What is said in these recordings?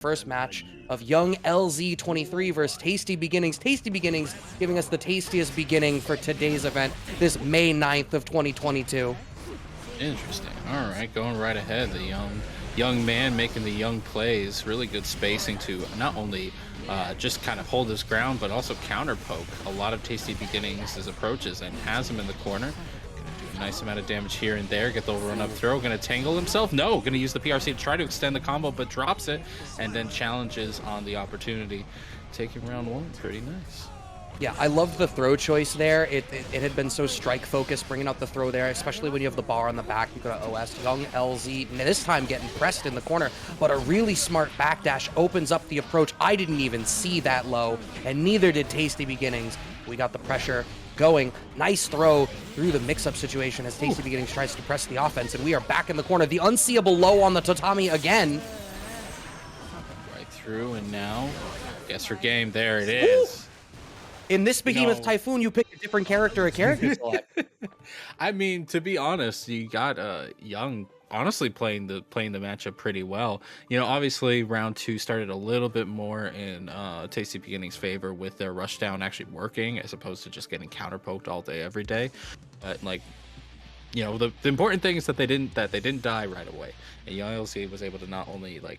First match of young LZ23 versus Tasty Beginnings. Tasty Beginnings giving us the tastiest beginning for today's event, this May 9th of 2022. Interesting. All right, going right ahead. The young man making the young plays. Really good spacing to not only just kind of hold his ground, but also counter poke a lot of Tasty Beginnings' approaches and has him in the corner. Nice amount of damage here and there. Get the run up throw. Gonna tangle himself. No, gonna use the PRC to try to extend the combo, but drops it and then challenges on the opportunity. Taking round one. Pretty nice. Yeah, I love the throw choice there. It had been so strike focused, bringing out the throw there, especially when you have the bar on the back. You go to OS. Young LZ, this time getting pressed in the corner, but a really smart backdash opens up the approach. I didn't even see that low, and neither did Tasty Beginnings. We got the pressure going. Nice throw through the mix-up situation as Tasty Beginnings tries to press the offense, and we are back in the corner. The unseeable low on the tatami again. Right through, and now, guess her game. There it is. Ooh. In this Behemoth Typhoon, you pick a different character select. I mean, to be honest, you got Young honestly playing the matchup pretty well. You know, obviously round two started a little bit more in Tasty Beginnings' favor with their rushdown actually working as opposed to just getting counter poked all day every day. But like, you know, the important thing is that they didn't die right away. And Young LC was able to not only like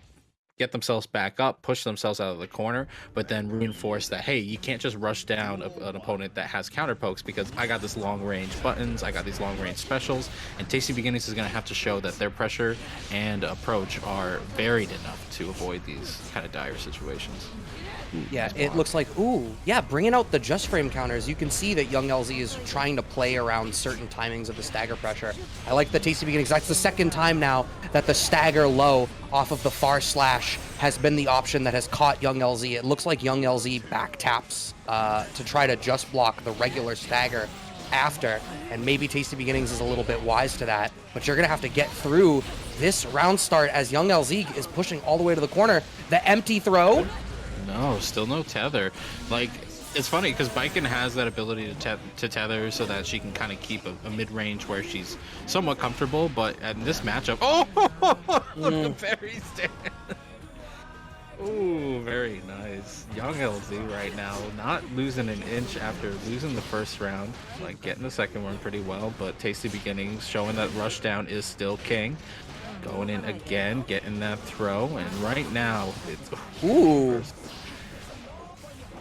get themselves back up, push themselves out of the corner, but then reinforce that, hey, you can't just rush down an opponent that has counter pokes because I got this long range buttons, I got these long range specials, and Tasty Beginnings is going to have to show that their pressure and approach are varied enough to avoid these kind of dire situations. Yeah, it looks like, ooh, yeah, bringing out the just frame counters. You can see that Young LZ is trying to play around certain timings of the stagger pressure. I like the Tasty Beginnings. That's the second time now that the stagger low off of the far slash has been the option that has caught Young LZ. It looks like Young LZ back taps to try to just block the regular stagger after, and maybe Tasty Beginnings is a little bit wise to that, but you're going to have to get through this round start as Young LZ is pushing all the way to the corner. The empty throw. No, still no tether. Like, it's funny because Baiken has that ability to tether so that she can kind of keep a mid-range where she's somewhat comfortable, but in this matchup, the very stand. Ooh, very nice. Young LZ right now, not losing an inch after losing the first round, like getting the second one pretty well, but Tasty Beginnings showing that rushdown is still king. Going in again, getting that throw, and right now it's ooh.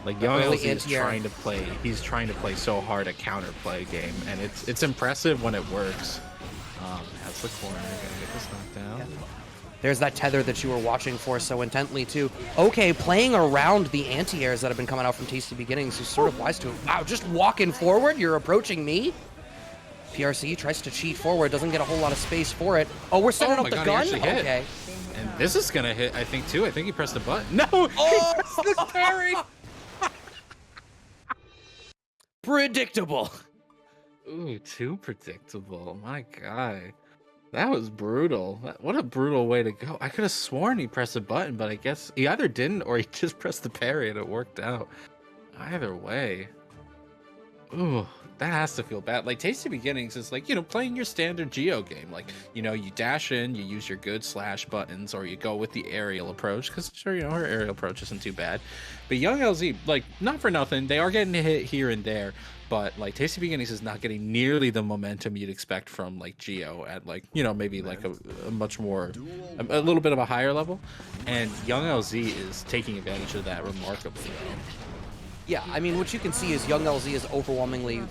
Like Young LZ is trying to play. He's trying to play so hard a counterplay game, and it's impressive when it works. Has the corner, gonna get this knockdown. Yeah. There's that tether that you were watching for so intently too. Okay, playing around the anti-airs that have been coming out from Tasty Beginnings, who's sort of wise to it. Wow, just walking forward, you're approaching me. PRC tries to cheat forward, doesn't get a whole lot of space for it. Oh, we're setting up the gun? Okay. And this is gonna hit, I think, too. I think he pressed the button. No! He pressed the parry! Predictable. Ooh, too predictable. My God. That was brutal. What a brutal way to go. I could have sworn he pressed a button, but I guess he either didn't or he just pressed the parry and it worked out. Either way. Ooh, that has to feel bad. Like, Tasty Beginnings is like, you know, playing your standard Geo game. Like, you know, you dash in, you use your good slash buttons, or you go with the aerial approach, because, sure, you know, her aerial approach isn't too bad. But Young LZ, like, not for nothing, they are getting hit here and there, but, like, Tasty Beginnings is not getting nearly the momentum you'd expect from, like, Geo at, like, you know, maybe, like, a much more, a little bit of a higher level. And Young LZ is taking advantage of that remarkably well. Yeah, I mean, what you can see is Young LZ is overwhelmingly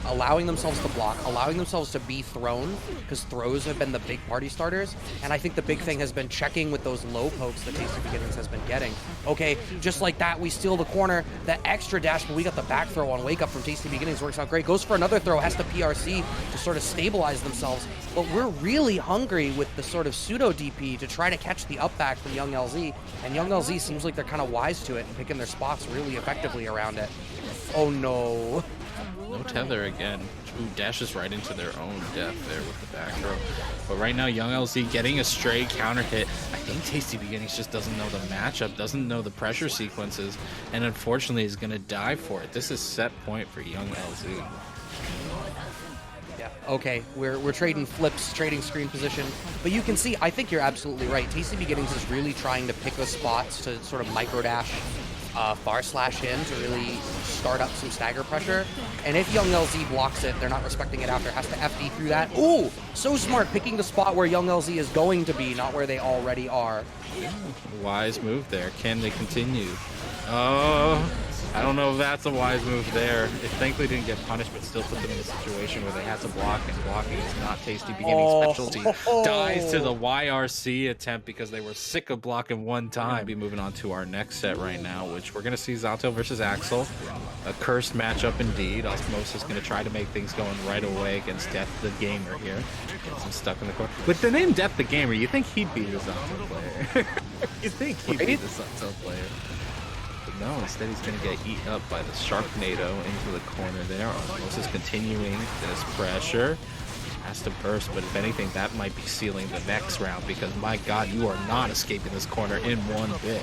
allowing themselves to block, allowing themselves to be thrown, because throws have been the big party starters, and I think the big thing has been checking with those low pokes that Tasty Beginnings has been getting. Okay, just like that, we steal the corner, that extra dash, but we got the back throw on Wake Up from Tasty Beginnings, works out great, goes for another throw, has to PRC to sort of stabilize themselves, but we're really hungry with the sort of pseudo DP to try to catch the up back from Young LZ, and Young LZ seems like they're kind of wise to it and picking their spots really effectively around it. Oh no. No tether again. Ooh, dashes right into their own death there with the back throw. But right now, Young LZ getting a stray counter hit. I think Tasty Beginnings just doesn't know the matchup, doesn't know the pressure sequences, and unfortunately is going to die for it. This is set point for Young LZ. Yeah, Okay, we're trading flips, trading screen position, but you can see, I think you're absolutely right. TastyBeginings is really trying to pick the spots to sort of micro dash far slash in to really start up some stagger pressure. And if Young LZ blocks it, they're not respecting it after, has to FD through that. Ooh, so smart, picking the spot where Young LZ is going to be, not where they already are. Wise move there. Can they continue? Oh, I don't know if that's a wise move there. It thankfully didn't get punished, but still put them in a situation where they had to block, and blocking is not TastyBeginings' specialty. Dies to the YRC attempt because they were sick of blocking one time. Be moving on to our next set right now, which we're going to see Zato versus Axel. A cursed matchup indeed. Osmosis going to try to make things going right away against DeathTheGamer here. Gets him stuck in the corner. With the name DeathTheGamer, you think he'd be the Zato player. You think he'd be the Zato player. No, instead he's going to get eaten up by the Sharknado into the corner there. Osmosis continuing this pressure. Has to burst, but if anything, that might be sealing the next round because, my God, you are not escaping this corner in one bit.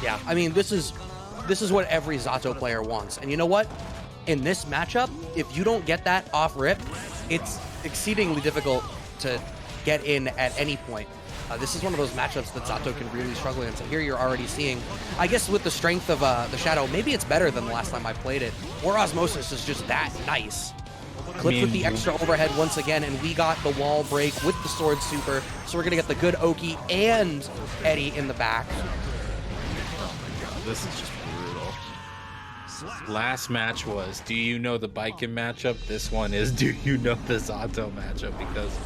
Yeah, I mean, this is what every Zato player wants. And you know what? In this matchup, if you don't get that off rip, it's exceedingly difficult to get in at any point. This is one of those matchups that Zato can really struggle in. So here you're already seeing, I guess with the strength of the Shadow, maybe it's better than the last time I played it. Or Osmosis is just that nice. Clipped with the extra overhead once again, and we got the wall break with the sword super. So we're going to get the good Oki and Eddie in the back. This is just brutal. Last match was, do you know the Baiken matchup? This one is, do you know the Zato matchup? Because,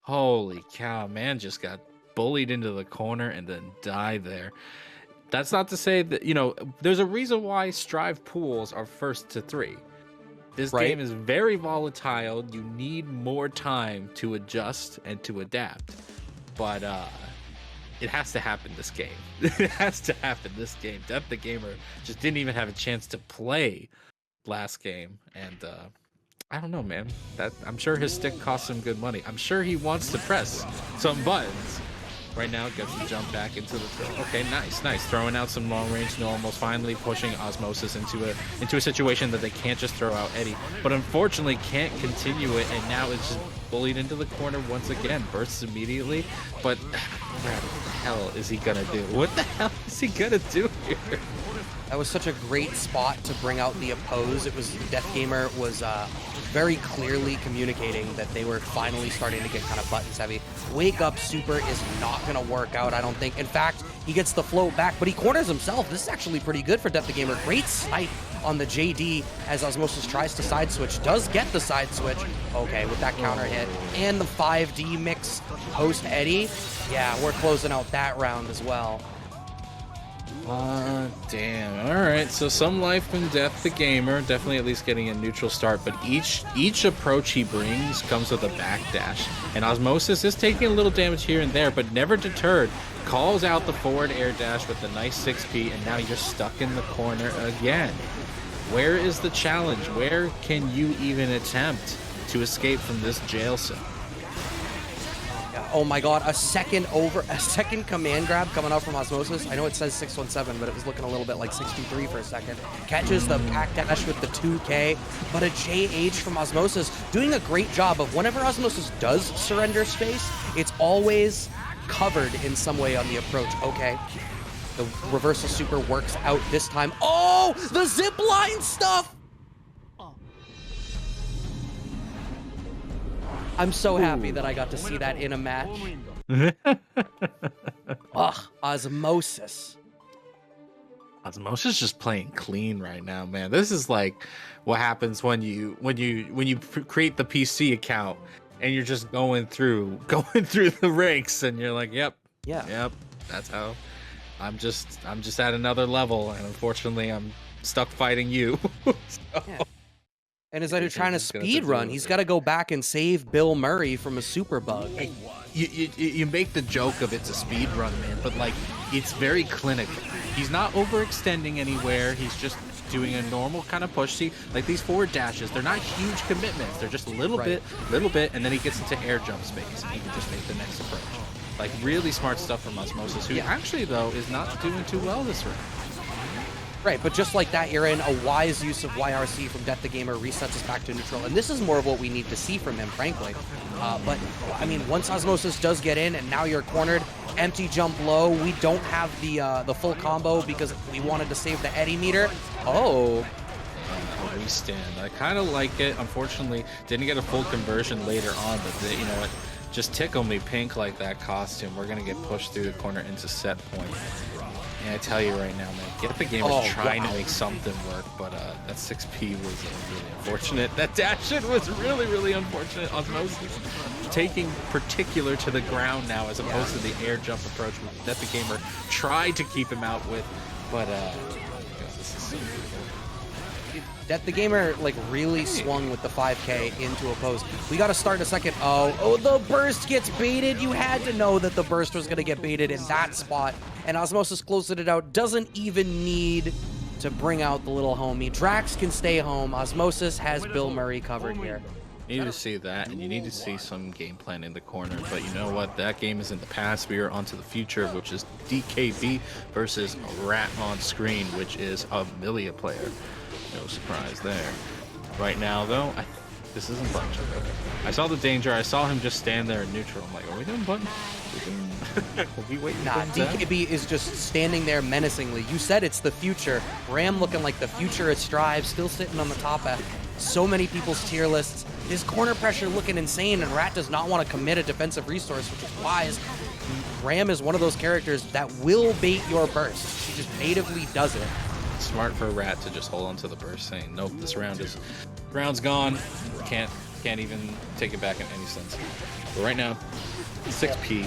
holy cow, man just got bullied into the corner and then died there. That's not to say that, you know, there's a reason why Strive pools are first to 3. This game is very volatile. You need more time to adjust and to adapt. But it has to happen this game. It has to happen this game. DeathTheGamer just didn't even have a chance to play last game. And I don't know, man. I'm sure his stick costs him good money. I'm sure he wants to press some buttons. Right now, gets him jump back into the throw. Okay, nice. Throwing out some long-range normals, finally pushing Osmosis into a situation that they can't just throw out Eddie, but unfortunately can't continue it, and now it's just bullied into the corner once again. Bursts immediately, but what the hell is he gonna do? What the hell is he gonna do here? That was such a great spot to bring out the oppose. It was DeathTheGamer was very clearly communicating that they were finally starting to get kind of buttons heavy. Wake up super is not going to work out, I don't think. In fact, he gets the float back, but he corners himself. This is actually pretty good for DeathTheGamer. Great snipe on the JD as Osmosis tries to side switch. Does get the side switch. Okay, with that counter hit and the 5D mix post Eddie. Yeah, we're closing out that round as well. Damn. All right, so some life from DeathTheGamer, definitely at least getting a neutral start, but each approach he brings comes with a backdash, and Osmosis is taking a little damage here and there, but never deterred. Calls out the forward air dash with the nice 6P, and now you're stuck in the corner again. Where is the challenge? Where can you even attempt to escape from this jail cell? Oh my God, a second command grab coming out from Osmosis. I know it says 617, but it was looking a little bit like 623 for a second. Catches the backdash with the 2K, but a JH from Osmosis doing a great job of whenever Osmosis does surrender space, it's always covered in some way on the approach. Okay, the reversal super works out this time. Oh, the zipline stuff! I'm so happy that I got to see that in a match. Ugh, Osmosis. Osmosis just playing clean right now, man. This is like what happens when you create the PC account and you're just going through the ranks, and you're like, yep, that's how. I'm just at another level, and unfortunately, I'm stuck fighting you. So. Yeah. And instead of trying to speed run, he's got to go back and save Bill Murray from a super bug. You make the joke of it's a speed run, man, but like it's very clinical. He's not overextending anywhere. He's just doing a normal kind of push. See, like these forward dashes, they're not huge commitments. They're just a little bit, and then he gets into air jump space, and he can just make the next approach. Like really smart stuff from Osmosis, who actually though is not doing too well this round. Right, but just like that, Aaron, a wise use of YRC from DeathTheGamer resets us back to neutral, and this is more of what we need to see from him, frankly. But, I mean, once Osmosis does get in, and now you're cornered, empty jump low, we don't have the full combo because we wanted to save the Eddie meter. Oh. We stand. I kind of like it. Unfortunately, didn't get a full conversion later on, but you know what? Just tickle me pink like that costume. We're going to get pushed through the corner into set point. And I tell you right now, man, DeathTheGamer is trying to make something work, but that 6P was really unfortunate. That dash in was really, really unfortunate. Osmosis taking particular to the ground now as opposed to the air jump approach that DeathTheGamer tried to keep him out with, but this is so beautiful. DeathTheGamer like really swung with the 5K into oppose. We got to start in a second. Oh, the burst gets baited. You had to know that the burst was going to get baited in that spot. And Osmosis closing it out. Doesn't even need to bring out the little homie. Drax can stay home. Osmosis has Bill Murray covered here. You need to see that, and you need to see some game plan in the corner. But you know what? That game is in the past. We are on to the future, which is DKB versus Rat on screen, which is a Millia player. No surprise there. Right now, though, this isn't Bunch. I saw the danger. I saw him just stand there in neutral. I'm like, are we doing Bunch? Are we waiting? Nah, DKB is just standing there menacingly. You said it's the future. Ram looking like the future at Strive, still sitting on the top of so many people's tier lists. His corner pressure looking insane, and Rat does not want to commit a defensive resource, which is wise. Ram is one of those characters that will bait your burst. She just natively does it. Smart for Rat to just hold on to the burst, saying, nope, this round's gone. Can't even take it back in any sense. But right now, 6P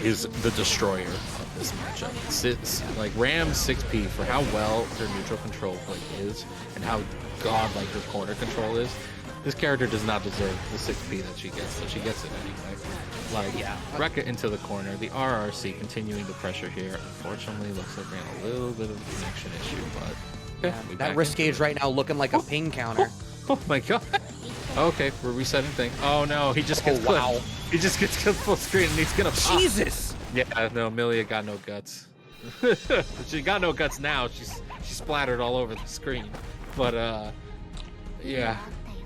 is the destroyer of this matchup. It's like Ram's 6P for how well her neutral control play is and how godlike her corner control is. This character does not deserve the 6P that she gets, but she gets it anyway. Like, yeah, wreck it into the corner. The RRC continuing the pressure here. Unfortunately, looks like we're in a little bit of a connection issue, but that risk gauge right now looking like a ping counter. Oh my god. Okay, we're resetting thing. Oh no, he just gets clipped. Wow. He just gets killed full screen and he's gonna pop. Jesus! Yeah, no, Millia got no guts. She got no guts now. She splattered all over the screen. But yeah.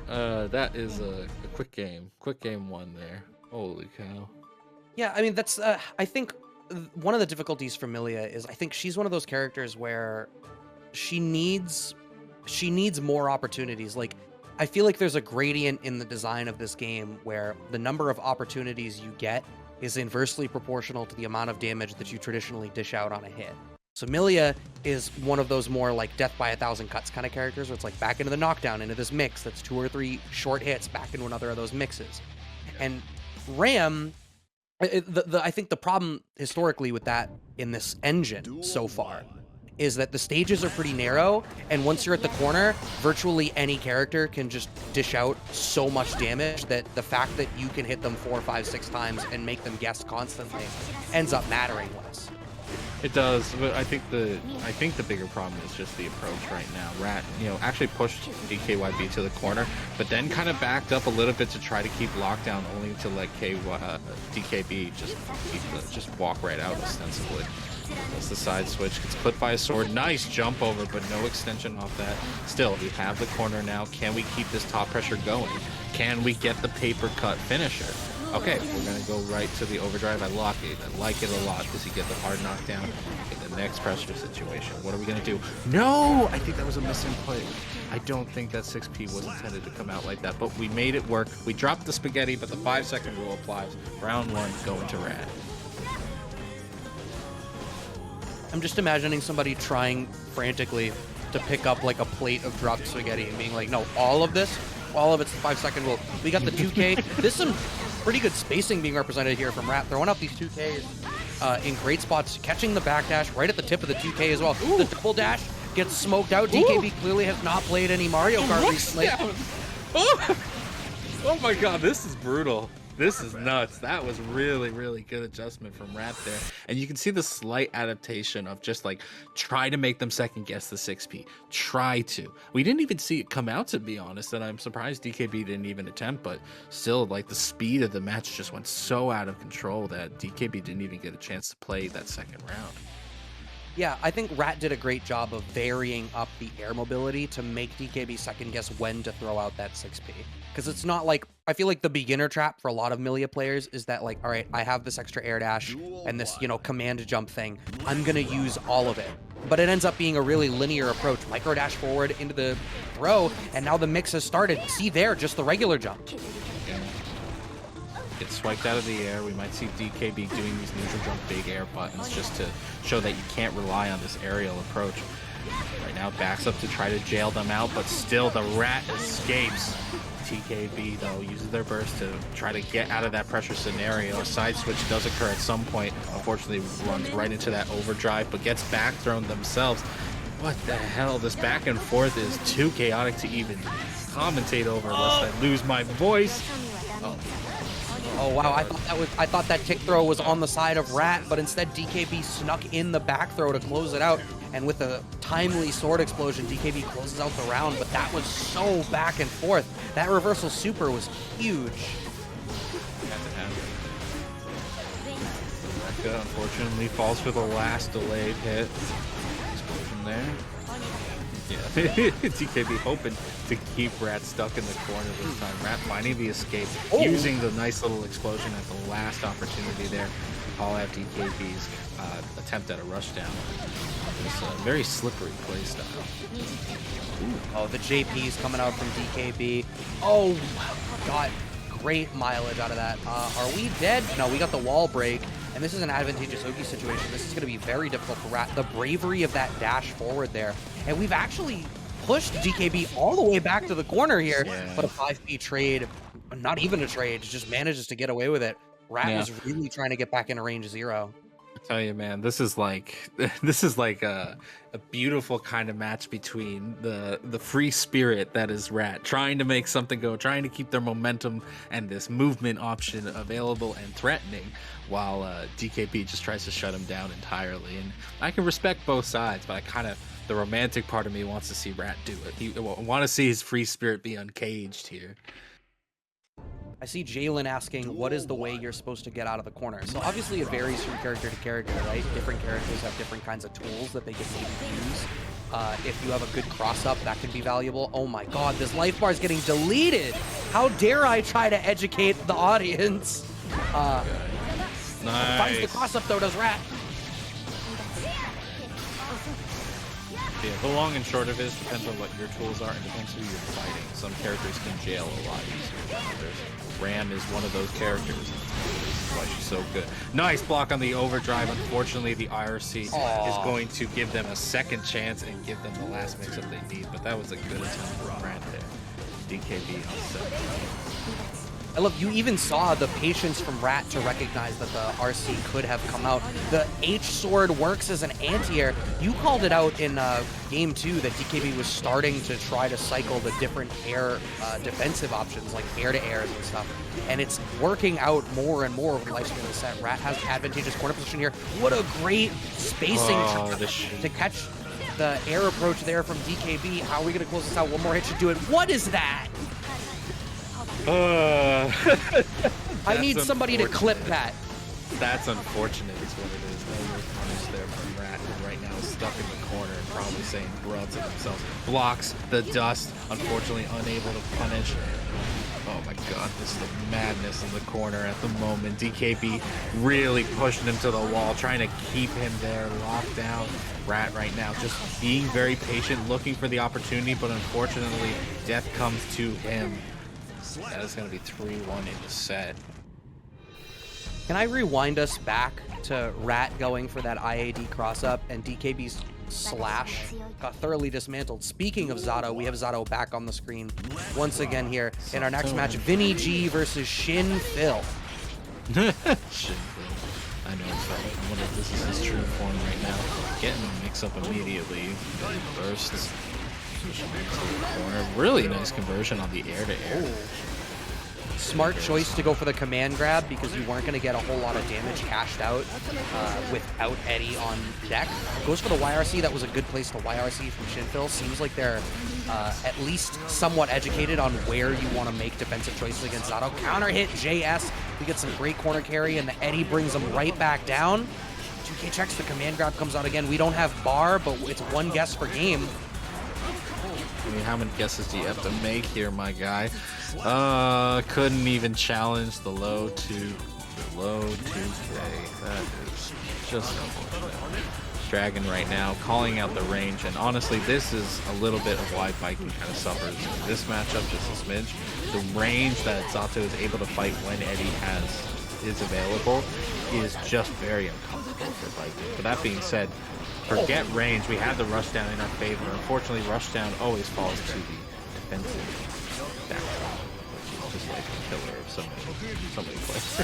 That is a quick game. Quick game one there. Holy cow. Yeah, I mean, that's, I think one of the difficulties for Millia is I think she's one of those characters where she needs more opportunities. Like, I feel like there's a gradient in the design of this game where the number of opportunities you get is inversely proportional to the amount of damage that you traditionally dish out on a hit. So Millia is one of those more like death by 1,000 cuts kind of characters where it's like back into the knockdown, into this mix that's 2 or 3 short hits back into another of those mixes. And Ram, I think the problem historically with that in this engine so far is that the stages are pretty narrow, and once you're at the corner, virtually any character can just dish out so much damage that the fact that you can hit them 4, 5, 6 times and make them guess constantly ends up mattering less. It does, but I think the bigger problem is just the approach right now. Rat, actually pushed DKYB to the corner, but then kind of backed up a little bit to try to keep lockdown, only to let DKB just walk right out ostensibly. That's the side switch. Gets put by a sword. Nice jump over, but no extension off that. Still, we have the corner now. Can we keep this top pressure going? Can we get the paper cut finisher? Okay, we're going to go right to the overdrive. I like it a lot. Does he get the hard knockdown in the next pressure situation? What are we going to do? No! I think that was a missing play. I don't think that 6P was intended to come out like that, but we made it work. We dropped the spaghetti, but the 5-second rule applies. Round 1, going to Rad. I'm just imagining somebody trying frantically to pick up like a plate of dropped spaghetti and being like, no, all of it's the 5-second rule. We got the 2K. There's some pretty good spacing being represented here from Rat, throwing out these 2Ks in great spots, catching the backdash right at the tip of the 2K as well. Ooh. The double dash gets smoked out. DKB clearly has not played any Mario Kart recently. Oh my god, this is brutal. This is nuts. That was really, really good adjustment from Rat there. And you can see the slight adaptation of just like, try to make them second guess the 6P. Try to. We didn't even see it come out, to be honest, and I'm surprised DKB didn't even attempt, but still, like, the speed of the match just went so out of control that DKB didn't even get a chance to play that second round. Yeah, I think Rat did a great job of varying up the air mobility to make DKB second guess when to throw out that 6P. Because it's not like, I feel like the beginner trap for a lot of Millia players is that like, all right, I have this extra air dash and this, you know, command jump thing. I'm going to use all of it. But it ends up being a really linear approach. Micro dash forward into the throw, and now the mix has started. See there, just the regular jump. Gets swiped out of the air. We might see DKB doing these neutral jump big air buttons just to show that you can't rely on this aerial approach. Right now backs up to try to jail them out, but still the Rat escapes. TKB though uses their burst to try to get out of that pressure scenario. A side switch does occur at some point. Unfortunately runs right into that overdrive, but gets back thrown themselves. What the hell? This back and forth is too chaotic to even commentate over lest I lose my voice. Oh wow, I thought that kick throw was on the side of Rat, but instead DKB snuck in the back throw to close it out. And with a timely sword explosion, DKB closes out the round, but that was so back and forth. That reversal super was huge. Rebecca unfortunately falls for the last delayed hit. Explosion there. Yeah, DKB hoping to keep Rat stuck in the corner this time. Rat finding the escape, using the nice little explosion at the last opportunity there. Call out DKB's attempt at a rushdown. It's a very slippery play style. Oh, the JP's coming out from DKB. Oh, got great mileage out of that. Are we dead? No, we got the wall break. And this is an advantageous Oki situation. This is going to be very difficult for Rat. The bravery of that dash forward there. And we've actually pushed DKB all the way back to the corner here. Yeah. But a 5P trade, not even a trade, just manages to get away with it. Rat was really trying to get back into range 0. I tell you, man, this is like a beautiful kind of match between the free spirit that is Rat, trying to make something go, trying to keep their momentum and this movement option available and threatening, while DKB just tries to shut him down entirely. And I can respect both sides, but the romantic part of me wants to see Rat do it. He want to see his free spirit be uncaged here. I see Jalen asking, what is the way you're supposed to get out of the corner? So obviously it varies from character to character, right? Different characters have different kinds of tools that they can maybe use. If you have a good cross-up, that can be valuable. Oh my god, this life bar is getting deleted! How dare I try to educate the audience? Nice. Finds the cross-up though, does Rat. Yeah, the long and short of it depends on what your tools are and depends who you're fighting. Some characters can jail a lot easier than others. Ram is one of those characters. That's why she's so good. Nice block on the overdrive. Unfortunately, the IRC is going to give them a second chance and give them the last mix-up they need. But that was a good attempt from Ram there. DKB on 7. I love, you even saw the patience from Rat to recognize that the RC could have come out. The H sword works as an anti-air. You called it out in game 2 that DKB was starting to try to cycle the different air defensive options, like air-to-airs and stuff. And it's working out more and more over the lifespan of the set. Rat has advantageous corner position here. What a great spacing to catch the air approach there from DKB. How are we going to close this out? One more hit should do it. What is that? I need somebody to clip that. That's unfortunate is what it is. No more punish there from Rat, who right now is stuck in the corner and probably saying bruh to themselves. Blocks the dust, unfortunately unable to punish. Oh my god, this is the madness in the corner at the moment. DKB really pushing him to the wall, trying to keep him there, locked down. Rat right now just being very patient, looking for the opportunity, but unfortunately death comes to him. That is going to be 3-1 in the set. Can I rewind us back to Rat going for that IAD cross-up and DKB's slash got thoroughly dismantled? Speaking of Zato, we have Zato back on the screen once again here in our next match. Vinny G versus Shin Phil. Shin Phil. I know, so I wonder if this is his true form right now. Getting the mix-up immediately. Bursts. Corner. Really nice conversion on the air-to-air. Smart choice to go for the command grab because you weren't going to get a whole lot of damage cashed out without Eddie on deck. Goes for the YRC. That was a good place to YRC from Shinfil. Seems like they're at least somewhat educated on where you want to make defensive choices against Zato. Counter hit JS. We get some great corner carry, and the Eddie brings them right back down. 2K checks, the command grab comes out again. We don't have bar, but it's one guess per game. I mean, how many guesses do you have to make here, my guy? Couldn't even challenge the low 2K. That is just unfortunate. Dragon right now calling out the range, and honestly, this is a little bit of why Baiken kind of suffers in this matchup just a smidge. The range that Zato is able to fight when Eddie is available is just very uncomfortable for Baiken. But that being said, forget range. We had the rushdown in our favor. Unfortunately, rushdown always falls to the defensive backdrop, which is just like a killer of so many players.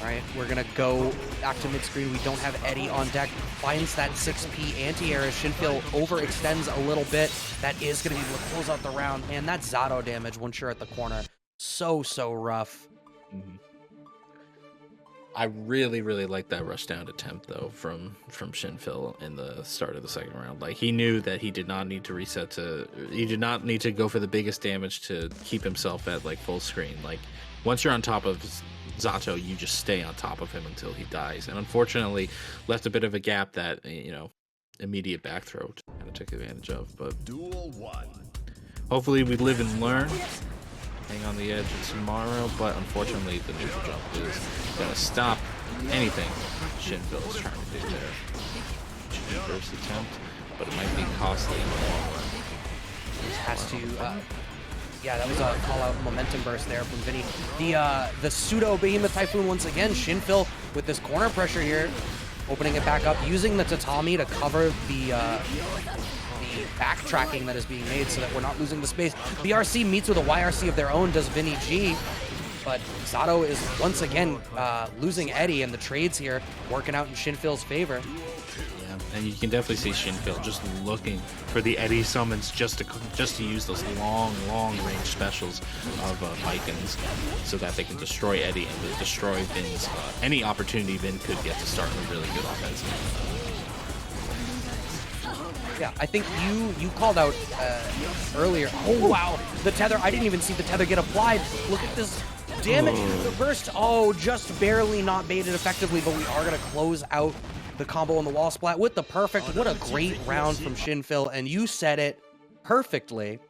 All right, we're gonna go back to mid-screen. We don't have Eddie on deck. Finds that 6P anti-air as Shinfil overextends a little bit. That is gonna be what pulls out the round. And that Zato damage once you're at the corner. So rough. Mm-hmm. I really like that rushdown attempt though from Shinfil in the start of the second round. Like, he knew that he did not need to he did not need to go for the biggest damage to keep himself at like full screen. Like, once you're on top of Zato, you just stay on top of him until he dies. And unfortunately, left a bit of a gap that, you know, immediate back throw kind of took advantage of. But hopefully we live and learn. Hang on the edge of tomorrow, but unfortunately the neutral jump is going to stop anything Shinfil is trying to do there. First attempt, but it might be costly in the long run. Has to, yeah, that was a call-out momentum burst there from Vinny. The pseudo Behemoth Typhoon once again. Shinfil with this corner pressure here, opening it back up, using the tatami to cover the backtracking that is being made so that we're not losing the space. BRC meets with a YRC of their own, does Vinny G, but Zato is once again losing Eddie, and the trades here working out in Shinfil's favor. Yeah, and you can definitely see Shinfil just looking for the Eddie summons just to use those long range specials of Baiken's so that they can destroy Eddie and to destroy Vin's any opportunity Vin could get to start a really good offensive. Yeah, I think you called out earlier. Oh, wow. The tether. I didn't even see the tether get applied. Look at this damage. The burst. Oh, just barely not baited effectively, but we are going to close out the combo on the wall splat with the perfect. What a great round from Shinfil. And you said it perfectly.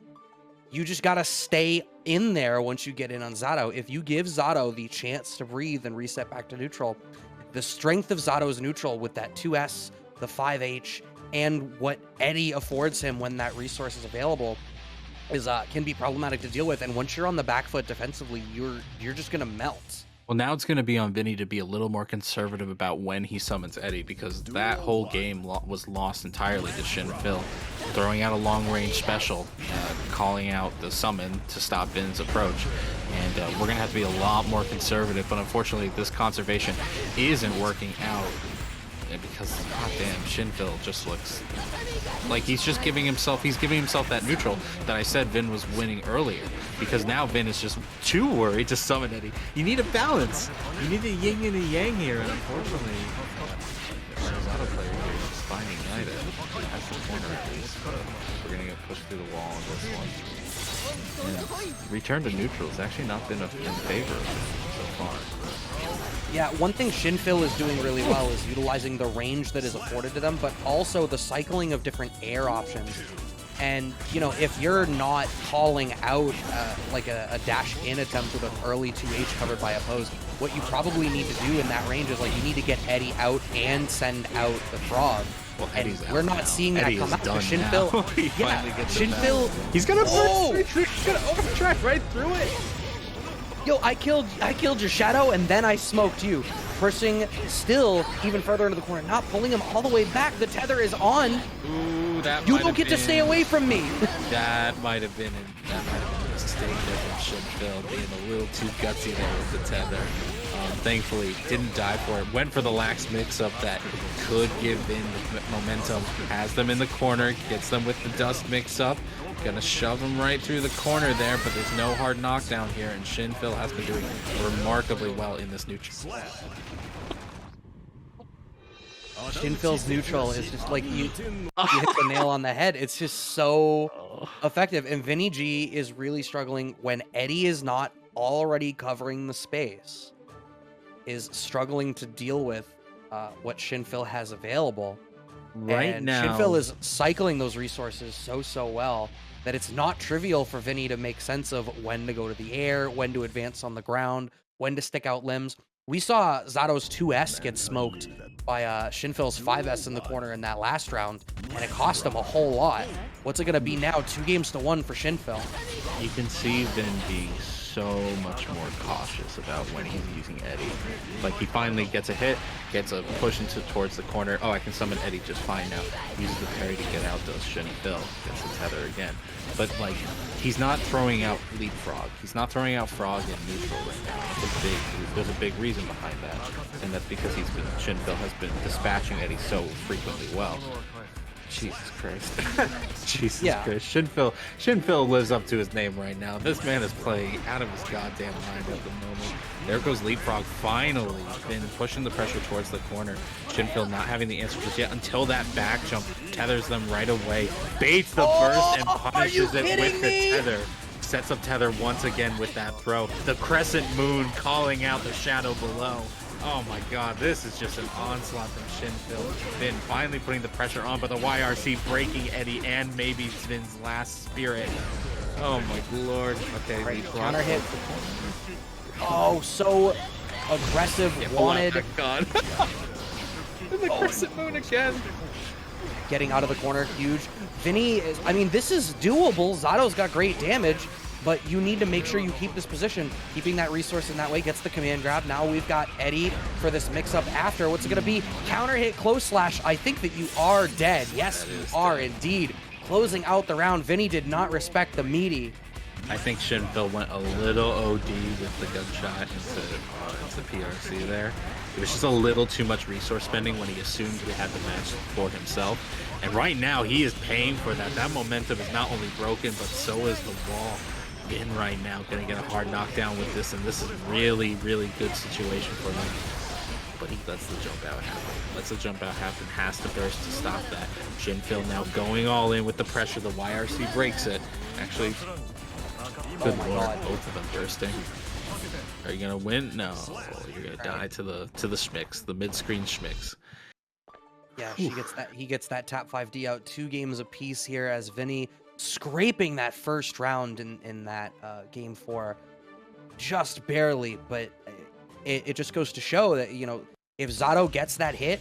You just got to stay in there once you get in on Zato. If you give Zato the chance to breathe and reset back to neutral, the strength of Zato's neutral with that 2S, the 5H, and what Eddie affords him when that resource is available is can be problematic to deal with. And once you're on the back foot defensively, you're just gonna melt. Well, now it's going to be on Vinny to be a little more conservative about when he summons Eddie, because that whole game was lost entirely to Shinfil throwing out a long-range special, calling out the summon to stop Vin's approach. And we're going to have to be a lot more conservative, but unfortunately this conservation isn't working out. Because goddamn, Shinfil just looks like he's giving himself that neutral that I said Vin was winning earlier, because now Vin is just too worried to summon Eddie. You need a balance. You need a yin and a yang here, and unfortunately our Zato player here is finding Nida. That's the corner at least, but we're gonna get pushed through the wall on this one. And return to neutral has actually not been in favor of it so far. Yeah, one thing Shinfil is doing really well is utilizing the range that is afforded to them, but also the cycling of different air options. And, you know, if you're not calling out like a dash-in attempt with an early 2H covered by opposed, what you probably need to do in that range is, like, you need to get Eddie out and send out the frog. Well, and we're not now. seeing Eddie that come out. Shinfil, Yeah, Shinfil. He's gonna he's gonna overdrive right through it. Yo, I killed your shadow, and then I smoked you. Pushing still even further into the corner, not pulling him all the way back. The tether is on. Ooh, that you don't get to stay away from me. That might have been a mistake there from Shinfil, being a little too gutsy there with the tether. Thankfully, didn't die for it. Went for the lax mix-up that could give Vin the momentum. Has them in the corner, gets them with the dust mix-up. Gonna shove him right through the corner there, but there's no hard knockdown here, and Shinfil has been doing remarkably well in this neutral. Shinfil's neutral is just like you hit the nail on the head. It's just so effective, and Vinny G is really struggling when Eddie is not already covering the space. Is struggling to deal with what Shinfil has available. Right And now, Shinfil is cycling those resources so well that it's not trivial for Vinny to make sense of when to go to the air, when to advance on the ground, when to stick out limbs. We saw Zato's 2S get smoked by Shinfil's 5S in the corner in that last round, and it cost him a whole lot. What's it going to be now? 2-1 for Shinfil. you can see Vin being so much more cautious about when he's using Eddie. Like, he finally gets a hit, gets a push towards the corner. Oh, I can summon Eddie just fine now. Uses the parry to get out, does Shinfil. Gets the tether again. But, like, he's not throwing out Leapfrog. He's not throwing out Frog in neutral right now. There's a big reason behind that. And that's because Shinfil has been dispatching Eddie so frequently well. Jesus Christ. Jesus Christ. Shinfil lives up to his name right now. This man is playing out of his goddamn mind at the moment. There goes Leapfrog finally. Been pushing the pressure towards the corner. Shinfil not having the answer just yet until that back jump tethers them right away. Baits the burst and punishes it with the tether. Sets up tether once again with that throw. The crescent moon calling out the shadow below. Oh my god, this is just an onslaught from Shinfil. Vin finally putting the pressure on, but the YRC breaking Eddie and maybe Vin's last spirit. Oh my lord. Okay, right, counter hit. Oh, so aggressive, wanted. God. The crescent moon again. Getting out of the corner, huge. Vinny is, I mean, this is doable. Zato's got great damage, but you need to make sure you keep this position. Keeping that resource in that way gets the command grab. Now we've got Eddie for this mix-up after. What's it going to be? Counter hit, close slash. I think that you are dead. Yes, you are indeed. Closing out the round. Vinny did not respect the meaty. I think Shinfil went a little OD with the gunshot into PRC there. It was just a little too much resource spending when he assumed he had the match for himself. And right now, he is paying for that. That momentum is not only broken, but so is the wall. In right now, gonna get a hard knockdown with this, and this is really good situation for him. But he lets the jump out happen. Has to burst to stop that. Shinfil now going all in with the pressure. The YRC breaks it. Actually, good lord, both of them bursting. Are you gonna win? No, you're gonna die to the schmicks, the mid-screen schmicks. Yeah, he gets that top 5D out. 2 games apiece here as Vinny scraping that first round in that game 4, just barely, but it just goes to show that, you know, if Zato gets that hit,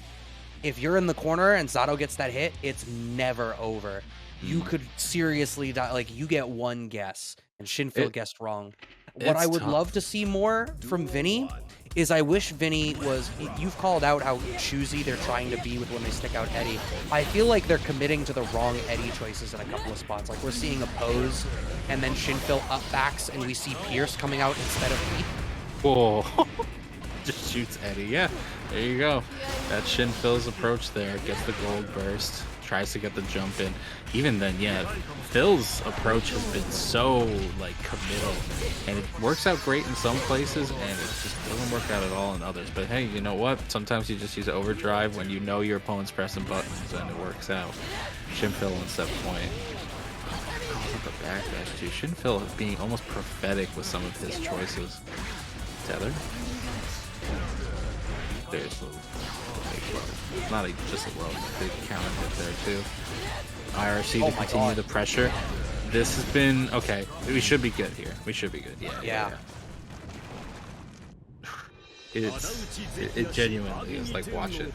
if you're in the corner and Zato gets that hit, it's never over. You could seriously die. Like, you get one guess, and Shinfil guessed wrong. What I would love to see more from Vinny is I wish Vinny was, you've called out how choosy they're trying to be with when they stick out Eddie. I feel like they're committing to the wrong Eddie choices in a couple of spots. Like, we're seeing a pose, and then Shinfil up backs, and we see Pierce coming out instead of Pete. Oh, just shoots Eddie. Yeah, there you go. That's Shinfil's approach there. Gets the gold burst. Tries to get the jump in. Even then, yeah, Phil's approach has been so, like, committal. And it works out great in some places, and it just doesn't work out at all in others. But hey, you know what? Sometimes you just use overdrive when you know your opponent's pressing buttons, and it works out. Shinfil on set point. Oh, the backdash too. Shinfil being almost prophetic with some of his choices. Tether? There's a big low. Not just a low, big counter hit there too. IRC to continue the pressure. This has been okay. We should be good here. We should be good. Yeah. It genuinely is like watching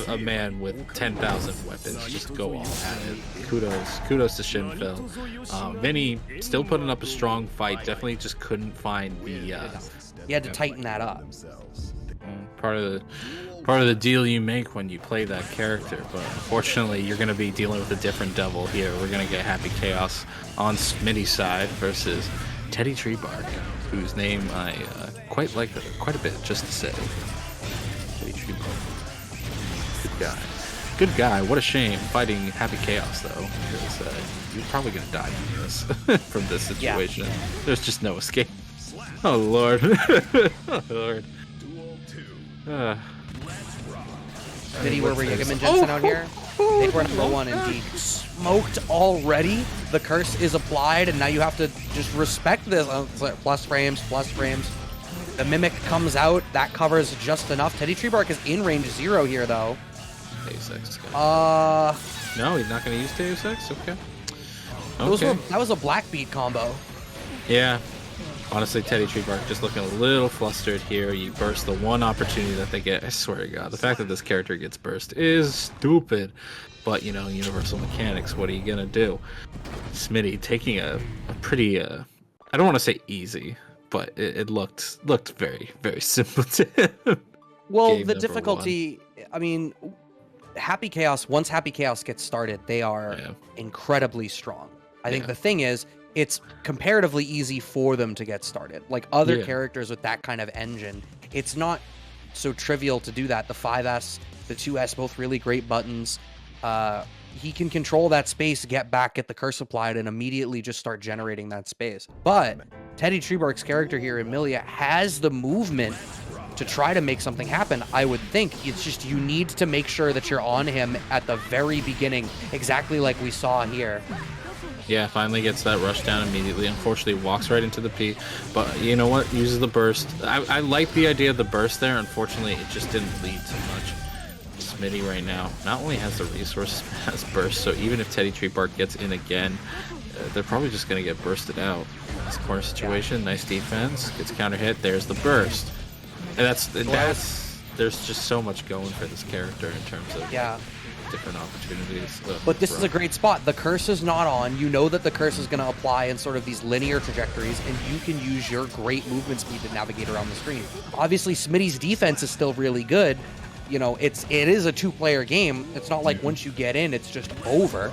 a man with 10,000 weapons just go all at it. Kudos to Shinfil. Vinny still putting up a strong fight. Definitely just couldn't find the. You had to tighten that up. Part of the deal you make when you play that character, but unfortunately you're going to be dealing with a different devil here. We're going to get Happy Chaos on Smitty's side versus TeddyTreeBack, whose name I quite like quite a bit, just to say. TeddyTreeBack. Good guy. What a shame fighting Happy Chaos though, because you're probably going to die from this from this situation. Yeah. There's just no escape. Oh lord. Oh lord. Vinny, where were Yigaman Jensen out here? I think we're number 1 indeed. Smoked already. The curse is applied, and now you have to just respect this. Plus frames. The Mimic comes out. That covers just enough. TeddyTreeBack is in range 0 here, though. Deus Ex. No, he's not going to use Deus Ex? Okay. That was a black beat combo. Yeah. Honestly, TeddyTreeBack just looking a little flustered here. You burst the one opportunity that they get. I swear to God, the fact that this character gets burst is stupid. But, you know, universal mechanics, what are you going to do? Smitty taking a pretty, I don't want to say easy, but it looked very, very simple to him. Well, the difficulty, I mean, Happy Chaos, once Happy Chaos gets started, they are incredibly strong. I think the thing is, it's comparatively easy for them to get started. Like other characters with that kind of engine, it's not so trivial to do that. The 5S, the 2S, both really great buttons. He can control that space, get the curse applied, and immediately just start generating that space. But TeddyTreeBack's character here in Millia has the movement to try to make something happen. I would think it's just you need to make sure that you're on him at the very beginning, exactly like we saw here. Yeah, finally gets that rush down immediately. Unfortunately, walks right into the P. But you know what? Uses the burst. I like the idea of the burst there. Unfortunately, it just didn't lead to much. Smitty right now not only has the resources, has burst. So even if TeddyTreeBack gets in again, they're probably just going to get bursted out. This corner situation, nice defense. Gets counter hit. There's the burst. And that's there's just so much going for this character in terms of different opportunities. But this is a great spot. The curse is not on. You know that the curse is going to apply in sort of these linear trajectories, and you can use your great movement speed to navigate around the screen. Obviously, Smitty's defense is still really good. You know, it is a two-player game. It's not like once you get in, it's just over.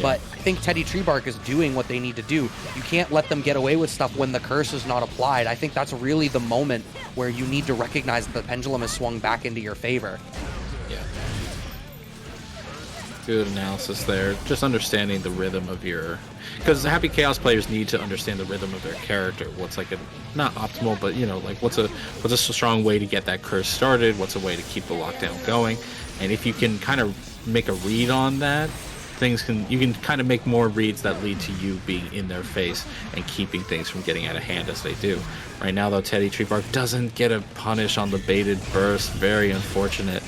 But I think TeddyTreeBack is doing what they need to do. You can't let them get away with stuff when the curse is not applied. I think that's really the moment where you need to recognize that the pendulum has swung back into your favor. Yeah. Good analysis there. Just understanding the rhythm of your... Because Happy Chaos players need to understand the rhythm of their character. What's like a... Not optimal, but, you know, like what's a strong way to get that curse started? What's a way to keep the lockdown going? And if you can kind of make a read on that, you can kind of make more reads that lead to you being in their face and keeping things from getting out of hand as they do. Right now, though, TeddyTreeBack doesn't get a punish on the baited burst. Very unfortunate.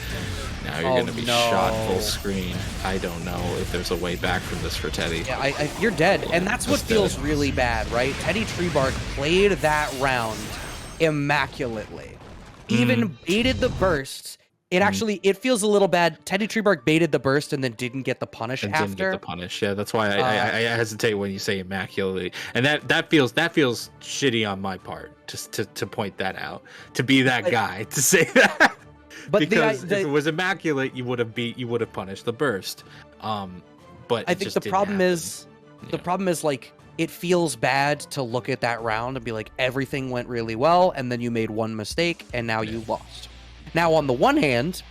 Now you're going to be shot full screen. I don't know if there's a way back from this for Teddy. Yeah, you're dead, and that's what feels really bad, right? TeddyTreeBack played that round immaculately. Even baited the bursts. It feels a little bad. TeddyTreeBack baited the burst and then didn't get the punish after. Didn't get the punish. Yeah, that's why I hesitate when you say immaculately, and that feels shitty on my part. Just to point that out, to be that guy to say that. But because if it was immaculate, you would have punished the burst. But I think the problem is like it feels bad to look at that round and be like everything went really well, and then you made one mistake and now you lost. Now, on the one hand,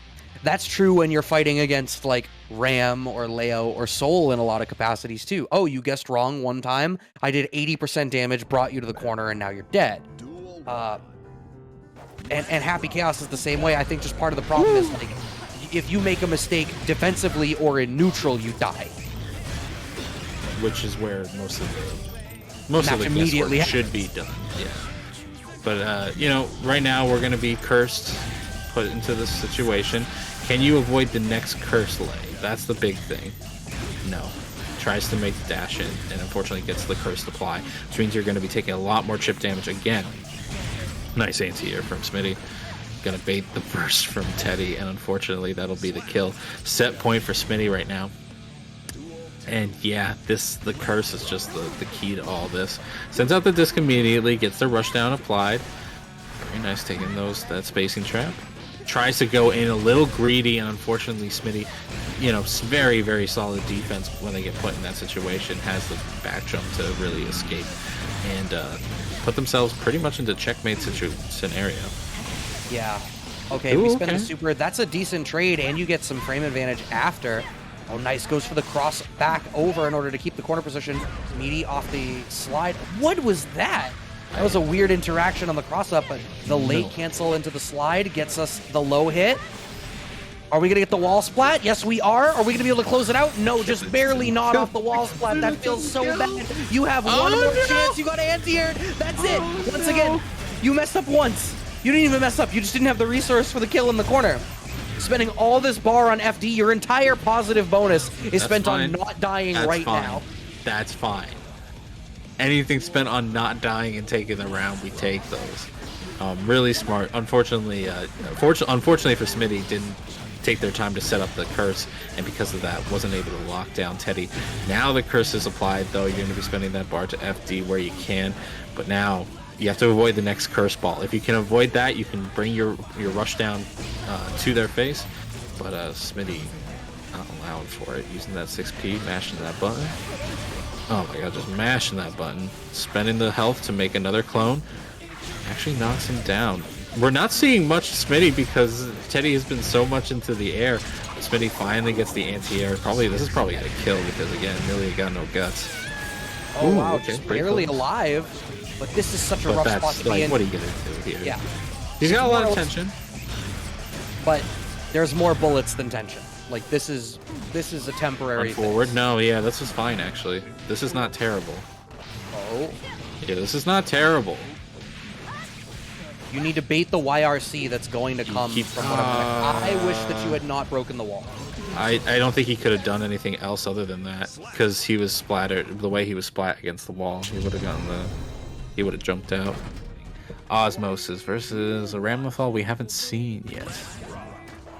that's true when you're fighting against, like, Ram or Leo or Soul in a lot of capacities, too. Oh, you guessed wrong one time. I did 80% damage, brought you to the corner, and now you're dead. And Happy Chaos is the same way. I think just part of the problem is, like, if you make a mistake defensively or in neutral, you die. Which is where most of the guesswork should be done. Yeah. But, you know, right now we're going to be cursed, put into this situation. Can you avoid the next curse lay? That's the big thing. No. Tries to make the dash in, and unfortunately gets the curse apply, which means you're going to be taking a lot more chip damage again. Nice anti-air from Smitty. Gonna bait the burst from Teddy, and unfortunately that'll be the kill. Set point for Smitty right now. And yeah, the curse is just the key to all this. Sends out the disc immediately, gets the rushdown applied. Very nice taking that spacing trap. Tries to go in a little greedy, and unfortunately Smitty, you know, very, very solid defense when they get put in that situation, has the back jump to really escape and put themselves pretty much into checkmate scenario. Yeah. Okay, we spend the super. That's a decent trade, and you get some frame advantage after. Oh, nice. Goes for the cross back over in order to keep the corner position. Meaty off the slide. What was that? That was a weird interaction on the cross-up, but the late cancel into the slide gets us the low hit. Are we going to get the wall splat? Yes, we are. Are we going to be able to close it out? No, just barely not off the wall splat. That feels so bad. You have one more chance. You got anti-air. That's it. Once again, you messed up once. You didn't even mess up. You just didn't have the resource for the kill in the corner. Spending all this bar on FD, your entire positive bonus is spent on not dying now. That's fine. Anything spent on not dying and taking the round, we take those. Really smart. Unfortunately, unfortunately for Smitty, didn't take their time to set up the curse, and because of that, wasn't able to lock down Teddy. Now the curse is applied, though. You're going to be spending that bar to FD where you can, but now you have to avoid the next curse ball. If you can avoid that, you can bring your rush down to their face, but Smitty not allowing for it, using that 6P, mashing that button. Oh my god, just mashing that button, spending the health to make another clone. Actually knocks him down. We're not seeing much Smitty because Teddy has been so much into the air. Smitty finally gets the anti-air. This is probably gonna kill because again, Millia got no guts. Oh wow, okay, just barely alive. But this is such a rough spot to be in. What are you gonna do here? Yeah, he's got a lot of tension, but there's more bullets than tension. Like this is a temporary forward. No, yeah, this is fine actually. This is not terrible. Oh, yeah, this is not terrible. You need to bait the YRC that's going to come from what I wish that you had not broken the wall. I don't think he could have done anything else other than that because he was splattered. The way he was splat against the wall, he would have gotten the. He would have jumped out. Osmosis versus a Ramlethal we haven't seen yet.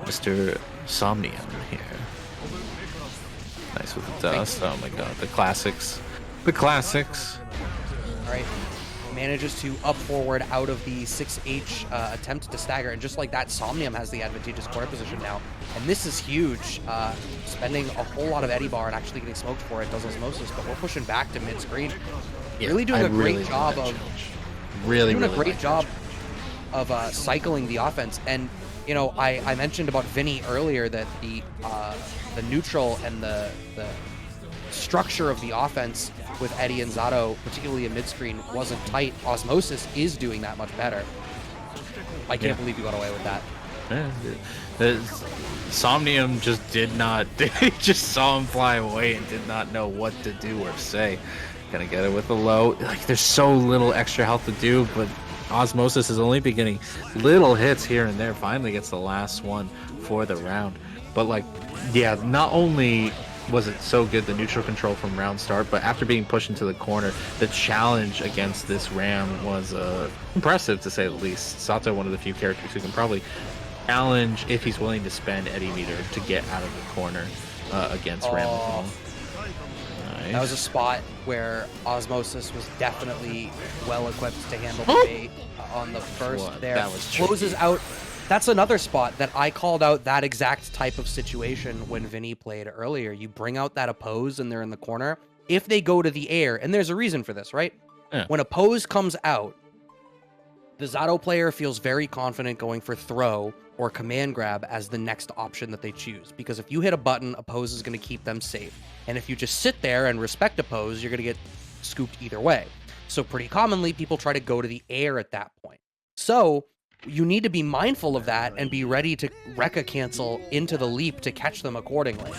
Mr. Somnium here. Nice with the dust. Oh my god, the classics. The classics. Alright. Manages to up forward out of the 6H attempt to stagger, and just like that, Somnium has the advantageous corner position now. And this is huge. Spending a whole lot of Eddie Bar and actually getting smoked for it does Osmosis, but we're pushing back to mid-screen. Yeah, really doing a great job of cycling the offense. And you know, I mentioned about Vinny earlier that the neutral and the structure of the offense with Eddie and Zato, particularly in mid-screen, wasn't tight. Osmosis is doing that much better. I can't believe you got away with that. Yeah, Somnium just did not. Just saw him fly away and did not know what to do or say. Gonna get it with a low. Like there's so little extra health to do, but Osmosis is only beginning little hits here and there. Finally gets the last one for the round. But like, yeah, not only was it so good, the neutral control from round start, but after being pushed into the corner, the challenge against this Ram was impressive to say the least. Sato, one of the few characters who can probably challenge if he's willing to spend Eddie meter to get out of the corner against Ramlethal. Nice. That was a spot where Osmosis was definitely well equipped to handle the bait on the first there. That was closes out. That's another spot that I called out that exact type of situation when Vinny played earlier. You bring out that oppose and they're in the corner. If they go to the air, and there's a reason for this, right? Yeah. When oppose comes out, the Zato player feels very confident going for throw or command grab as the next option that they choose. Because if you hit a button, oppose is going to keep them safe. And if you just sit there and respect oppose, you're going to get scooped either way. So pretty commonly, people try to go to the air at that point. So you need to be mindful of that and be ready to Rekka cancel into the leap to catch them accordingly.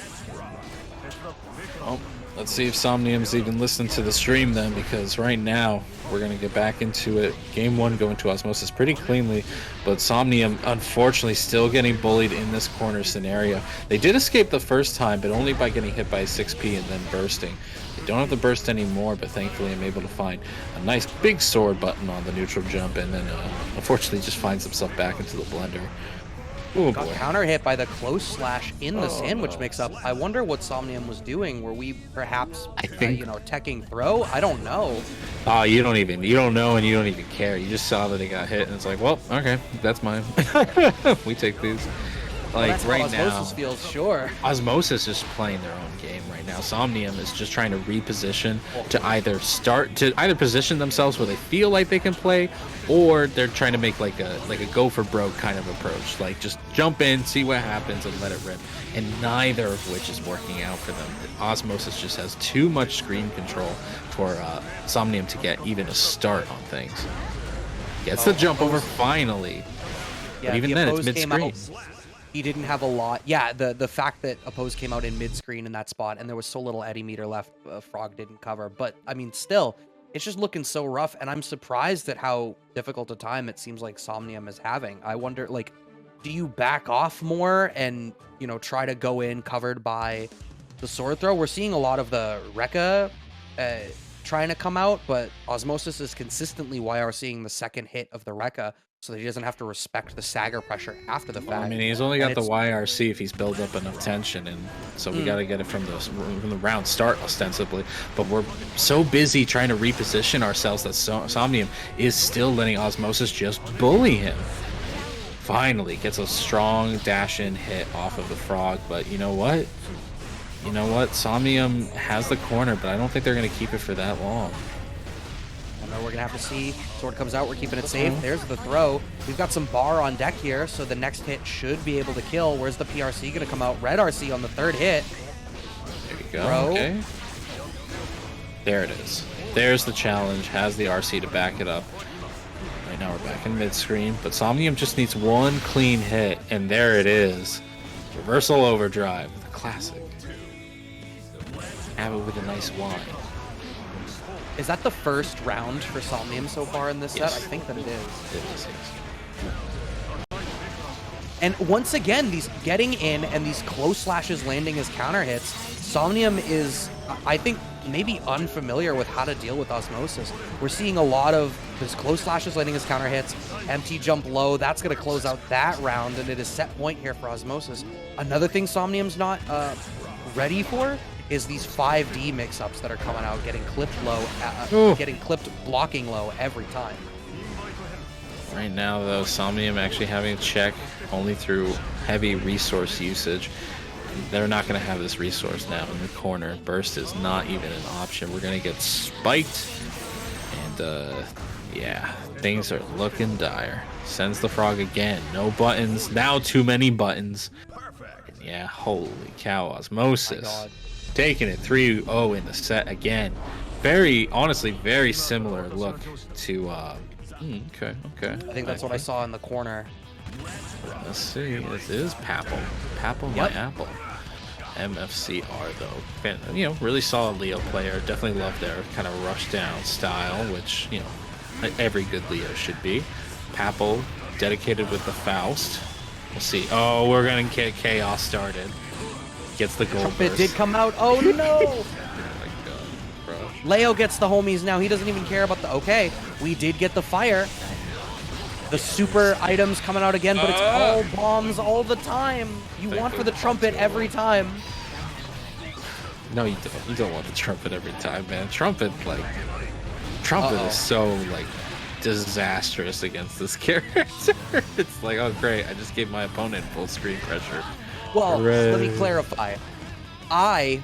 Well, let's see if Somnium's even listened to the stream then, because right now we're going to get back into it. Game 1 going to Osmosis pretty cleanly, but Somnium unfortunately still getting bullied in this corner scenario. They did escape the first time, but only by getting hit by 6P and then bursting. They don't have to burst anymore, but thankfully I'm able to find a nice big sword button on the neutral jump, and then unfortunately just finds himself back into the blender. Oh Got boy. counter hit by the close slash in the sandwich mix-up. I wonder what Somnium was doing. Were we perhaps, you know, teching throw? I don't know. Oh, you don't know, and you don't even care. You just saw that he got hit, and it's like, well, okay, that's mine. We take these. Like, that's right how now, Osmosis feels, sure. Osmosis is playing their own game right now. Somnium is just trying to reposition to either position themselves where they feel like they can play, or they're trying to make like a go for broke kind of approach. Like just jump in, see what happens, and let it rip. And neither of which is working out for them. Osmosis just has too much screen control for Somnium to get even a start on things. Gets the jump over finally. Yeah, but even then, it's mid-screen. He didn't have a lot. Yeah, the fact that oppose came out in mid-screen in that spot and there was so little Eddie meter left, Frog didn't cover. But, I mean, still, it's just looking so rough, and I'm surprised at how difficult a time it seems like Somnium is having. I wonder, like, do you back off more and, you know, try to go in covered by the sword throw? We're seeing a lot of the Rekka trying to come out, but Osmosis is consistently why we're seeing the second hit of the Rekka, so that he doesn't have to respect the Sagger pressure after the fact. Well, I mean, he's only got the YRC if he's built up enough tension, and so we got to get it from the round start, ostensibly. But we're so busy trying to reposition ourselves that Somnium is still letting Osmosis just bully him. Finally gets a strong dash-in hit off of the frog, but you know what? You know what? Somnium has the corner, but I don't think they're going to keep it for that long. I know we're going to have to see. Sword comes out. We're keeping it safe. There's the throw. We've got some bar on deck here, so the next hit should be able to kill. Where's the PRC going to come out? Red RC on the third hit. There you go. Okay. There it is. There's the challenge. Has the RC to back it up. Right now we're back in mid-screen, but Somnium just needs one clean hit, and there it is. Reversal overdrive. The classic. Have it with a nice wine. Is that the first round for Somnium so far in this set? I think that it is. It is, yes. And once again, these getting in and these close slashes landing as counter hits, Somnium is, I think, maybe unfamiliar with how to deal with Osmosis. We're seeing a lot of these close slashes landing as counter hits, empty jump low. That's going to close out that round, and it is set point here for Osmosis. Another thing Somnium's not ready for is these 5D mix-ups that are coming out, getting clipped low, getting clipped blocking low every time. Right now, though, Somnium actually having a check only through heavy resource usage. They're not going to have this resource now in the corner. Burst is not even an option. We're going to get spiked. And, yeah, things are looking dire. Sends the frog again. No buttons. Now too many buttons. Yeah, holy cow, Osmosis. Taking it 3-0 in the set again. Very, honestly, very similar look to, okay. I think that's what I saw in the corner. Let's see. This is Papple. Papple, my apple. MFCR, though. You know, really solid Leo player. Definitely love their kind of rush down style, which, you know, every good Leo should be. Papple, dedicated with the Faust. We'll see. Oh, we're going to get chaos started. Gets the gold Trumpet burst. did come out. Oh, no! Oh, my God, bro. Leo gets the homies now. He doesn't even care about the... Okay, we did get the fire. The super items coming out again, but it's all bombs all the time. You want for the trumpet every time. No, you don't. You don't want the trumpet every time, man. Trumpet is so, like, disastrous against this character. It's like, oh, great. I just gave my opponent full screen pressure. Well, let me clarify. I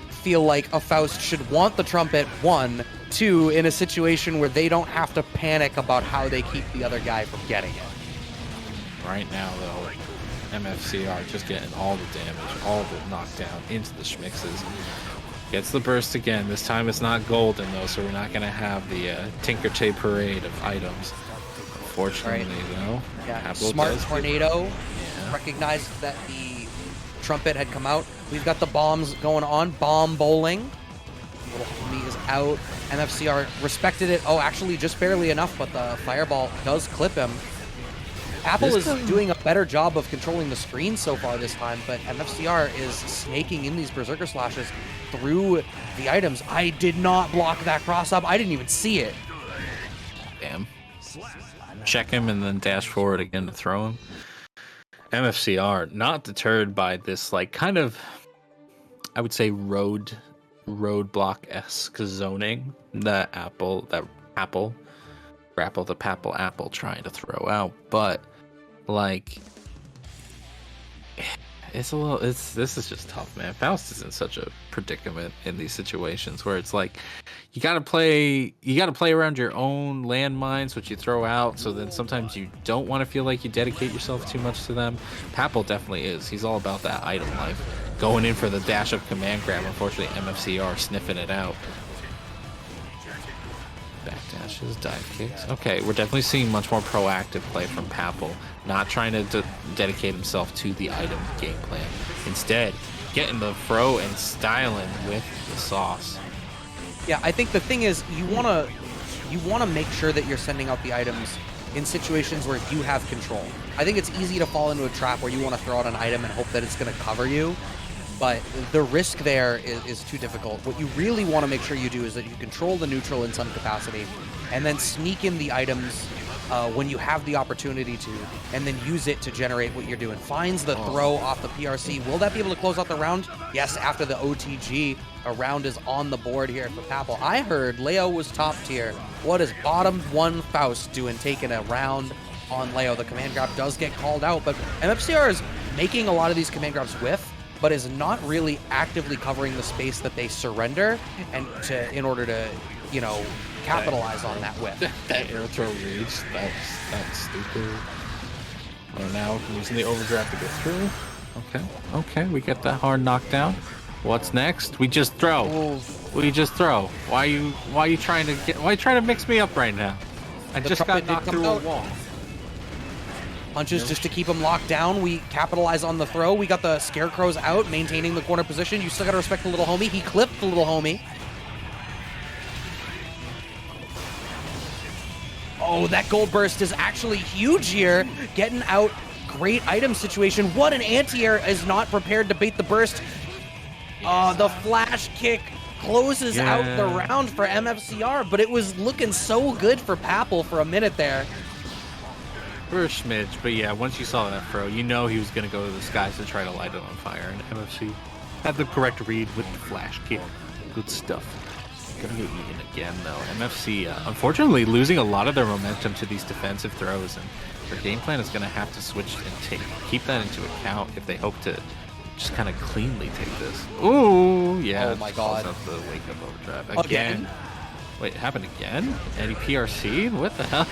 feel like a Faust should want the trumpet, 1. 2, in a situation where they don't have to panic about how they keep the other guy from getting it. Right now, though, MFCR just getting all the damage, all the knockdown into the schmixes. Gets the burst again. This time it's not golden, though, so we're not going to have the Tinker Tay parade of items. Unfortunately, though. Yeah, Papple Smart Tornado recognized that the trumpet had come out. We've got the bombs going on. Bomb bowling. Little homie is out. MFCR respected it. Oh, actually, just barely enough, but the fireball does clip him. Apple is doing a better job of controlling the screen so far this time, but MFCR is snaking in these Berserker Slashes through the items. I did not block that cross-up. I didn't even see it. Damn. Check him and then dash forward again to throw him. MFCR, not deterred by this, like, kind of, I would say, roadblock-esque zoning that Apple trying to throw out, but like this is just tough, man. Faust is in such a predicament in these situations where it's like you gotta play around your own landmines, which you throw out, so then sometimes you don't want to feel like you dedicate yourself too much to them. Papple definitely is. He's all about that item life. Going in for the dash up command grab. Unfortunately, MFCR sniffing it out. Backdashes, dive kicks. Okay, we're definitely seeing much more proactive play from Papple. Not trying to dedicate himself to the item game plan. Instead, getting the throw and styling with the sauce. Yeah, I think the thing is you wanna make sure that you're sending out the items in situations where you have control. I think it's easy to fall into a trap where you want to throw out an item and hope that it's going to cover you, but the risk there is too difficult. What you really want to make sure you do is that you control the neutral in some capacity, and then sneak in the items when you have the opportunity to, and then use it to generate what you're doing. Finds the throw off the PRC. Will that be able to close out the round? Yes, after the OTG, a round is on the board here for Papple. I heard Leo was top tier. What is bottom one Faust doing taking a round on Leo? The command grab does get called out, but MFCR is making a lot of these command grabs whiff, but is not really actively covering the space that they surrender and in order to, you know, capitalize on that whiff. That air throw reach, that's stupid. Oh, now using the overdraft to get through. Okay, we get that hard knockdown. What's next? We just throw. Ooh. We just throw. Why are you trying to mix me up right now? I just got knocked through a wall. Punches just to keep him locked down. We capitalize on the throw. We got the scarecrows out, maintaining the corner position. You still gotta respect the little homie. He clipped the little homie. Oh, that gold burst is actually huge here. Getting out, great item situation. What an anti-air is not prepared to bait the burst. The flash kick closes out the round for MFCR, but it was looking so good for Papple for a minute there. For a smidge, but yeah, once you saw that throw, you know he was going to go to the skies to try to light it on fire, and MFC had the correct read with the flash kick. Good stuff. Gonna get eaten again, though. MFC, unfortunately, losing a lot of their momentum to these defensive throws, and their game plan is going to have to switch and keep that into account if they hope to just kind of cleanly take this. Ooh, yeah. Oh my god. The wake up overdrive. Again. Wait, it happened again? And he PRC'd? What the hell?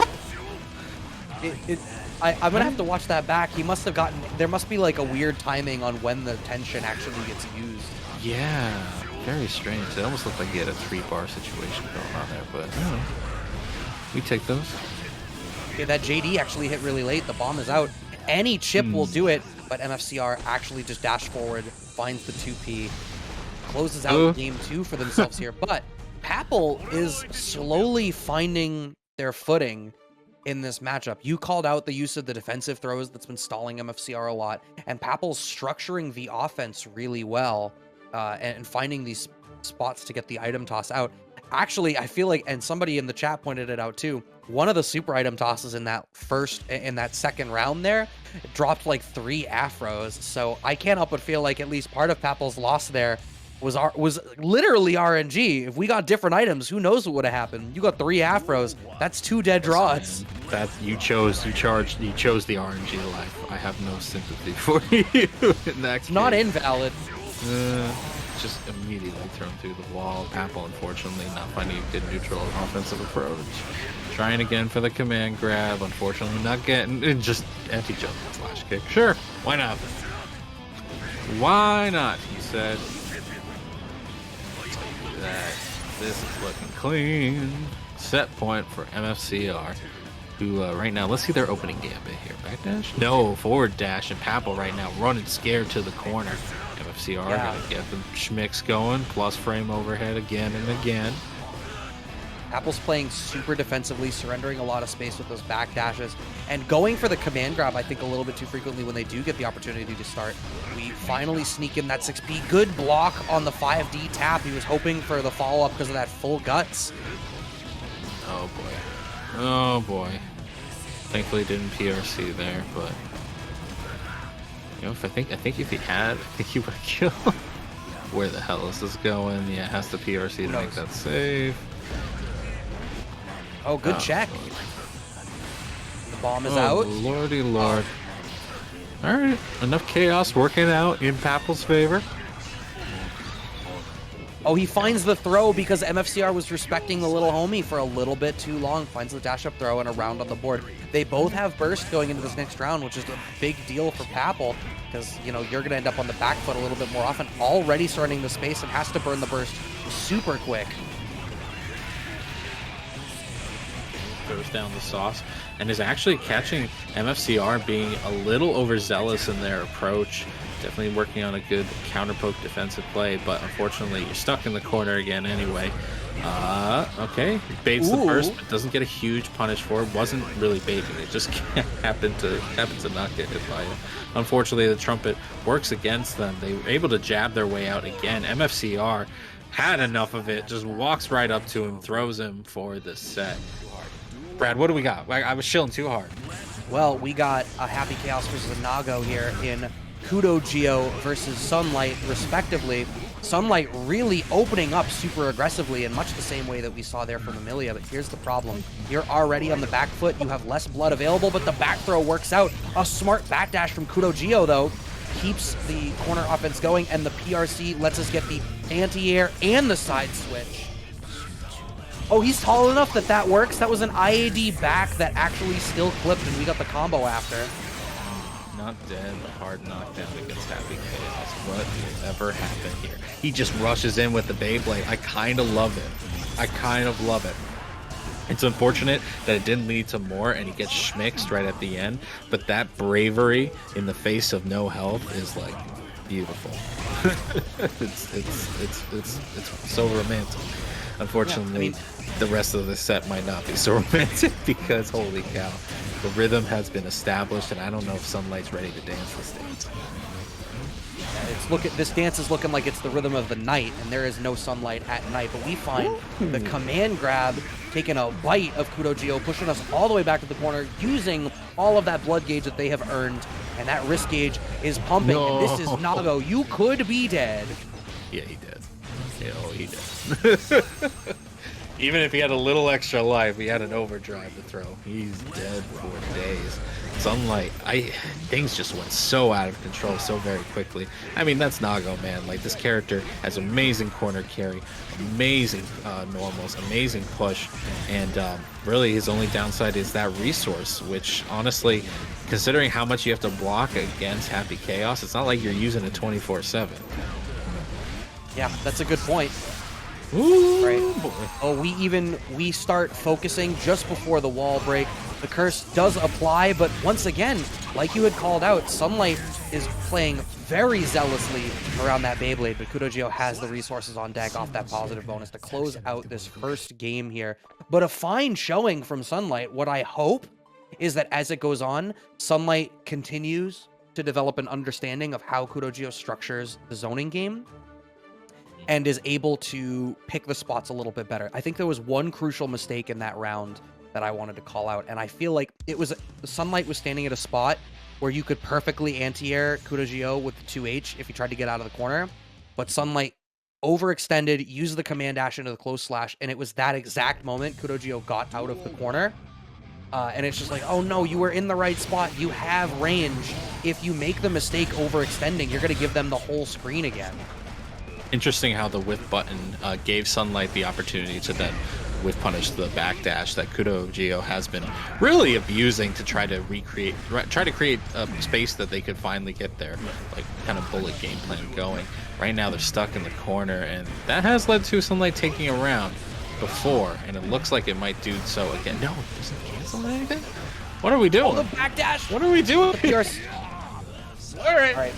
I'm gonna have to watch that back. He must have gotten, there must be like a weird timing on when the tension actually gets used. Yeah, very strange. It almost looked like he had a 3-bar situation going on there, but I don't know. We take those. Okay, that JD actually hit really late. The bomb is out. Any chip will do it, but MFCR actually just dashed forward, finds the 2P, closes out game 2 for themselves here. But Papple is slowly finding their footing in this matchup. You called out the use of the defensive throws that's been stalling MFCR a lot, and Papple's structuring the offense really well and finding these spots to get the item toss out. Actually, I feel like, and somebody in the chat pointed it out too, one of the super item tosses in that second round there dropped like 3 afros. So I can't help but feel like at least part of Papple's loss there was literally RNG. If we got different items, who knows what would have happened? You got 3 afros. That's 2 dead draws. That you chose the RNG life. I have no sympathy for you in that case. Not invalid. Just immediately thrown through the wall. Papple, unfortunately, not finding a good neutral offensive approach. Trying again for the command grab. Unfortunately, not getting. Just anti-jump flash kick. Sure, why not? Why not? He said. That this is looking clean. Set point for MFCR, who right now, let's see their opening gambit here. Backdash? No, forward dash, and Papple right now running scared to the corner. MFCR gonna get the schmicks going, plus frame overhead again and again. Papple's playing super defensively, surrendering a lot of space with those back dashes, and going for the command grab, I think, a little bit too frequently when they do get the opportunity to start. We finally sneak in that 6P. Good block on the 5D tap. He was hoping for the follow-up because of that full guts. Oh boy. Oh boy. Thankfully didn't PRC there, but you know, if I think if he had, I think he would have killed. Where the hell is this going? Yeah, it has to PRC to make that save. Oh, good check. The bomb is out. Lordy lord. Alright, enough chaos working out in Papple's favor. Oh, he finds the throw because MFCR was respecting the little homie for a little bit too long. Finds the dash-up throw and a round on the board. They both have burst going into this next round, which is a big deal for Papple because, you know, you're going to end up on the back foot a little bit more often. Already starting the space and has to burn the burst super quick. Throws down the sauce and is actually catching MFCR being a little overzealous in their approach. Definitely working on a good counter poke defensive play, but unfortunately you're stuck in the corner again anyway. Okay. Baits the Ooh. first, but doesn't get a huge punish for it. Wasn't really baiting. It just happened to not get hit by it. Unfortunately, the trumpet works against them. They were able to jab their way out again. MFCR had enough of it. Just walks right up to him, throws him for the set. Brad, what do we got? I was chilling too hard. Well, we got a Happy Chaos versus a Nago here in KudoGio versus Sunlight, respectively. Sunlight really opening up super aggressively in much the same way that we saw there from Millia, but here's the problem. You're already on the back foot, you have less blood available, but the back throw works out. A smart backdash from KudoGio, though, keeps the corner offense going, and the PRC lets us get the anti-air and the side switch. Oh, he's tall enough that that works. That was an IAD back that actually still clipped, and we got the combo after. Not dead, hard knockdown against Happy Chaos. What will ever happen here? He just rushes in with the Beyblade. I kind of love it. I kind of love it. It's unfortunate that it didn't lead to more and he gets schmixed right at the end, but that bravery in the face of no health is like beautiful. it's so romantic. Unfortunately, yeah, the rest of the set might not be so romantic because holy cow, the rhythm has been established and I don't know if Sunlight's ready to dance this dance. This dance is looking like it's the rhythm of the night, and there is no sunlight at night, but we find the command grab taking a bite of KudoGio, pushing us all the way back to the corner, using all of that blood gauge that they have earned, and that wrist gauge is pumping, and this is Nago. You could be dead. Yeah, he did. Yeah, oh, he did. Even if he had a little extra life, he had an overdrive to throw. He's dead for days. Sunlight, things just went so out of control so very quickly. I mean, that's Nago, man. Like, this character has amazing corner carry, amazing normals, amazing push, and really his only downside is that resource, which honestly, considering how much you have to block against Happy Chaos, it's not like you're using it 24/7. Yeah, that's a good point. Ooh, right. boy. Oh, we start focusing just before the wall break. The curse does apply, but once again, like you had called out, Sunlight is playing very zealously around that Beyblade, but KudoGio has the resources on deck off that positive bonus to close out this first game here. But a fine showing from Sunlight. What I hope is that as it goes on, Sunlight continues to develop an understanding of how KudoGio structures the zoning game, and is able to pick the spots a little bit better. I think there was one crucial mistake in that round that I wanted to call out, and I feel like it was Sunlight was standing at a spot where you could perfectly anti-air KudoGio with the 2H if you tried to get out of the corner, but Sunlight overextended, used the command dash into the close slash, and it was that exact moment KudoGio got out of the corner. And it's just like, oh no, you were in the right spot. You have range. If you make the mistake overextending, you're going to give them the whole screen again. Interesting how the whip button gave Sunlight the opportunity to then whip punish the backdash that KudoGio has been really abusing to try to create a space that they could finally get their like kind of bullet game plan going. Right now they're stuck in the corner, and that has led to Sunlight taking a round before, and it looks like it might do so again. No, it doesn't cancel anything. What are we doing? Oh, the backdash. What are we doing? All right,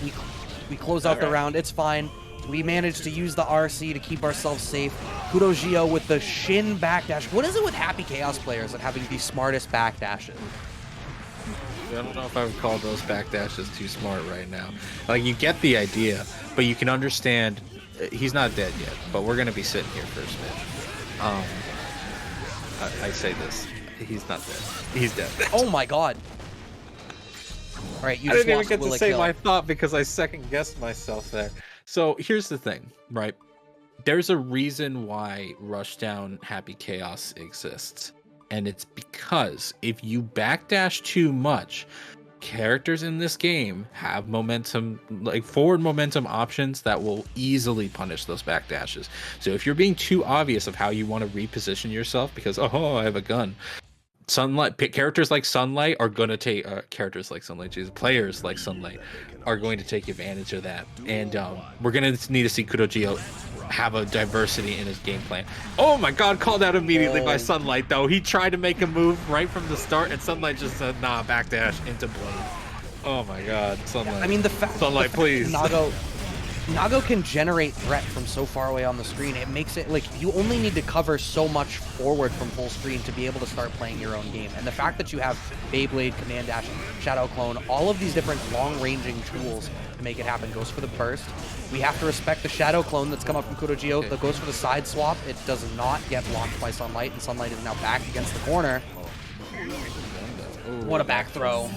we close out the round. It's fine. We managed to use the RC to keep ourselves safe. KudoGio with the shin backdash. What is it with Happy Chaos players and having the smartest backdashes? I don't know if I would call those backdashes too smart right now. Like, you get the idea, but you can understand he's not dead yet, but we're going to be sitting here for a smidge. I say this. He's not dead. He's dead. Oh my god. All right, you I just didn't even lost get to Willick say Hill. my thought because I second guessed myself there. So here's the thing, right? There's a reason why Rushdown Happy Chaos exists. And it's because if you backdash too much, characters in this game have momentum, like forward momentum options that will easily punish those backdashes. So if you're being too obvious of how you want to reposition yourself because, oh, I have a gun. Characters like Sunlight are going to take players like Sunlight are going to take advantage of that, and we're going to need to see KudoGio have a diversity in his game plan. Oh my god, called out immediately by Sunlight though. He tried to make a move right from the start, and Sunlight just said, nah, backdash into Blade. Oh my god, Sunlight. I mean, Sunlight, please. Nago can generate threat from so far away on the screen. It makes it like you only need to cover so much forward from full screen to be able to start playing your own game. And the fact that you have Beyblade, Command Dash, Shadow Clone, all of these different long-ranging tools to make it happen. Goes for the burst. We have to respect the Shadow Clone that's come up from KudoGio. That goes for the side swap. It does not get blocked by Sunlight, and Sunlight is now back against the corner. What a back throw.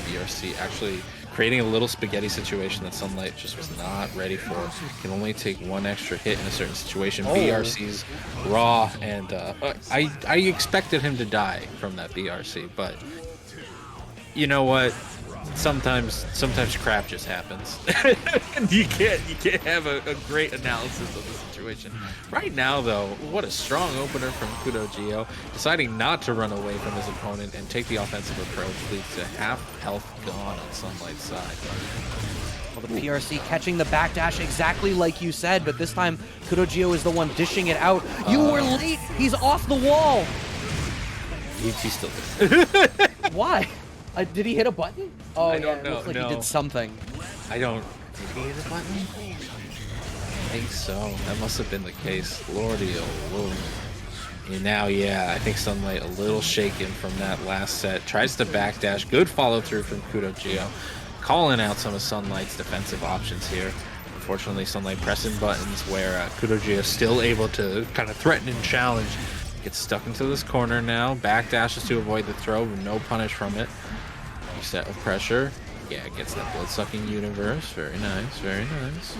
BRC actually creating a little spaghetti situation that Sunlight just was not ready for. Can only take one extra hit in a certain situation. BRC's raw, and I expected him to die from that BRC, but you know what? Sometimes crap just happens. you can't have a great analysis of the situation. Right now, though, what a strong opener from KudoGio, deciding not to run away from his opponent and take the offensive approach leads to half health gone on Sunlight's side. Well, the PRC catching the backdash exactly like you said, but this time KudoGio is the one dishing it out. You were late. He's off the wall. He still did. Why? Did he hit a button? Oh, I don't yeah, know. it looks like No. he did something. Did he hit a button? I think so. That must have been the case. Lordy, oh Lord. And now, yeah, I think Sunlight a little shaken from that last set. Tries to backdash. Good follow through from KudoGio. Calling out some of Sunlight's defensive options here. Unfortunately, Sunlight pressing buttons where KudoGio is still able to kind of threaten and challenge. Gets stuck into this corner now. Backdashes to avoid the throw, but no punish from it. Reset of pressure. Yeah, gets that blood-sucking universe. Very nice, very nice.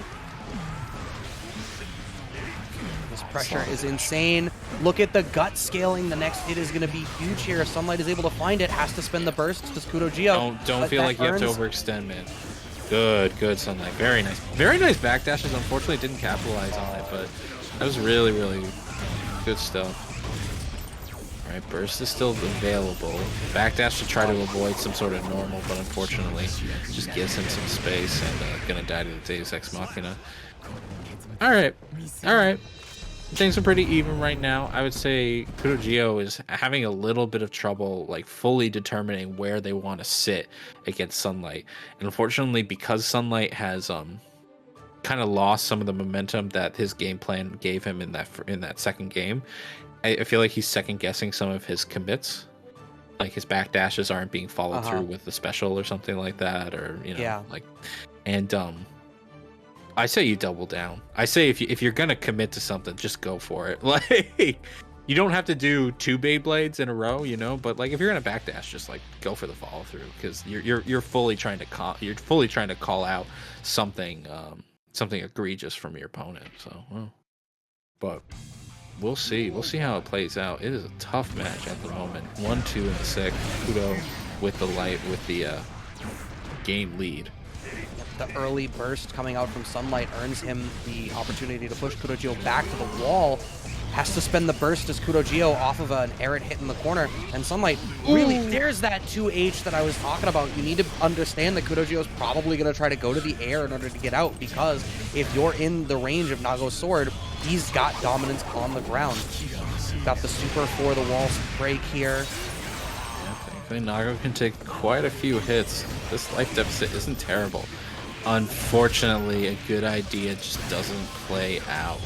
This pressure is insane. Look at the gut scaling. The next hit is going to be huge here. If Sunlight is able to find it, has to spend the burst. Does KudoGio. Don't feel like you have to overextend, man. Good Sunlight. Very nice. Very nice backdashes. Unfortunately, didn't capitalize on it, but that was really, really good stuff. Alright, burst is still available. Backdash to try to avoid some sort of normal, but unfortunately just gives him some space and gonna die to the Deus Ex Machina. Alright. Things are pretty even right now. I would say KudoGio is having a little bit of trouble like fully determining where they want to sit against Sunlight. And unfortunately, because Sunlight has kind of lost some of the momentum that his game plan gave him in that second game, I feel like he's second guessing some of his commits. Like his backdashes aren't being followed through with the special or something like that, or and I say you double down. I say if you're gonna commit to something, just go for it. Like you don't have to do 2 Beyblades in a row, but like if you're gonna backdash, just like go for the follow through, because you're fully trying to call out something egregious from your opponent. So, but we'll see how it plays out. It is a tough match at the moment. 1-2 in the sixth. Kudo with the game lead. The early burst coming out from Sunlight earns him the opportunity to push KudoGio back to the wall. Has to spend the burst as KudoGio off of an errant hit in the corner. And Sunlight, really, there's that 2H that I was talking about. You need to understand that KudoGio is probably going to try to go to the air in order to get out, because if you're in the range of Nago's sword, he's got dominance on the ground. Got the super for the wall break here. Yeah, thankfully Nago can take quite a few hits. This life deficit isn't terrible. Unfortunately, a good idea just doesn't play out.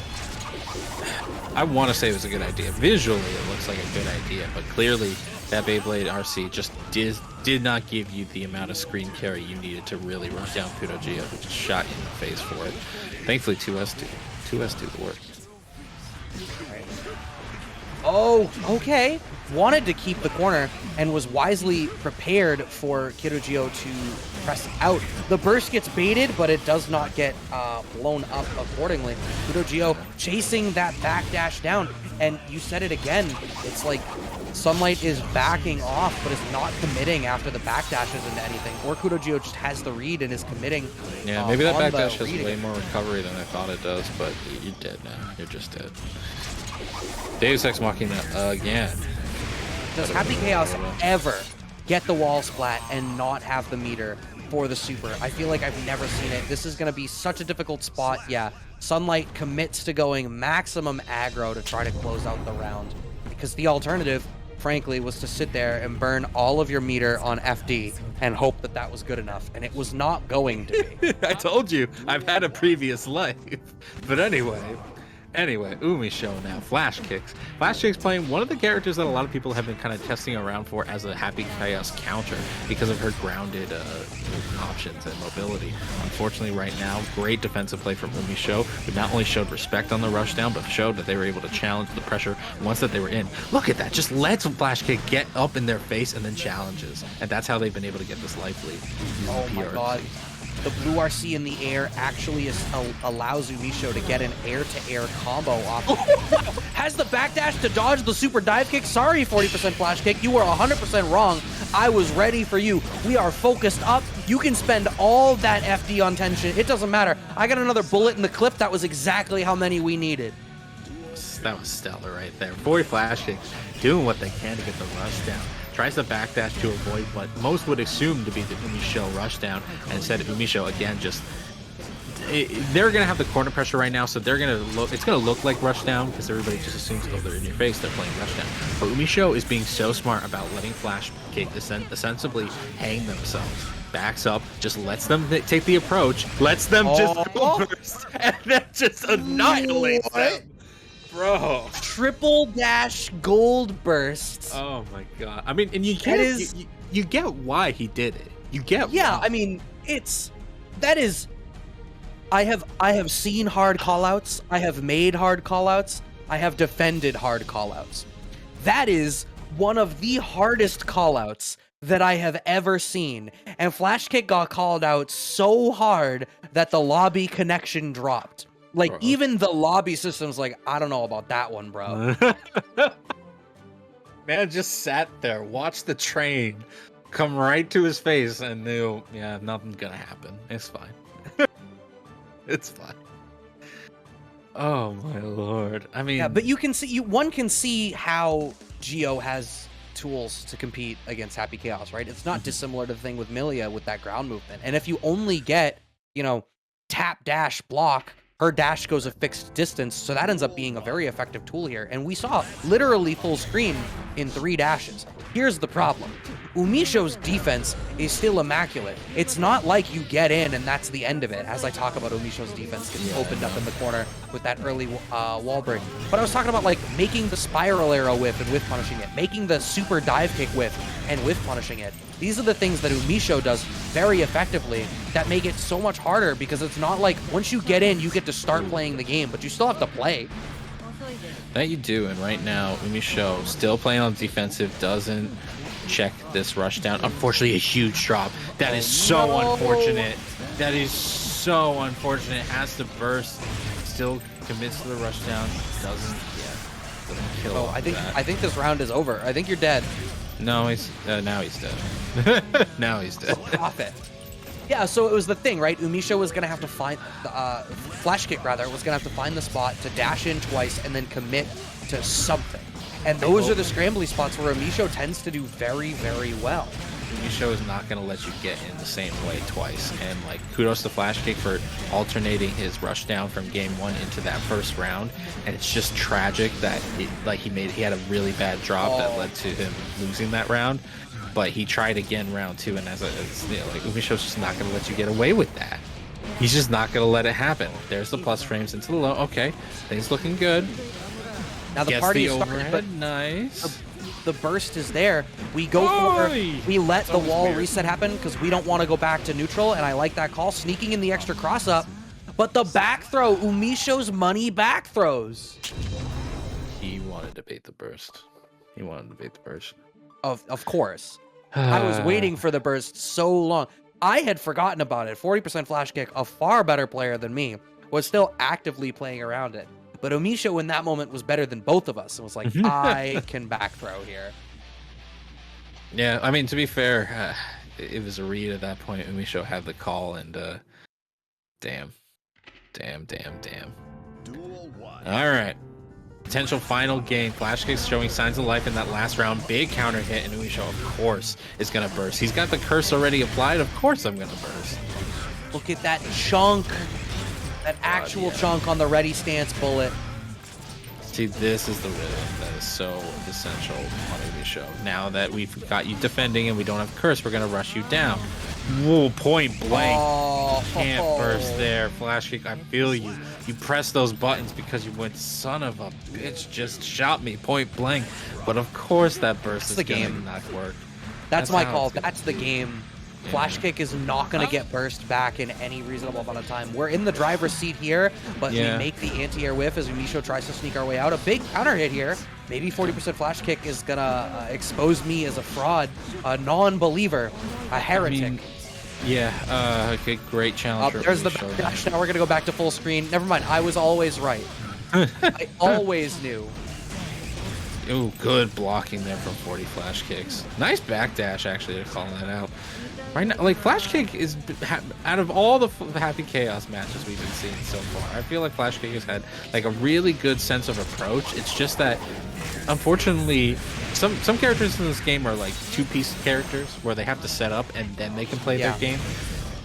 I want to say it was a good idea. Visually, it looks like a good idea, but clearly that Beyblade RC just did not give you the amount of screen carry you needed to really run down KudoGio, who just shot you in the face for it. Thankfully, 2S do the work. Oh, okay. Wanted to keep the corner and was wisely prepared for KudoGio to press out. The burst gets baited, but it does not get blown up accordingly. KudoGio chasing that backdash down. And you said it again. It's like Sunlight is backing off, but is not committing after the backdashes into anything. Or KudoGio just has the read and is committing. Yeah, maybe that backdash has way more recovery than I thought it does, but you're dead now. You're just dead. Deus Ex Machina again. Does Happy Chaos ever get the wall splat and not have the meter for the super? I feel like I've never seen it. This is going to be such a difficult spot. Yeah, Sunlight commits to going maximum aggro to try to close out the round, because the alternative, frankly, was to sit there and burn all of your meter on FD and hope that that was good enough, and it was not going to be. I told you, I've had a previous life. But anyway, UMISHO now, FlashKicks. FlashKicks playing one of the characters that a lot of people have been kind of testing around for as a Happy Chaos counter because of her grounded options and mobility. Unfortunately, right now, great defensive play from UMISHO, who not only showed respect on the rushdown, but showed that they were able to challenge the pressure once that they were in. Look at that, just lets FlashKick get up in their face and then challenges. And that's how they've been able to get this life lead. Oh my god. The blue RC in the air actually allows UMISHO to get an air-to-air combo off. Has the backdash to dodge the super dive kick. Sorry, 40% flash kick. You were 100% wrong. I was ready for you. We are focused up. You can spend all that FD on tension. It doesn't matter. I got another bullet in the clip. That was exactly how many we needed. That was stellar right there. 40 flash kicks, doing what they can to get the rush down. Tries to backdash to avoid what most would assume to be the UMISHO rushdown, and instead UMISHO again just they're gonna have the corner pressure right now, so they're gonna look. It's gonna look like rushdown because everybody just assumes, oh, they're in your face, they're playing rushdown. But UMISHO is being so smart about letting FlashKick ostensibly hang themselves. Backs up, just lets them take the approach, lets them just go burst, and then just annihilates them. Bro, triple dash gold burst. Oh my god! I mean, and you get you get why he did it. You get why. I mean, that is. I have seen hard callouts. I have made hard callouts. I have defended hard callouts. That is one of the hardest callouts that I have ever seen. And FlashKick got called out so hard that the lobby connection dropped. Like, bro. Even the lobby system's like, I don't know about that one, bro. Man just sat there, watched the train come right to his face and knew, yeah, nothing's gonna happen. It's fine. It's fine. Oh my lord. I mean, yeah, but you can see, one can see how Gio has tools to compete against Happy Chaos, right? It's not dissimilar to the thing with Millia with that ground movement. And if you only get, tap, dash, block, her dash goes a fixed distance, so that ends up being a very effective tool here. And we saw literally full screen in 3 dashes. Here's the problem. UMISHO's defense is still immaculate. It's not like you get in and that's the end of it. As I talk about UMISHO's defense gets opened up in the corner with that early wall break. But I was talking about like making the spiral arrow whiff and whiff punishing it, making the super dive kick whiff and whiff punishing it. These are the things that UMISHO does very effectively that make it so much harder, because it's not like once you get in, you get to start playing the game, but you still have to play. That you do, and right now, UMISHO still playing on defensive, doesn't check this rush down. Unfortunately, a huge drop. That is so unfortunate. That is so unfortunate. Has to burst. Still commits to the rush down. Doesn't kill. Oh, I think this round is over. I think you're dead. No, he's now he's dead. Now he's dead. Stop it. Yeah, so it was the thing, right? UMISHO was gonna have to find FlashKick was gonna have to find the spot to dash in twice and then commit to something. And those are the scrambly spots where UMISHO tends to do very, very well. UMISHO is not going to let you get in the same way twice. And like, kudos to FlashKick for alternating his rush down from game 1 into that first round. And it's just tragic that he had a really bad drop that led to him losing that round. But he tried again round 2, and UMISHO's just not going to let you get away with that. He's just not going to let it happen. There's the plus frames into the low. Okay, things looking good. Now the party is started, but nice. The burst is there. We go we let the wall reset happen because we don't want to go back to neutral, and I like that call. Sneaking in the extra cross up, but the back throw, UMISHO's money back throws. He wanted to bait the burst. Of course. I was waiting for the burst so long. I had forgotten about it. 40% flash kick, a far better player than me, was still actively playing around it. But UMISHO in that moment was better than both of us. It was like, I can back throw here. Yeah, I mean, to be fair, it was a read at that point. UMISHO had the call, and damn. All right. Potential final game. FlashKick's showing signs of life in that last round. Big counter hit, and UMISHO, of course, is going to burst. He's got the curse already applied. Of course I'm going to burst. Look at that chunk. That actual chunk on the ready stance bullet. See, this is the rhythm that is so essential on UMISHO. Now that we've got you defending and we don't have curse, we're gonna rush you down. Whoa, point blank. Can't burst there. FlashKick, I feel you. You press those buttons because you went, son of a bitch, just shot me point blank. But of course that burst is gonna not work. That's my call. That's the game. FlashKick is not going to get burst back in any reasonable amount of time. We're in the driver's seat here, but we make the anti-air whiff as UMISHO tries to sneak our way out. A big counter hit here. Maybe 40% FlashKick is going to expose me as a fraud, a non-believer, a heretic. I mean, okay, great challenge. There's the backdash. Now we're going to go back to full screen. Never mind. I was always right. I always knew. Ooh, good blocking there from 40 FlashKicks. Nice backdash, actually, to call that out. Right now, like, FlashKick is, out of all the Happy Chaos matches we've been seeing so far, I feel like FlashKick has had, like, a really good sense of approach. It's just that, unfortunately, some characters in this game are, like, two-piece characters, where they have to set up and then they can play their game.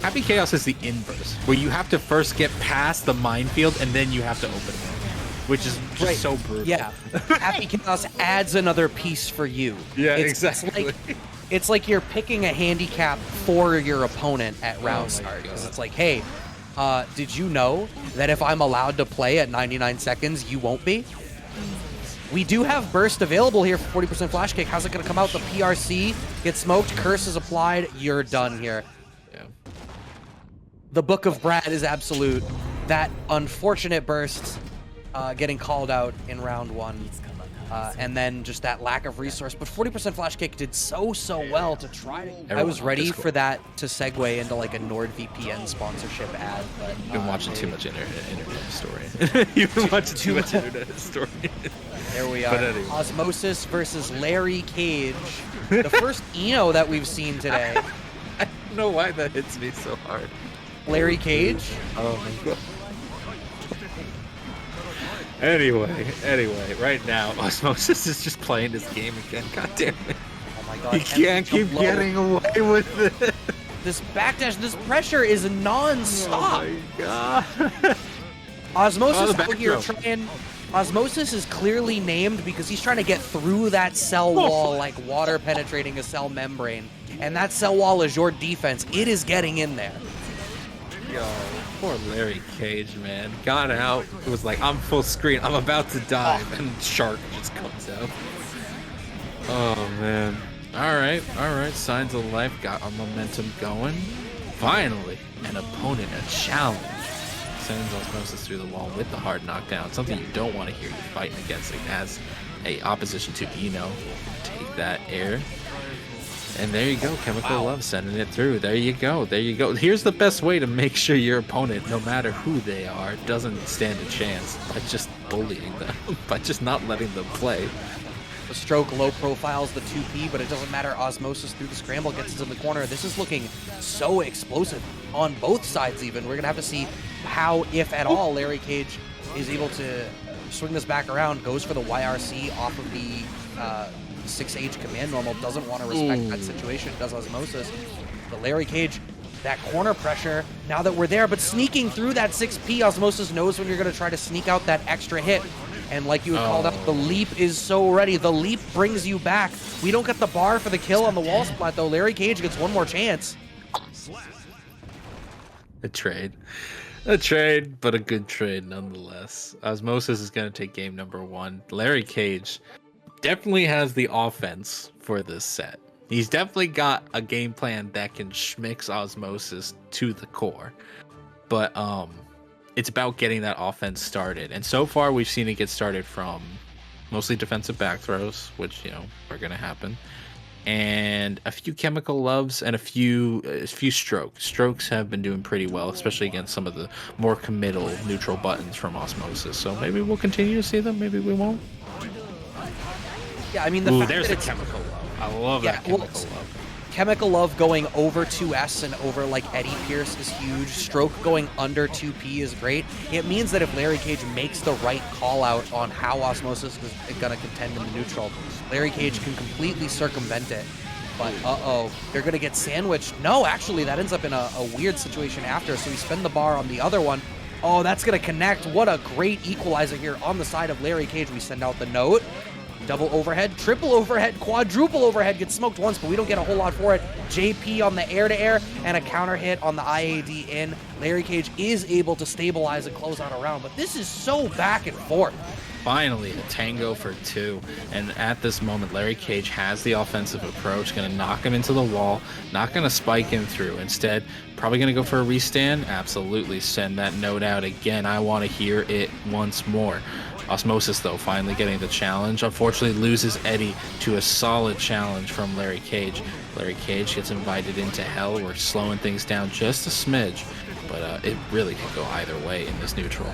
Happy Chaos is the inverse, where you have to first get past the minefield and then you have to open it. Which is just so brutal. Yeah, Happy Chaos adds another piece for you. Yeah, exactly. It's like you're picking a handicap for your opponent at round start. Because it's like, hey, did you know that if I'm allowed to play at 99 seconds, you won't be? We do have burst available here for 40% FlashKick. How's it going to come out? The PRC gets smoked. Curse is applied. You're done here. Yeah. The Book of Brad is absolute. That unfortunate burst getting called out in round one. And then just that lack of resource. But 40% FlashKick did so well to try to... I was ready for that to segue into like a NordVPN sponsorship ad, but... You've been watching too much internet story. You've been watching too much internet story. There we are. Anyway. Osmosis versus Larry Cage. The first Eno that we've seen today. I don't know why that hits me so hard. Larry Cage? Oh my god. Anyway, right now, Osmosis is just playing this game again. God damn it. Oh my god. He can't keep getting away with it. This backdash, this pressure is non-stop. Oh my god. Osmosis out here trying... Osmosis is clearly named because he's trying to get through that cell wall like water penetrating a cell membrane. And that cell wall is your defense. It is getting in there. Yo, poor Larry Cage, man. Got out. It was like, I'm full screen. I'm about to die. And Shark just comes out. Oh, man. All right. Signs of life. Got our momentum going. Finally, an opponent, a challenge. Sends Osmosis through the wall with the hard knockdown. Something you don't want to hear you fighting against it as a opposition to Eno. Take that air. And there you go, Chemical Love sending it through. There you go. Here's the best way to make sure your opponent, no matter who they are, doesn't stand a chance by just bullying them, by just not letting them play. The stroke low profiles the 2P, but it doesn't matter. Osmosis through the scramble gets into the corner. This is looking so explosive on both sides even. We're going to have to see how, if at all, Larry Cage is able to swing this back around, goes for the YRC off of the 6H command normal, doesn't want to respect that situation, does Osmosis. But Larry Cage, that corner pressure, now that we're there, but sneaking through that 6P, Osmosis knows when you're going to try to sneak out that extra hit. And like you had called out, the leap is so ready. The leap brings you back. We don't get the bar for the kill on the wall splat, though. Larry Cage gets one more chance. A trade, but a good trade nonetheless. Osmosis is going to take game number one. Larry Cage definitely has the offense for this set. He's definitely got a game plan that can schmix Osmosis to the core. But it's about getting that offense started. And so far, we've seen it get started from mostly defensive back throws, which, are going to happen. And a few Chemical Loves and a few strokes. Strokes have been doing pretty well, especially against some of the more committal neutral buttons from Osmosis. So maybe we'll continue to see them. Maybe we won't. Yeah, I mean, there's the Chemical Love. I love that Chemical Love. Chemical Love going over 2S and over like Eddie Pierce is huge. Stroke going under 2P is great. It means that if Larry Cage makes the right call out on how Osmosis is going to contend in the neutral, Larry Cage can completely circumvent it. But they're going to get sandwiched. No, actually, that ends up in a weird situation after. So we spend the bar on the other one. Oh, that's going to connect. What a great equalizer here on the side of Larry Cage. We send out the note. Double overhead, triple overhead, quadruple overhead. Gets smoked once, but we don't get a whole lot for it. JP on the air-to-air and a counter hit on the IAD in. Larry Cage is able to stabilize and close out a round, but this is so back and forth. Finally, a tango for 2. And at this moment, Larry Cage has the offensive approach, going to knock him into the wall, not going to spike him through. Instead, probably going to go for a restand. Absolutely send that note out again. I want to hear it once more. Osmosis, though, finally getting the challenge. Unfortunately, loses Eddie to a solid challenge from Larry Cage. Larry Cage gets invited into hell. We're slowing things down just a smidge, but it really could go either way in this neutral.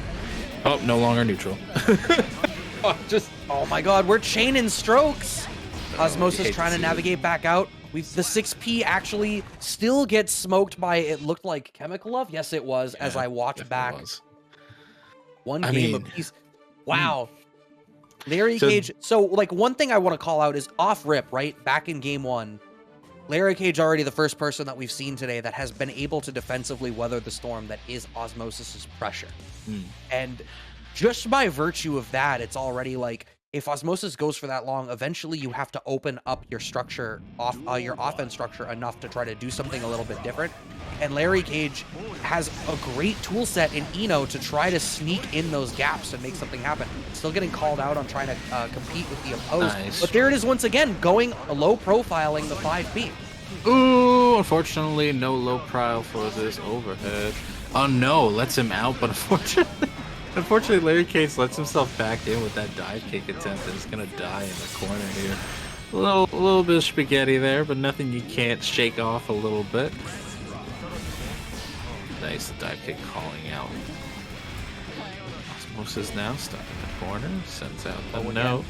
Oh, no longer neutral. Oh my god, we're chaining strokes. Osmosis trying to navigate back out. The 6P actually still gets smoked by, it looked like Chemical Love. Yes, it was, as I watched back. One game apiece. Wow. Larry Cage. So, like, one thing I want to call out is off rip, right? Back in game 1, Larry Cage already the first person that we've seen today that has been able to defensively weather the storm that is Osmosis's pressure. And just by virtue of that, it's already like, if Osmosis goes for that long, eventually you have to open up your structure, your offense structure enough to try to do something a little bit different. And Larry Cage has a great tool set in Eno to try to sneak in those gaps and make something happen. Still getting called out on trying to compete with the opposed. Nice. But there it is once again, going low profiling the 5B. Ooh, unfortunately, no low profile for this overhead. Oh no, lets him out, but unfortunately, Larry Cage lets himself back in with that dive kick attempt and is gonna die in the corner here. A little bit of spaghetti there, but nothing you can't shake off a little bit. Nice, the dive kick calling out. Osmosis now stuck in the corner, sends out the note.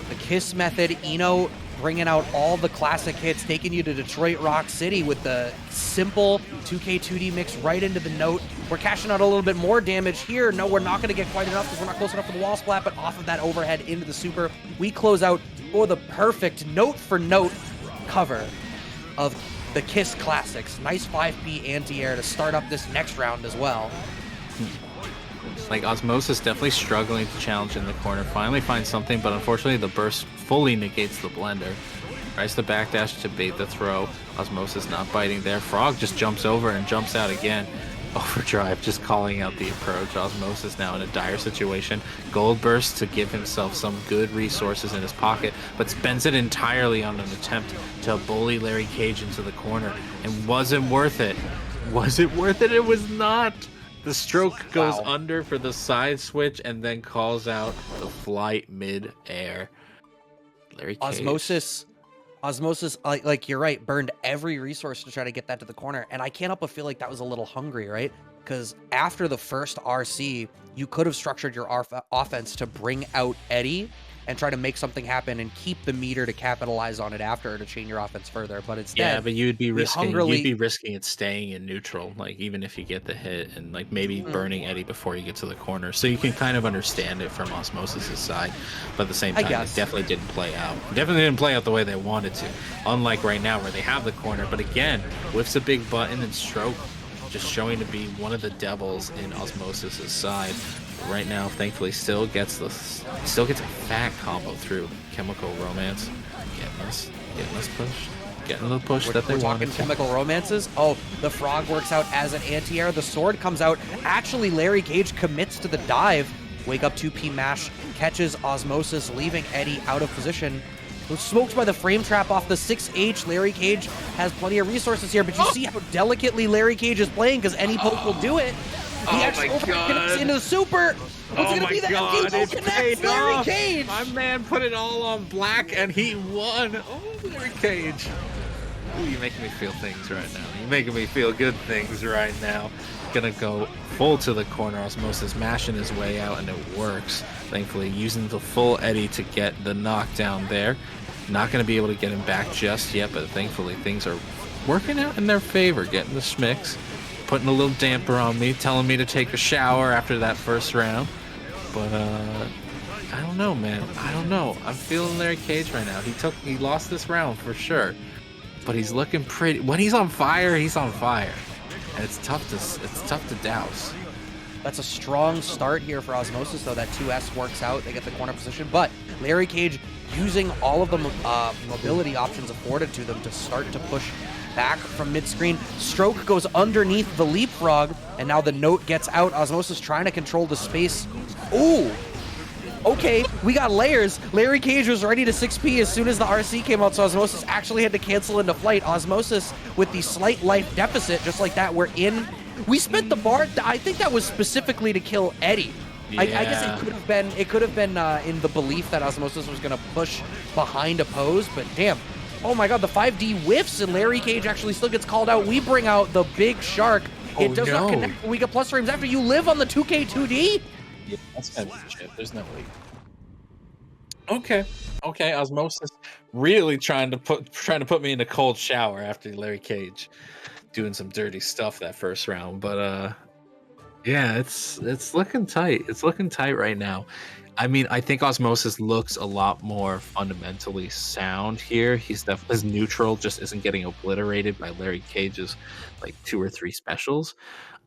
The Kiss method, Eno bringing out all the classic hits, taking you to Detroit Rock City with the simple 2K2D mix right into the note. We're cashing out a little bit more damage here. No, we're not going to get quite enough because we're not close enough for the wall splat, but off of that overhead into the super, we close out for the perfect note-for-note cover of the Kiss classics. Nice 5P anti-air to start up this next round as well. Like, Osmosis definitely struggling to challenge in the corner. Finally finds something, but unfortunately the burst fully negates the blender. Tries the backdash to bait the throw. Osmosis not biting there. Frog just jumps over and jumps out again. Overdrive just calling out the approach. Osmosis now in a dire situation. Gold burst to give himself some good resources in his pocket, but spends it entirely on an attempt to bully Larry Cage into the corner. And wasn't worth it. Was it worth it? It was not. The stroke goes under for the side switch and then calls out the flight mid-air. Larry Cage. Osmosis, like you're right, burned every resource to try to get that to the corner. And I can't help but feel like that was a little hungry, right? Because after the first RC, you could have structured your offense to bring out Eddie and try to make something happen and keep the meter to capitalize on it after to chain your offense further. But instead, yeah, but you'd be risking it staying in neutral, like even if you get the hit and like maybe burning Eddie before you get to the corner. So you can kind of understand it from Osmosis' side, but at the same time, it definitely didn't play out. Definitely didn't play out the way they wanted to. Unlike right now where they have the corner, but again, whiffs a big button and stroke, just showing to be one of the devils in Osmosis' side. Right now, thankfully, still gets a fat combo through Chemical Romance. Getting this push. Getting the push that they wanted. We're talking Chemical Romances. Oh, the frog works out as an anti-air. The sword comes out. Actually, Larry Cage commits to the dive. Wake up 2P mash, catches Osmosis, leaving Eddie out of position. Smoked by the frame trap off the 6H. Larry Cage has plenty of resources here, but you see how delicately Larry Cage is playing because any poke will do it. He actually connects into the super. What's going to be that? He connects Larry Cage. My man put it all on black and he won. Oh, Larry Cage. Ooh, you're making me feel things right now. You're making me feel good things right now. Gonna go full to the corner. Osmosis mashing his way out and it works. Thankfully, using the full Eddie to get the knockdown there. Not going to be able to get him back just yet, but thankfully things are working out in their favor. Getting the schmicks. Putting a little damper on me, telling me to take a shower after that first round. But I don't know, man. I don't know. I'm feeling Larry Cage right now. He lost this round for sure. But he's looking pretty. When he's on fire, he's on fire. And it's tough to douse. That's a strong start here for Osmosis, though. That 2S works out. They get the corner position. But Larry Cage using all of the mobility options afforded to them to start to push back from mid-screen. Stroke goes underneath the leapfrog, and now the note gets out. Osmosis trying to control the space. Ooh! Okay, we got layers. Larry Cage was ready to 6P as soon as the RC came out, so Osmosis actually had to cancel into flight. Osmosis with the slight life deficit, just like that, we're in. We spent the bar. I think that was specifically to kill Eddie. Yeah. I guess it could have been in the belief that Osmosis was going to push behind Oppose, but damn. Oh my god, the 5D whiffs, and Larry Cage actually still gets called out. We bring out the big shark. It does not connect. We get plus frames after you live on the 2K2D. Yeah, that's kind of shit. There's no way. Okay, Osmosis really trying to put me in a cold shower after Larry Cage doing some dirty stuff that first round. But yeah, it's looking tight. It's looking tight right now. I mean, I think Osmosis looks a lot more fundamentally sound here. His neutral just isn't getting obliterated by Larry Cage's like 2 or 3 specials.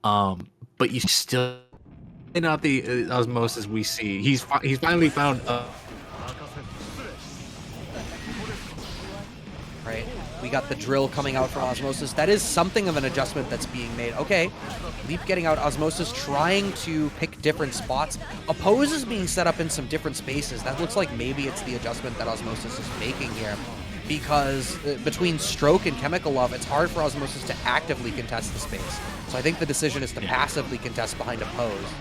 But you still not the Osmosis we see. He's finally found Right, we got the drill coming out from Osmosis. That is something of an adjustment that's being made. Okay, Leap getting out. Osmosis trying to pick different spots. Oppose is being set up in some different spaces. That looks like maybe it's the adjustment that Osmosis is making here, because between Stroke and Chemical Love, it's hard for Osmosis to actively contest the space. So I think the decision is to passively contest behind Oppose.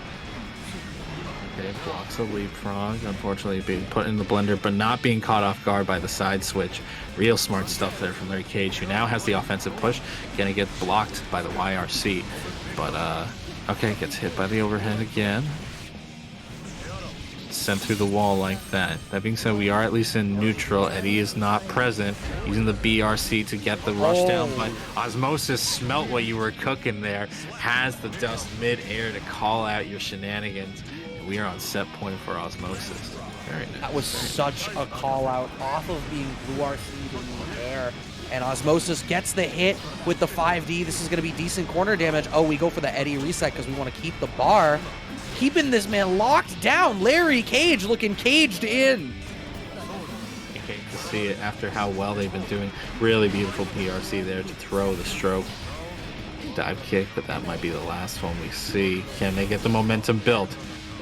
Okay, blocks the leapfrog, unfortunately being put in the blender, but not being caught off guard by the side switch. Real smart stuff there from Larry Cage, who now has the offensive push, gonna get blocked by the YRC. But, okay, gets hit by the overhead again. Sent through the wall like that. That being said, we are at least in neutral. Eddie is not present, using the BRC to get the rush down, but Osmosis smelt what you were cooking there, has the dust mid-air to call out your shenanigans. We are on set point for Osmosis. Very nice. That was such a call out off of being blue RC'd in the air. And Osmosis gets the hit with the 5D. This is going to be decent corner damage. Oh, we go for the Eddie reset because we want to keep the bar. Keeping this man locked down. Larry Cage looking caged in. I hate to see it after how well they've been doing. Really beautiful PRC there to throw the stroke. Dive kick, but that might be the last one we see. Can they get the momentum built?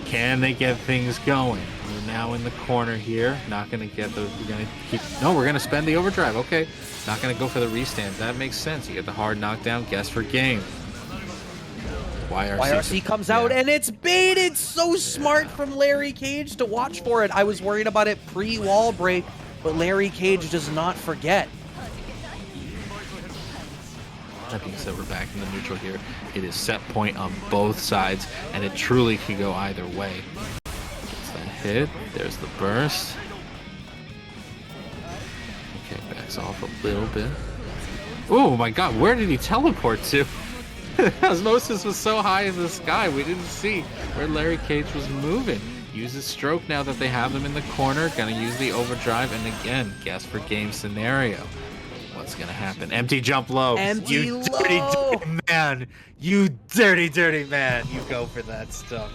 Can they get things going? We're now in the corner here. Not going to get the... We're going to keep... No, we're going to spend the overdrive. Okay. Not going to go for the restand. That makes sense. You get the hard knockdown. Guess for game. YRC comes out, and it's baited. So smart from Larry Cage to watch for it. I was worried about it pre-wall break, but Larry Cage does not forget. That being said, we're back in the neutral here. It is set point on both sides, and it truly could go either way. Gets that hit. There's the burst. Okay, backs off a little bit. Oh my god, where did he teleport to? Osmosis was so high in the sky, we didn't see where Larry Cage was moving. Uses stroke now that they have them in the corner. Gonna use the overdrive, and again, guess for game scenario. What's gonna happen? Empty jump low. You dirty, dirty man. You dirty, dirty man. You go for that stuff.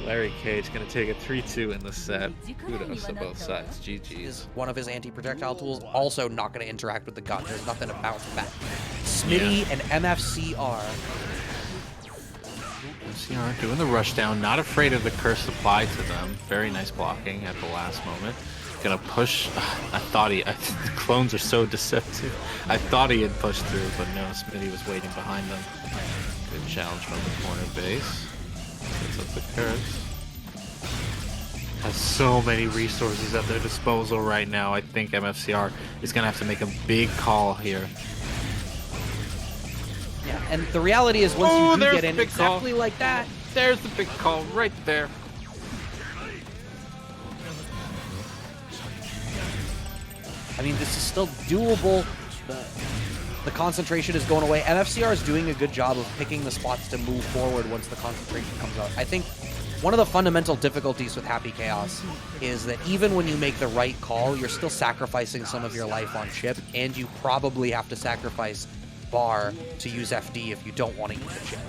Larry Cage gonna take a 3-2 in the set. Kudos to both sides. GG's. One of his anti-projectile tools, also not gonna interact with the gun. There's nothing to bounce back. Smitty and MFCR. MFCR doing the rush down. Not afraid of the curse applied to them. Very nice blocking at the last moment. Gonna push. I thought the clones are so deceptive. I thought he had pushed through, but no, Smitty was waiting behind them. Good challenge from the corner base. Gets up the curse. Has so many resources at their disposal right now. I think MFCR is gonna have to make a big call here. Yeah, and the reality is once you do get in exactly like that. There's the big call right there. I mean, this is still doable. The concentration is going away. MFCR is doing a good job of picking the spots to move forward once the concentration comes out. I think one of the fundamental difficulties with Happy Chaos is that even when you make the right call, you're still sacrificing some of your life on chip, and you probably have to sacrifice bar to use FD if you don't want to eat the chip.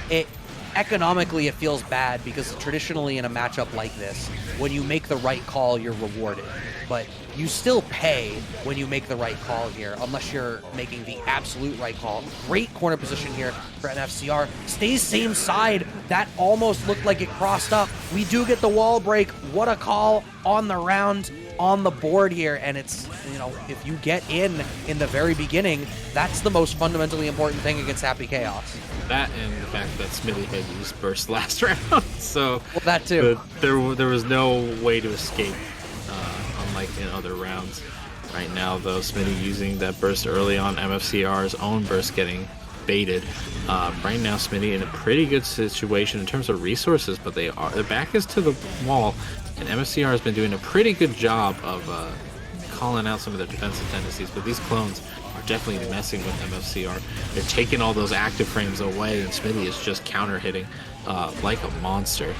And economically it feels bad because traditionally in a matchup like this, when you make the right call, you're rewarded. But you still pay when you make the right call here, unless you're making the absolute right call. Great corner position here for MFCR. Stays same side. That almost looked like it crossed up. We do get the wall break. What a call on the round, on the board here. And it's, you know, if you get in the very beginning, that's the most fundamentally important thing against Happy Chaos. That and the fact that Smitty had used burst last round, so well, that too. There was no way to escape, unlike in other rounds. Right now, though, Smitty using that burst early on, MFCR's own burst getting baited. Right now, Smitty in a pretty good situation in terms of resources, but their back is to the wall, and MFCR has been doing a pretty good job of calling out some of their defensive tendencies, but these clones are definitely messing with MFCR. They're taking all those active frames away, and Smitty is just counter hitting like a monster.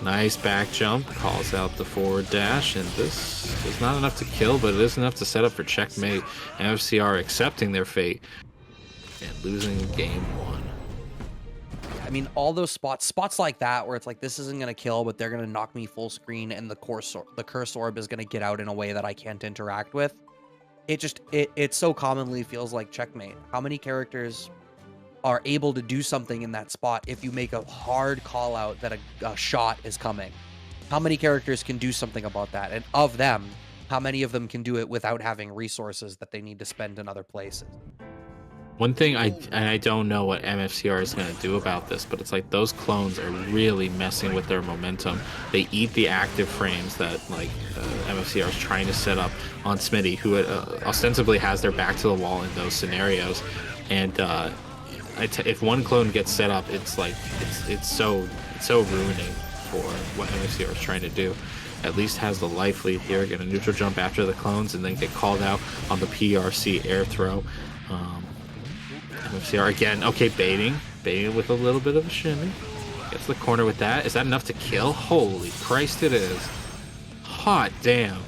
Nice back jump, calls out the forward dash, and this is not enough to kill, but it is enough to set up for checkmate. MFCR accepting their fate and losing game 1. I mean, all those spots like that where it's like, this isn't going to kill, but they're going to knock me full screen, and the curse orb is going to get out in a way that I can't interact with. It so commonly feels like checkmate. How many characters are able to do something in that spot if you make a hard call out that a shot is coming? How many characters can do something about that? And of them, how many of them can do it without having resources that they need to spend in other places? One thing I don't know what MFCR is going to do about this, but it's like those clones are really messing with their momentum. They eat the active frames that like MFCR is trying to set up on Smitty, who ostensibly has their back to the wall in those scenarios. And if one clone gets set up, it's like it's so ruining for what MFCR is trying to do. At least has the life lead here, get a neutral jump after the clones, and then get called out on the PRC air throw. MFCR again, okay, baiting with a little bit of a shimmy. Gets the corner with that. Is that enough to kill? Holy Christ, it is. Hot damn.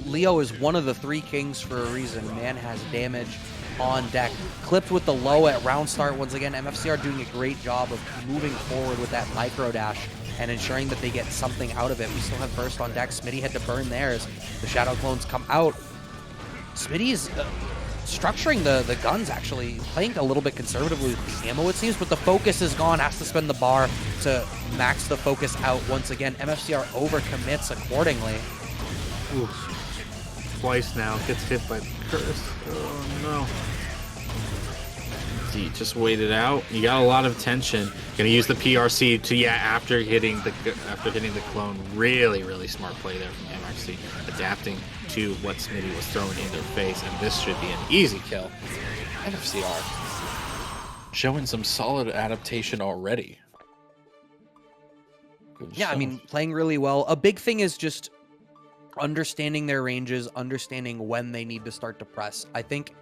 Leo is one of the 3 kings for a reason. Man has damage on deck. Clipped with the low at round start once again. MFCR doing a great job of moving forward with that micro dash and ensuring that they get something out of it. We still have burst on deck. Smitty had to burn theirs. The shadow clones come out. Smitty is structuring the guns, actually playing a little bit conservatively with the ammo, it seems, but the focus is gone. Has to spend the bar to max the focus out once again. MFCR overcommits accordingly. Oof. Twice now gets hit by the curse. Oh no. Just wait it out. You got a lot of tension. Gonna use the PRC to after hitting the clone. Really smart play there from MRC, adapting to what Smitty was throwing in their face, and this should be an easy kill. MFCR showing some solid adaptation already. Yeah, I mean, playing really well. A big thing is just understanding their ranges, understanding when they need to start to press. I think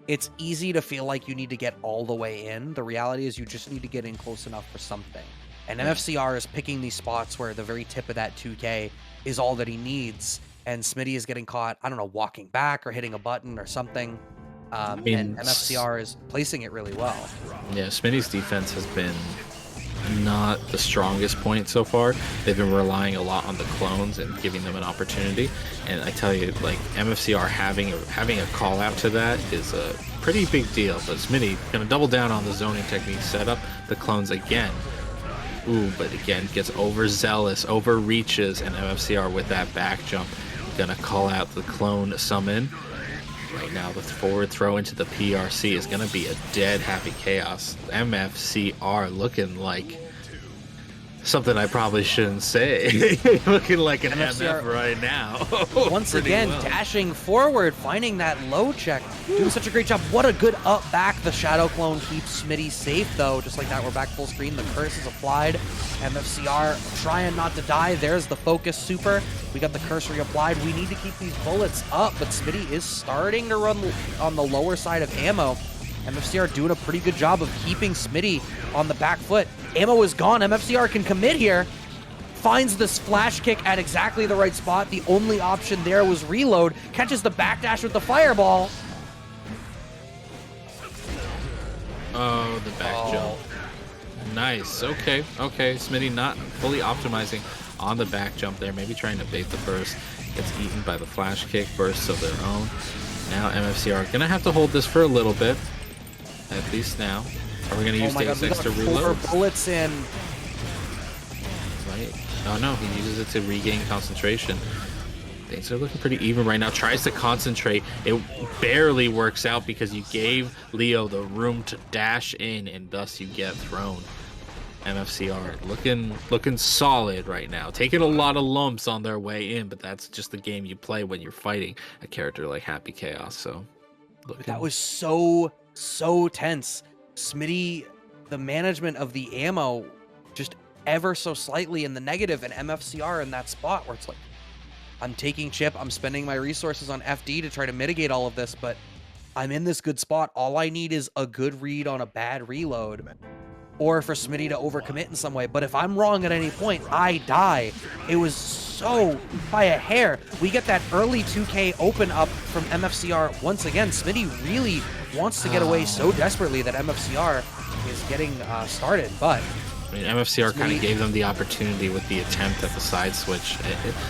it's easy to feel like you need to get all the way in. The reality is you just need to get in close enough for something. And MFCR is picking these spots where the very tip of that 2K is all that he needs. And Smitty is getting caught, I don't know, walking back or hitting a button or something. And MFCR is placing it really well. Yeah, Smitty's defense has been not the strongest point so far. They've been relying a lot on the clones and giving them an opportunity. And I tell you, like, MFCR having a call out to that is a pretty big deal. But Smitty gonna double down on the zoning technique, set up the clones again. Ooh, but again gets overzealous, overreaches, and MFCR with that back jump gonna call out the clone summon. Right now, the forward throw into the PRC is going to be a dead Happy Chaos. MFCR looking like something I probably shouldn't say. Looking like an MFCR MF right now. Once again, dashing forward, finding that low check, doing such a great job. What a good up back. The Shadow Clone keeps Smitty safe, though. Just like that, we're back full screen. The curse is applied. MFCR trying not to die. There's the focus super. We got the curse reapplied. We need to keep these bullets up, but Smitty is starting to run on the lower side of ammo. MFCR doing a pretty good job of keeping Smitty on the back foot. Ammo is gone. MFCR can commit here. Finds this flash kick at exactly the right spot. The only option there was reload. Catches the backdash with the fireball. Oh, the back jump. Nice. Okay. Okay. Smitty not fully optimizing on the back jump there. Maybe trying to bait the burst. Gets eaten by the flash kick bursts of their own. Now MFCR gonna have to hold this for a little bit. At least now. Are we gonna use Deus Ex to reload? 4 bullets in. Right. Oh no, he uses it to regain concentration. Things are looking pretty even right now. Tries to concentrate. It barely works out because you gave Leo the room to dash in, and thus you get thrown. MFCR looking solid right now. Taking a lot of lumps on their way in, but that's just the game you play when you're fighting a character like Happy Chaos. So that was so tense. Smitty, the management of the ammo just ever so slightly in the negative, and MFCR in that spot where it's like, I'm taking chip, I'm spending my resources on FD to try to mitigate all of this, but I'm in this good spot. All I need is a good read on a bad reload, or for Smitty to overcommit in some way. But if I'm wrong at any point, I die. It was so by a hair. We get that early 2K open up from MFCR once again. Smitty really wants to get away so desperately that MFCR is getting started, but I mean, MFCR kind of gave them the opportunity with the attempt at the side switch.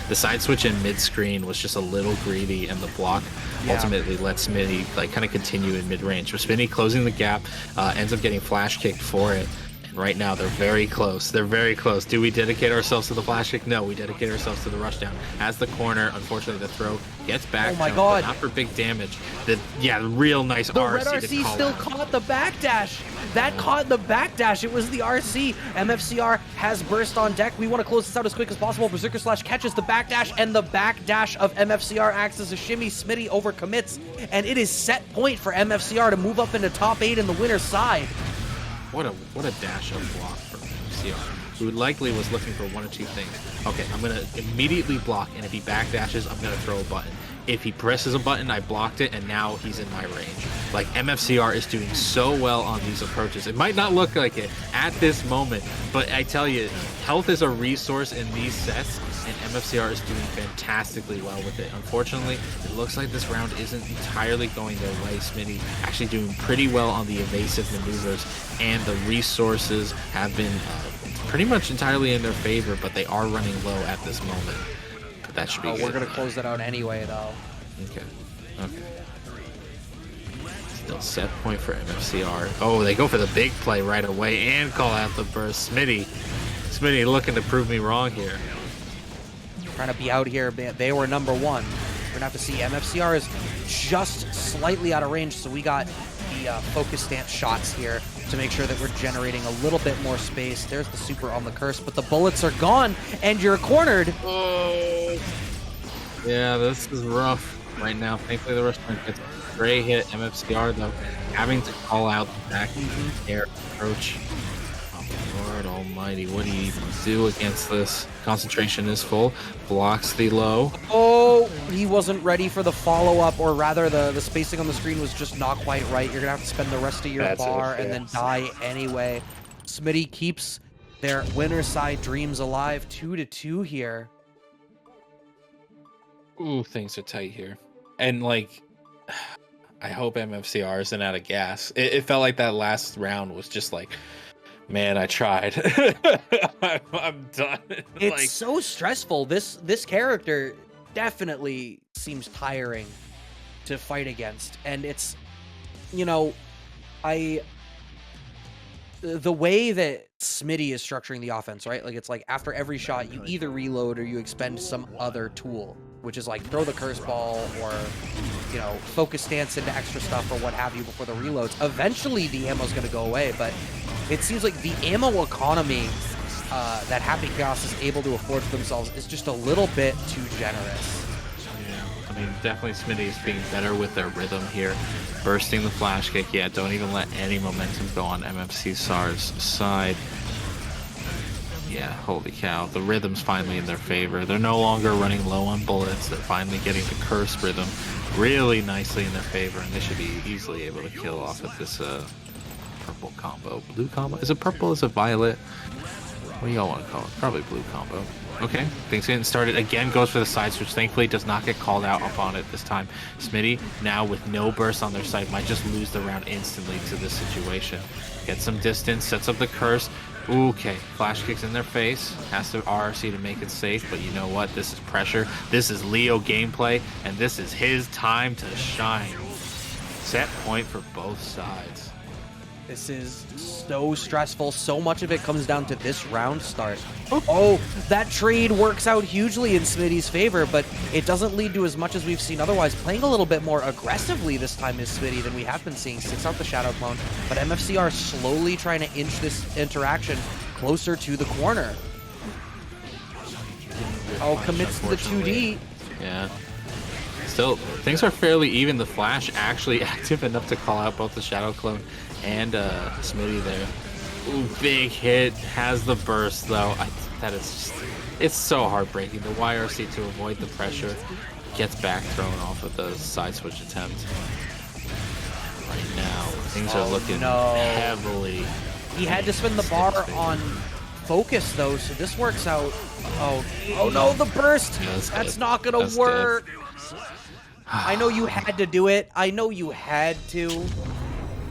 The side switch in mid-screen was just a little greedy, and the block ultimately let Smitty like kind of continue in mid-range. So Smitty closing the gap, ends up getting flash kicked for it. And right now they're very close. They're very close. Do we dedicate ourselves to the flash kick? No, we dedicate ourselves to the rushdown. As the corner, unfortunately, the throw gets back. Oh my god! Not for big damage. The real nice the RC. Red RC still caught the backdash. That caught the backdash. It was the RC. MFCR has burst on deck. We want to close this out as quick as possible. Berserker Slash catches the backdash, and the backdash of MFCR acts as a shimmy. Smitty overcommits, and it is set point for MFCR to move up into top 8 in the winner's side. What a dash of block from MFCR, who likely was looking for one or two things. Okay, I'm gonna immediately block, and if he backdashes, I'm gonna throw a button. If he presses a button, I blocked it, and now he's in my range. Like, MFCR is doing so well on these approaches. It might not look like it at this moment, but I tell you, health is a resource in these sets, and MFCR is doing fantastically well with it. Unfortunately, it looks like this round isn't entirely going their way. Smitty actually doing pretty well on the evasive maneuvers, and the resources have been pretty much entirely in their favor, but they are running low at this moment. That should be good. We're gonna close that out anyway, though. Okay. Still set point for MFCR. Oh, they go for the big play right away and call out the burst. Smitty looking to prove me wrong here. Trying to be out here. They were number 1. We're gonna have to see. MFCR is just slightly out of range, so we got the focus stance shots here to make sure that we're generating a little bit more space. There's the super on the curse, but the bullets are gone, and you're cornered. Oh. Yeah, this is rough right now. Thankfully, the restaurant gets a stray hit. MFCR, though, having to call out the back air approach. Oh, Lord almighty, what do you even do against this? Concentration is full. Blocks the low. Oh, he wasn't ready for the follow-up, or rather the spacing on the screen was just not quite right. You're going to have to spend the rest of your bar and then die anyway. Smitty keeps their winner's side dreams alive. 2-2 here. Ooh, things are tight here. And, like, I hope MFCR isn't out of gas. It felt like that last round was just like, man, I tried. I'm done. It's like, so stressful. This character definitely seems tiring to fight against. And it's, you know, the way that Smitty is structuring the offense, right? Like, it's like after every shot, you either reload or you expend some other tool, which is like throw the curse ball or, you know, focus stance into extra stuff or what have you before the reloads. Eventually, the ammo's going to go away, but it seems like the ammo economy that Happy Chaos is able to afford for themselves is just a little bit too generous. Yeah, I mean, definitely Smitty is being better with their rhythm here. Bursting the flash kick. Yeah, don't even let any momentum go on MFCR's side. Yeah, holy cow. The rhythm's finally in their favor. They're no longer running low on bullets. They're finally getting the curse rhythm really nicely in their favor, and they should be easily able to kill off of this purple combo. Blue combo? Is it purple? Is it violet? What do y'all want to call it? Probably blue combo. Okay, things getting started. Again, goes for the side switch. Thankfully, does not get called out upon it this time. Smitty, now with no burst on their side, might just lose the round instantly to this situation. Gets some distance, sets up the curse. Okay, flash kicks in their face. Has to RRC to make it safe, but you know what? This is pressure. This is Leo gameplay, and this is his time to shine. Set point for both sides. This is so stressful. So much of it comes down to this round start. Oh, that trade works out hugely in Smitty's favor, but it doesn't lead to as much as we've seen otherwise. Playing a little bit more aggressively this time is Smitty than we have been seeing. Sticks out the Shadow Clone, but MFCR slowly trying to inch this interaction closer to the corner. Oh, commits to the 2D. Yeah. Still, things are fairly even. The Flash actually active enough to call out both the Shadow Clone and Smitty there. Ooh, big hit. Has the burst though. That is just, it's so heartbreaking. The YRC to avoid the pressure gets back thrown off of the side switch attempt. Right now, things are looking heavily. He had to spin the bar on focus though, so this works out. Oh no, the burst. Yeah, that's not gonna work. I know you had to do it. I know you had to,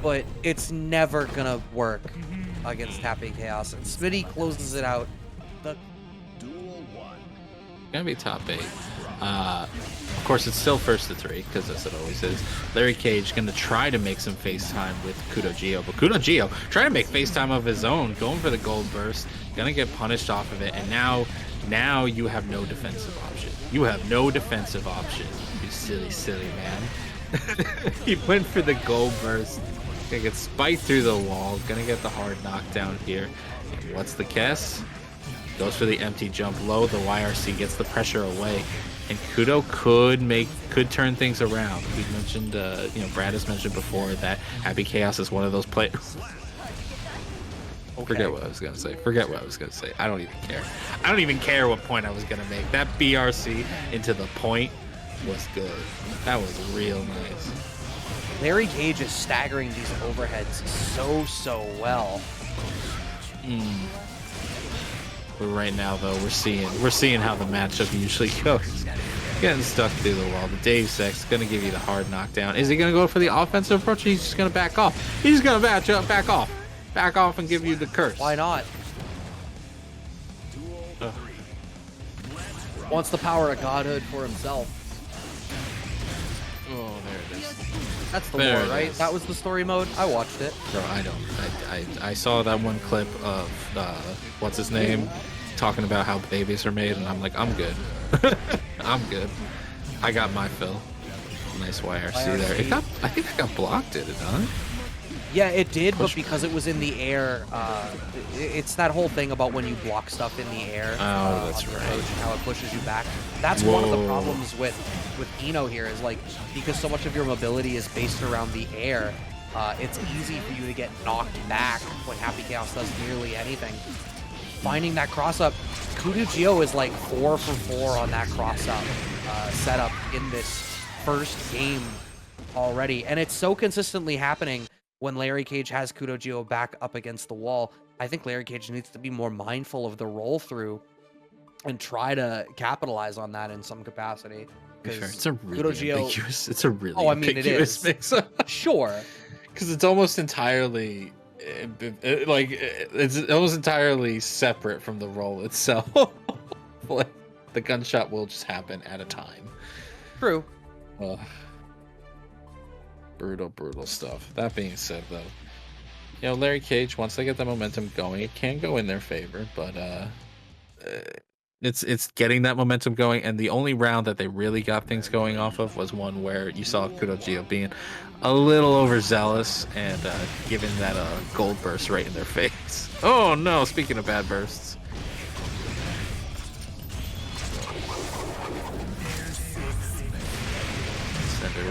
but it's never gonna work against Happy Chaos. And Smitty closes it out. The Gonna be top 8. Of course, it's still first to 3 because as it always is. Larry Cage gonna try to make some FaceTime with KudoGio, but KudoGio trying to make FaceTime of his own, going for the gold burst, gonna get punished off of it, and now you have no defensive option. You have no defensive option. You silly man. He went for the gold burst. Gonna get spiked through the wall. Gonna get the hard knockdown here. And what's the guess? Goes for the empty jump low. The YRC gets the pressure away. And Kudo could turn things around. We mentioned, Brad has mentioned before that Happy Chaos is one of those players. Okay. Forget what I was gonna say. I don't even care. I don't even care what point I was gonna make. That BRC into the point was good. That was real nice. Larry Cage is staggering these overheads so well. But right now, though, we're seeing how the matchup usually goes. Getting stuck through the wall. The Dave Sex gonna give you the hard knockdown. Is he gonna go for the offensive approach? Or he's just gonna back off. He's gonna back off. Back off and give you the curse. Why not? Wants the power of godhood for himself. Oh, there it is. That's the lore, right? That was the story mode. I watched it. Bro, I don't. I saw that one clip of what's his name talking about how babies are made, and I'm like, I'm good. I'm good. I got my fill. Nice YRC there. I think it got blocked, did it not? Yeah, it did, but because it was in the air, it's that whole thing about when you block stuff in the air. Oh, that's right. And how it pushes you back. That's one of the problems with Eno here is like because so much of your mobility is based around the air. It's easy for you to get knocked back when Happy Chaos does nearly anything. Finding that cross up, KudoGio is like 4 for 4 on that cross up setup in this first game already, and it's so consistently happening. When Larry Cage has KudoGio back up against the wall, I think Larry Cage needs to be more mindful of the roll through and try to capitalize on that in some capacity. Sure. It's a really ambiguous. It's a really ambiguous mix-up. Sure, because it's almost entirely it's almost entirely separate from the roll itself. Like, the gunshot will just happen at a time. True. Brutal stuff. That being said, though, Larry Cage, once they get the momentum going, it can go in their favor, but it's getting that momentum going, and the only round that they really got things going off of was one where you saw KudoGio being a little overzealous and giving that gold burst right in their face. Oh no, speaking of bad bursts.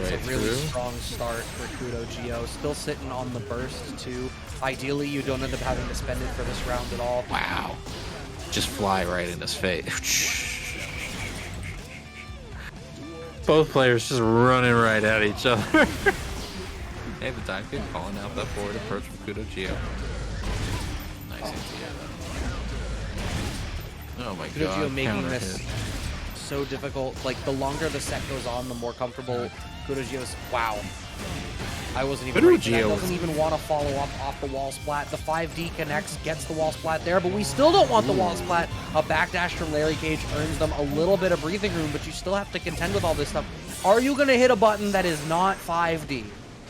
It's a really strong start for KudoGio. Still sitting on the burst, too. Ideally, you don't end up having to spend it for this round at all. Wow. Just fly right in his face. Both players just running right at each other. Hey, the Baiken calling out that forward approach from KudoGio. Nice idea. Oh my KudoGio god. making counter this hit. so difficult. Like, the longer the set goes on, the more comfortable KudoGio's. Wow. I wasn't even ready for that. Doesn't even want to follow up off the wall splat. The 5D connects, gets the wall splat there, but we still don't want the wall splat. A backdash from Larry Cage earns them a little bit of breathing room, but you still have to contend with all this stuff. Are you going to hit a button that is not 5D?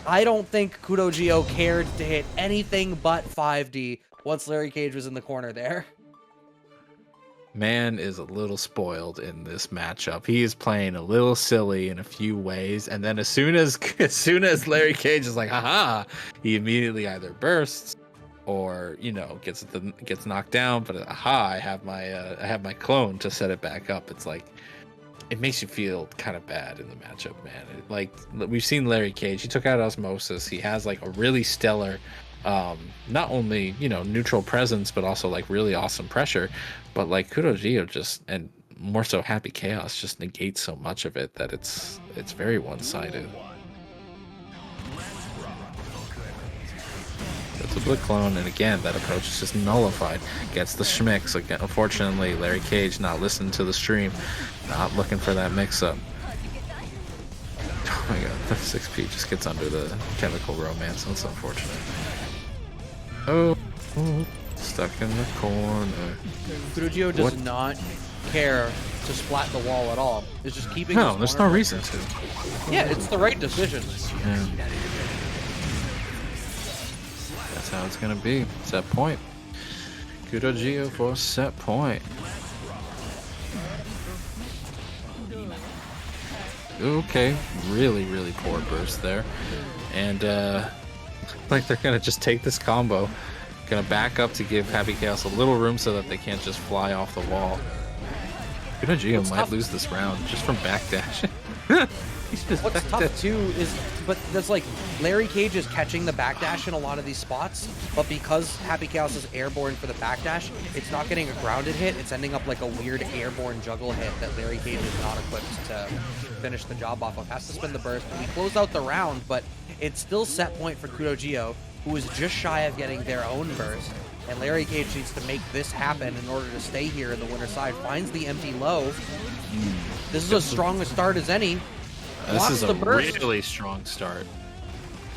I don't think KudoGio cared to hit anything but 5D once Larry Cage was in the corner there. Man is a little spoiled in this matchup. He is playing a little silly in a few ways, and then as soon as Larry Cage is like, haha, he immediately either bursts or, you know, gets knocked down. But aha, I have my clone to set it back up. It's like, it makes you feel kind of bad in the matchup, man. Like, we've seen Larry Cage. He took out Osmosis. He has like a really stellar, not only, you know, neutral presence, but also like really awesome pressure. But like KudoGio just, and more so Happy Chaos, just negates so much of it that it's very one-sided. That's a Blitz clone, and again, that approach is just nullified. Gets the schmicks. Again, unfortunately, Larry Cage not listening to the stream, not looking for that mix-up. Oh my god, the 6P just gets under the chemical romance. That's unfortunate. Oh, stuck in the corner. KudoGio does not care to splat the wall at all. It's just keeping. No, there's no reason to. Yeah, it's the right decision. Yeah. That's how it's gonna be. Set point. KudoGio for set point. Okay, really, really poor burst there. And like they're gonna just take this combo, gonna back up to give Happy Chaos a little room so that they can't just fly off the wall. KudoGio might lose this round just from backdash. What's tough too is, but that's like Larry Cage is catching the backdash in a lot of these spots, but because Happy Chaos is airborne for the backdash, it's not getting a grounded hit. It's ending up like a weird airborne juggle hit that Larry Cage is not equipped to finish the job off of. Has to spin the burst. We close out the round, but it's still set point for KudoGio, who is just shy of getting their own burst. And Larry Cage needs to make this happen in order to stay here in the winner's side. Finds the empty low. This is as strong a start as any. This is a really strong start.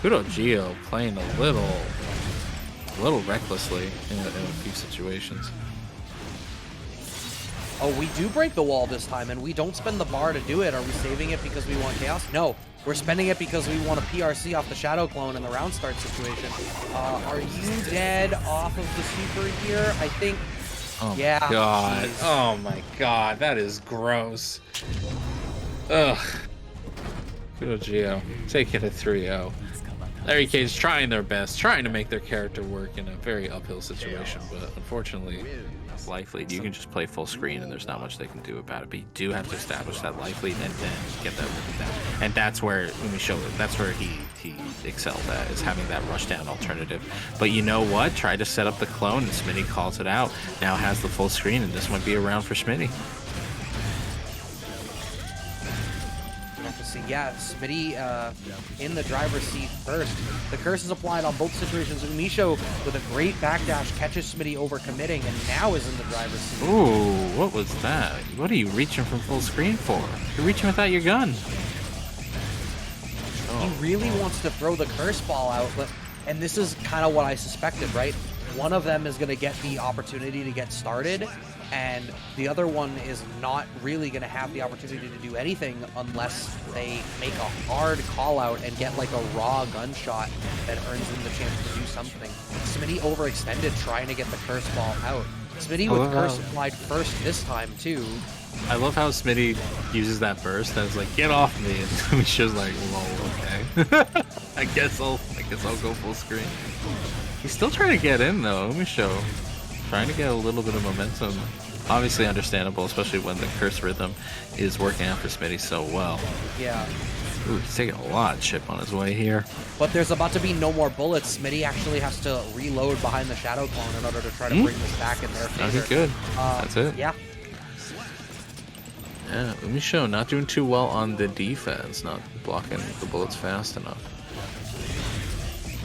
KudoGio playing a little recklessly in a few situations. Oh, we do break the wall this time, and we don't spend the bar to do it. Are we saving it because we want chaos? No, we're spending it because we want a PRC off the Shadow Clone in the round start situation. Are you dead off of the super here? I think. Oh yeah. My god. Geez. Oh my god, that is gross. Ugh. KudoGio taking a 3-0. Larry Cage trying their best, trying to make their character work in a very uphill situation, but unfortunately, life lead, you can just play full screen and there's not much they can do about it, but you do have to establish that life lead and then get that rhythm down. And that's where UMISHO, that's where he excelled at, is having that rush down alternative. But you know what? Tried to set up the clone and Smitty calls it out. Now has the full screen, and this might be a round for Smitty. Yeah, Smitty in the driver's seat first. The curse is applied on both situations. UMISHO with a great backdash catches Smitty over committing and now is in the driver's seat. Ooh, what was that? What are you reaching from full screen for? You're reaching without your gun. He really wants to throw the curse ball out, but and this is kind of what I suspected, right? One of them is going to get the opportunity to get started, and the other one is not really going to have the opportunity to do anything unless they make a hard call out and get like a raw gunshot that earns them the chance to do something. Smitty overextended trying to get the curse ball out. Smitty with curse applied first this time too. I love how Smitty uses that burst and it's like, get off me, and UMISHO's like, whoa, okay. I guess I'll go full screen. He's still trying to get in though, UMISHO. Trying to get a little bit of momentum. Obviously understandable, especially when the curse rhythm is working out for Smitty so well. Yeah. Ooh, he's taking a lot of chip on his way here. But there's about to be no more bullets. Smitty actually has to reload behind the Shadow Clone in order to try to bring this back in their favor. That'd be good. That's it. Yeah. Yeah, UMISHO not doing too well on the defense, not blocking the bullets fast enough.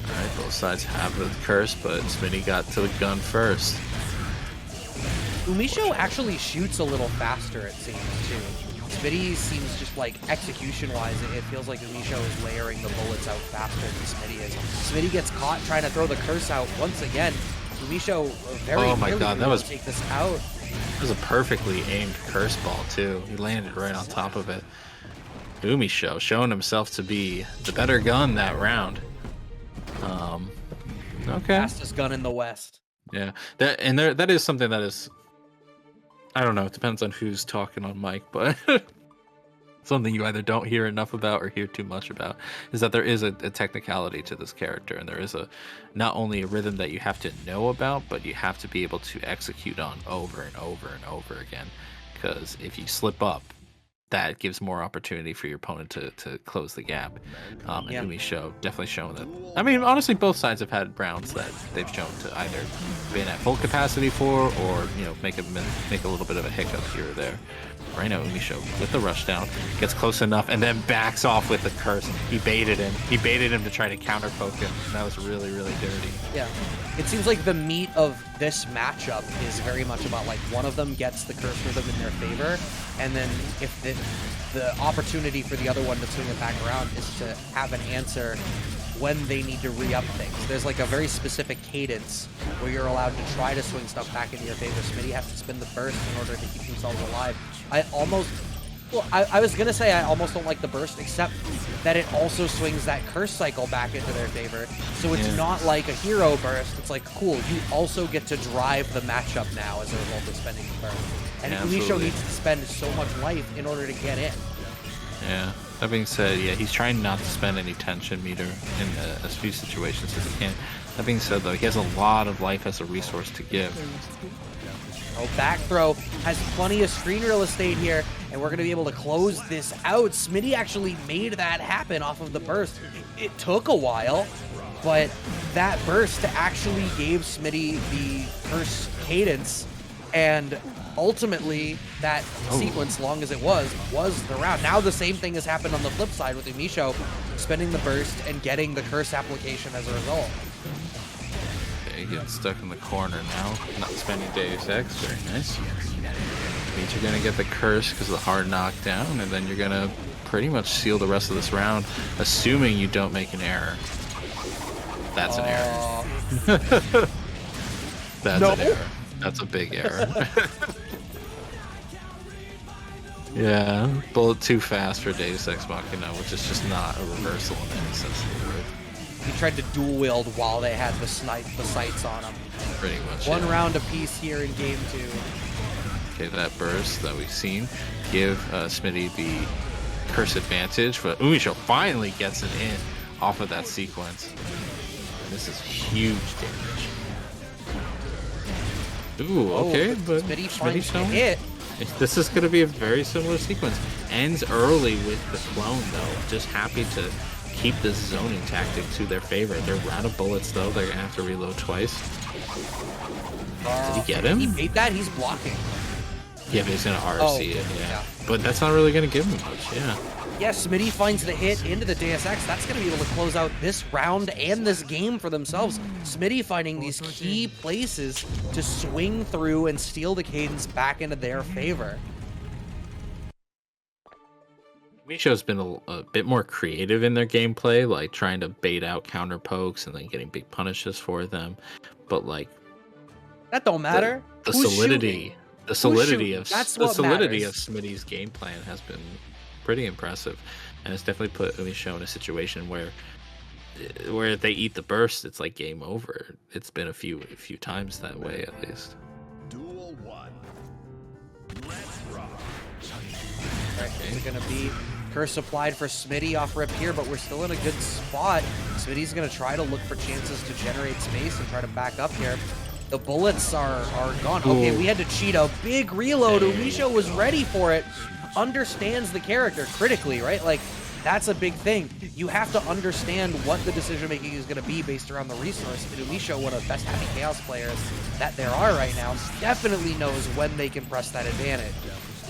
Alright, both sides have the curse, but Smitty got to the gun first. UMISHO actually shoots a little faster, it seems, too. Smitty seems just like execution-wise, it feels like UMISHO is layering the bullets out faster than Smitty is. Smitty gets caught trying to throw the curse out once again. UMISHO very Oh my God, that was take this out. That was a perfectly aimed curse ball too. He landed right on top of it. UMISHO showing himself to be the better gun that round. Okay. Fastest gun in the West. Yeah, that is something that is, I don't know, it depends on who's talking on mic, but something you either don't hear enough about or hear too much about is that there is a technicality to this character, and there is not only a rhythm that you have to know about, but you have to be able to execute on over and over and over again, because if you slip up, that gives more opportunity for your opponent to close the gap. And UMISHO definitely shown that. I mean, honestly, both sides have had rounds that they've shown to either been at full capacity for, or make a little bit of a hiccup here or there. Right now, UMISHO with the rush down gets close enough and then backs off with the curse. He baited him. He baited him to try to counter poke him, and that was really, really dirty. Yeah, it seems like the meat of this matchup is very much about like one of them gets the curse rhythm in their favor, and then if the opportunity for the other one to swing it back around is to have an answer when they need to re-up things. There's like a very specific cadence where you're allowed to try to swing stuff back into your favor. Smitty has to spin the burst in order to keep themselves alive. I was gonna say I almost don't like the burst, except that it also swings that curse cycle back into their favor. So it's not like a hero burst. It's like, cool, you also get to drive the matchup now as a result of spending the burst. And UMISHO needs to spend so much life in order to get in. Yeah. That being said, yeah, he's trying not to spend any tension meter in as few situations as he can. That being said, though, he has a lot of life as a resource to give. Oh, back throw has plenty of screen real estate here, and we're going to be able to close this out. Smitty actually made that happen off of the burst. It took a while, but that burst actually gave Smitty the curse cadence, and ultimately that sequence, long as it was the round. Now the same thing has happened on the flip side with UMISHO spending the burst and getting the curse application as a result. Okay, getting stuck in the corner now, not spending Deus Ex, very nice. Means you're gonna get the curse because of the hard knockdown, and then you're gonna pretty much seal the rest of this round, assuming you don't make an error. That's an error. That's an error. That's a big error. Yeah, bullet too fast for Deus Ex Machina, which is just not a reversal in any sense of the word. He tried to dual wield while they had the sights on him. Pretty much. One round apiece here in game 2. Okay, that burst that we've seen give Smitty the curse advantage, but UMISHO finally gets it in off of that sequence. This is huge damage. Ooh, okay, but Smitty finds the showing. hit. This is going to be a very similar sequence. Ends early with the clone, though. Just happy to keep this zoning tactic to their favor. They're out of bullets, though. They're going to have to reload twice. Did he get him? He made that. He's blocking. Yeah, but he's going to RC it, yeah. But that's not really going to give him much, yeah. Yeah, Smitty finds the hit into the Deus Ex. That's going to be able to close out this round and this game for themselves. Smitty finding these key places to swing through and steal the cadence back into their favor. UMISHO's been a bit more creative in their gameplay, like trying to bait out counter pokes and then getting big punishes for them. But like that don't matter. The Who's solidity, shooting? the solidity of That's the what solidity matters. of Smitty's game plan has been pretty impressive, and it's definitely put UMISHO in a situation where if they eat the burst, it's like game over. It's been a few times that way at least. Duel 1. Let's rock. Is it going to be curse applied for Smitty off rip here, but we're still in a good spot. Smitty's going to try to look for chances to generate space and try to back up here. The bullets are gone. Okay, we had to cheat a big reload. UMISHO was ready for it. Understands the character critically, right? Like, that's a big thing. You have to understand what the decision making is going to be based around the resource. And UMISHO, one of the best Happy Chaos players that there are right now, definitely knows when they can press that advantage.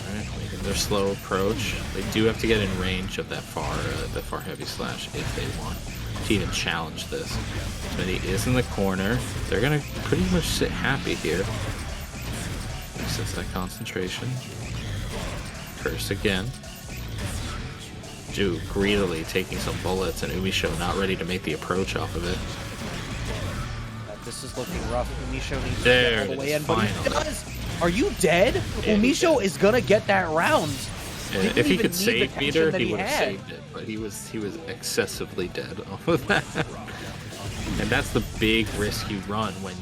Alright, making their slow approach. They do have to get in range of that far heavy slash if they want to even challenge this. Smitty is in the corner. They're gonna pretty much sit happy here. Sets that concentration. Curse again. Ju greedily taking some bullets, and UMISHO not ready to make the approach off of it. This is looking rough. UMISHO needs to There get all the it way is, in, but he finally. does. Are you dead? Yeah, UMISHO is gonna get that round. Didn't If he even could need the save tension meter, that he would have had. saved it, but he was excessively dead off of that. And that's the big risk you run when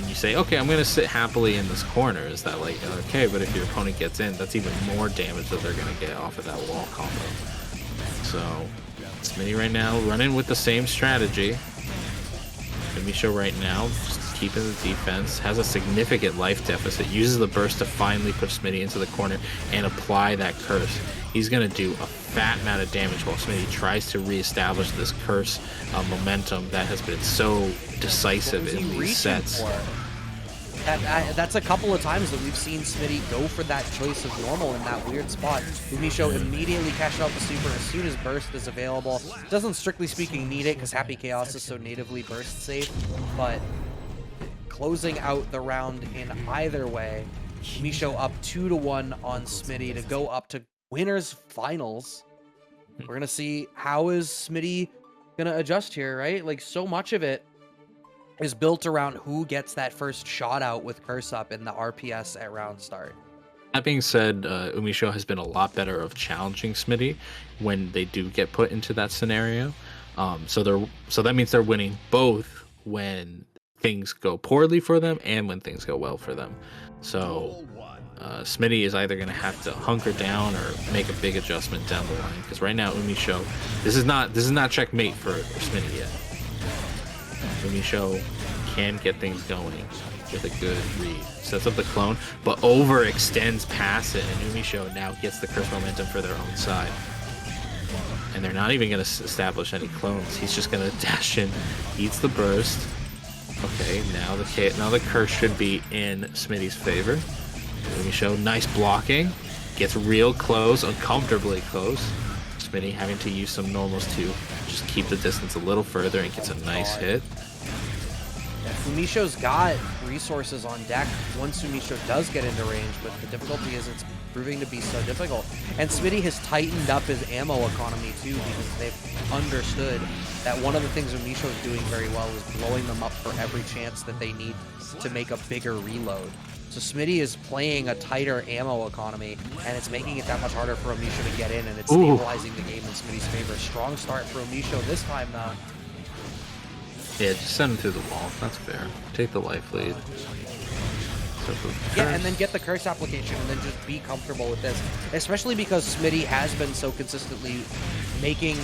you say, okay, I'm gonna sit happily in this corner. Is that like, okay, but if your opponent gets in, that's even more damage that they're gonna get off of that wall combo. So Smitty right now running with the same strategy. UMISHO right now just keeping the defense, has a significant life deficit, uses the burst to finally push Smitty into the corner and apply that curse. He's going to do a fat amount of damage while Smitty tries to reestablish this curse momentum that has been so decisive in these sets. That's a couple of times that we've seen Smitty go for that choice of normal in that weird spot. UMISHO immediately cashed out the super as soon as burst is available. Doesn't strictly speaking need it because Happy Chaos is so natively burst safe, but closing out the round in either way. UMISHO up 2-1 on Smitty to go up to winners finals. We're gonna see how is Smitty gonna adjust here, right? Like, so much of it is built around who gets that first shot out with curse up in the RPS at round start. That being said, UMISHO has been a lot better of challenging Smitty when they do get put into that scenario. So that means they're winning both when things go poorly for them and when things go well for them. So Smitty is either going to have to hunker down or make a big adjustment down the line, because right now UMISHO, this is not checkmate for Smitty yet. UMISHO can get things going with a good read. Sets up the clone, but overextends past it, and UMISHO now gets the curse momentum for their own side. And they're not even going to establish any clones. He's just going to dash in, eats the burst. Okay, now the curse should be in Smitty's favor. UMISHO, nice blocking. Gets real close, uncomfortably close. Smitty having to use some normals to just keep the distance a little further and gets a nice hit. UMISHO's got resources on deck once UMISHO does get into range, but the difficulty is it's proving to be so difficult. And Smitty has tightened up his ammo economy too, because they've understood that one of the things UMISHO is doing very well is blowing them up for every chance that they need to make a bigger reload. So Smitty is playing a tighter ammo economy, and it's making it that much harder for UMISHO to get in, and it's stabilizing the game in Smitty's favor. Strong start for UMISHO this time, though. Yeah, just send him through the wall. That's fair. Take the life lead. Yeah, and then get the curse application, and then just be comfortable with this. Especially because Smitty has been so consistently making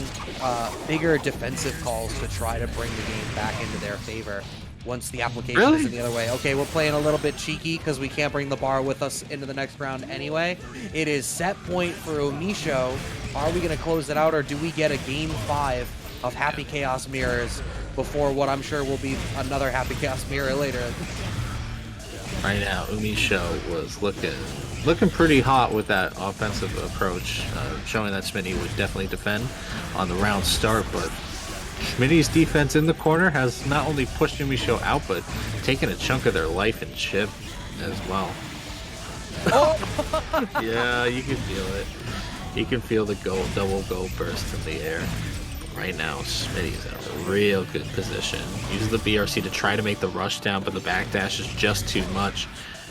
bigger defensive calls to try to bring the game back into their favor. Once the application is in the other way. Okay, we're playing a little bit cheeky because we can't bring the bar with us into the next round anyway. It is set point for UMISHO. Are we going to close it out, or do we get a game 5 of Happy Chaos Mirrors before what I'm sure will be another Happy Chaos Mirror later? Right now, UMISHO was looking pretty hot with that offensive approach, showing that Smitty would definitely defend on the round start, but Smitty's defense in the corner has not only pushed UMISHO out, but taken a chunk of their life and chip as well. Oh! Yeah, you can feel it. You can feel the double gold burst in the air. Right now, Smitty's in a real good position. Uses the BRC to try to make the rush down, but the backdash is just too much.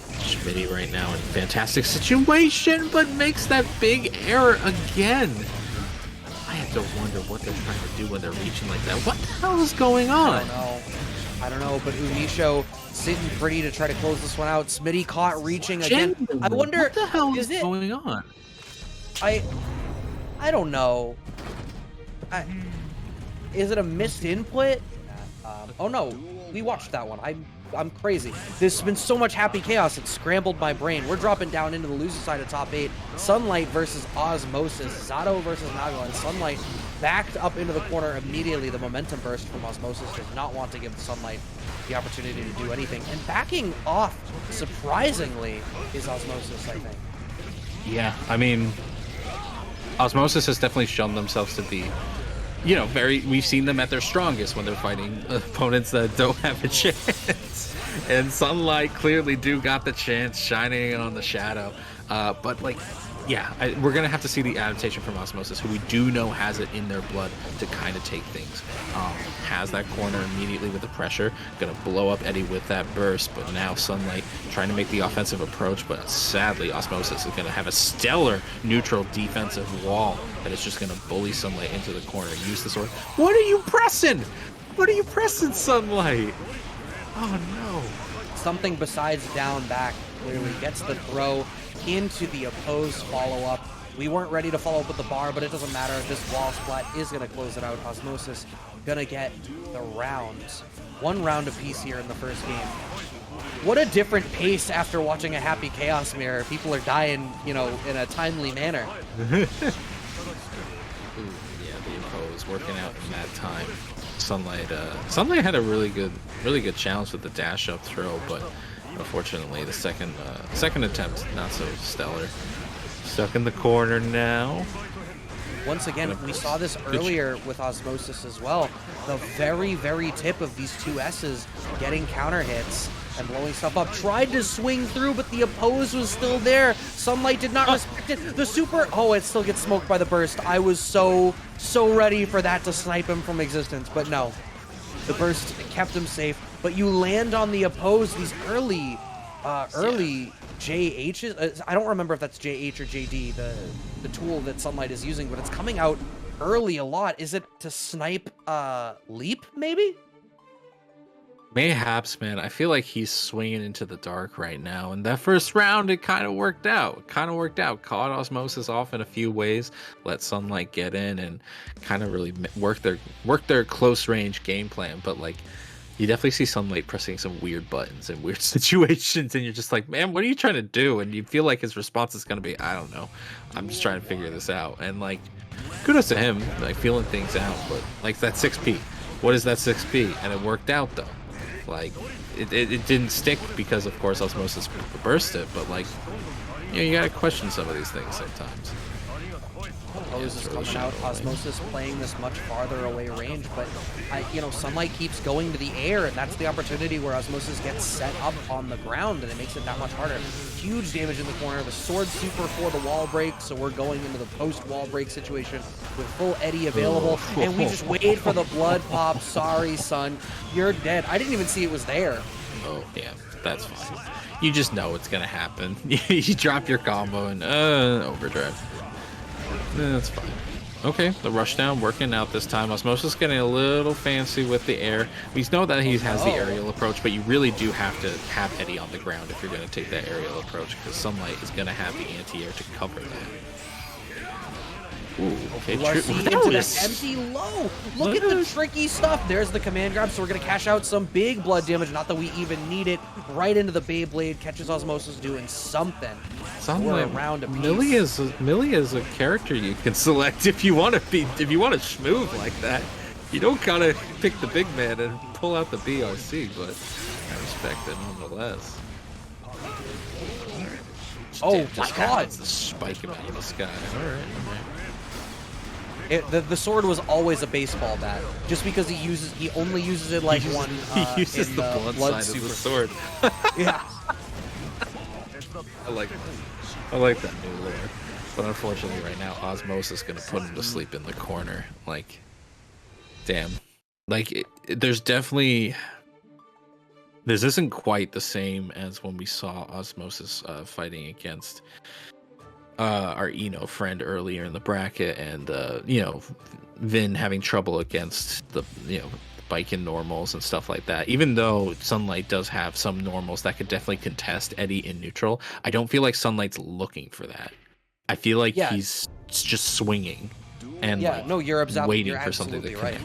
Smitty right now in a fantastic situation, but makes that big error again. I have to wonder what they're trying to do when they're reaching like that. What the hell is going on? I don't know, but UMISHO sitting pretty to try to close this one out. Smitty caught reaching again. I wonder, what the hell is going on? I don't know. Is it a missed input? Oh no, we watched that one. I'm crazy. There's been so much Happy Chaos, it scrambled my brain. We're dropping down into the loser side of top 8. Sunlight versus Osmosis. Zato versus Nago, and Sunlight backed up into the corner immediately. The momentum burst from Osmosis does not want to give Sunlight the opportunity to do anything. And backing off, surprisingly, is Osmosis, I think. Yeah, I mean, Osmosis has definitely shown themselves to be, we've seen them at their strongest when they're fighting opponents that don't have a chance. And Sunlight clearly do got the chance shining on the Shadow. But like, yeah, we're gonna have to see the adaptation from Osmosis, who we do know has it in their blood to kind of take things. Has that corner immediately with the pressure, gonna blow up Eddie with that burst, but now Sunlight trying to make the offensive approach, but sadly Osmosis is gonna have a stellar neutral defensive wall that is just gonna bully Sunlight into the corner. Use the sword. What are you pressing? What are you pressing, Sunlight? Oh no. Something besides down back clearly gets the throw into the opposed follow-up. We weren't ready to follow up with the bar, but it doesn't matter. This wall splat is going to close it out. Osmosis gonna get the rounds. 1 round apiece here in the first game. What a different pace after watching a Happy Chaos Mirror. People are dying, you know, in a timely manner. Ooh, yeah, the oppose working out in that time. Sunlight had a really good challenge with the dash up throw, but unfortunately the second attempt not so stellar. Stuck in the corner now. Once again, we saw this earlier with Osmosis as well. The very, very tip of these 2S's getting counter hits and blowing stuff up. Tried to swing through, but the oppose was still there. Sunlight did not respect it. The super, oh, it still gets smoked by the burst. I was so ready for that to snipe him from existence, but no. The burst kept him safe, but you land on the oppose, these early JHs. I don't remember if that's JH or JD, the tool that Sunlight is using, but it's coming out early a lot. Is it to snipe Leap, maybe? Mayhaps, man. I feel like he's swinging into the dark right now. And that first round, it kind of worked out. Caught Osmosis off in a few ways. Let Sunlight get in and kind of really work their close range game plan. But like, you definitely see Sunlight pressing some weird buttons in weird situations, and you're just like, man, what are you trying to do? And you feel like his response is gonna be, I don't know. I'm just trying to figure this out. And like, kudos to him, like feeling things out. But like that 6P, what is that 6P? And it worked out though. Like it didn't stick because of course Osmosis burst it, but like, you know, you gotta question some of these things sometimes. Oppose is coming out. Osmosis playing this much farther away range, but Sunlight keeps going to the air, and that's the opportunity where Osmosis gets set up on the ground, and it makes it that much harder. Huge damage in the corner. The sword super for the wall break, so we're going into the post wall break situation with full Eddie available, and we just wait for the blood pop. Sorry, son, you're dead. I didn't even see it was there. Oh yeah, that's fine. You just know it's gonna happen. You drop your combo and overdrive. That's fine. Okay, the rushdown working out this time. Osmosis getting a little fancy with the air. We know that he has the aerial approach, but you really do have to have Eddie on the ground if you're going to take that aerial approach, because Sunlight is going to have the anti-air to cover that. Ooh, okay. Into that empty low. Look at the tricky stuff. There's the command grab, so we're going to cash out some big blood damage. Not that we even need it. Right into the Beyblade. Catches Osmosis doing something. Sunlight. Millia is a character you can select if you want to schmoove like that. You don't gotta pick the big man and pull out the BRC, but I respect it nonetheless. Oh my god! The spike him out of the sky. The sword was always a baseball bat, just because he only uses it like one. He uses the blood side of the sword. Yeah. I like that new lore. But unfortunately right now Osmosis is gonna put him to sleep in the corner. Like, damn. Like, there's definitely, this isn't quite the same as when we saw Osmosis fighting against our Eno friend earlier in the bracket, and Vin having trouble against the Baiken normals and stuff like that. Even though Sunlight does have some normals that could definitely contest Eddie in neutral, I don't feel like Sunlight's looking for that. I feel like he's just swinging and you're waiting for something to connect.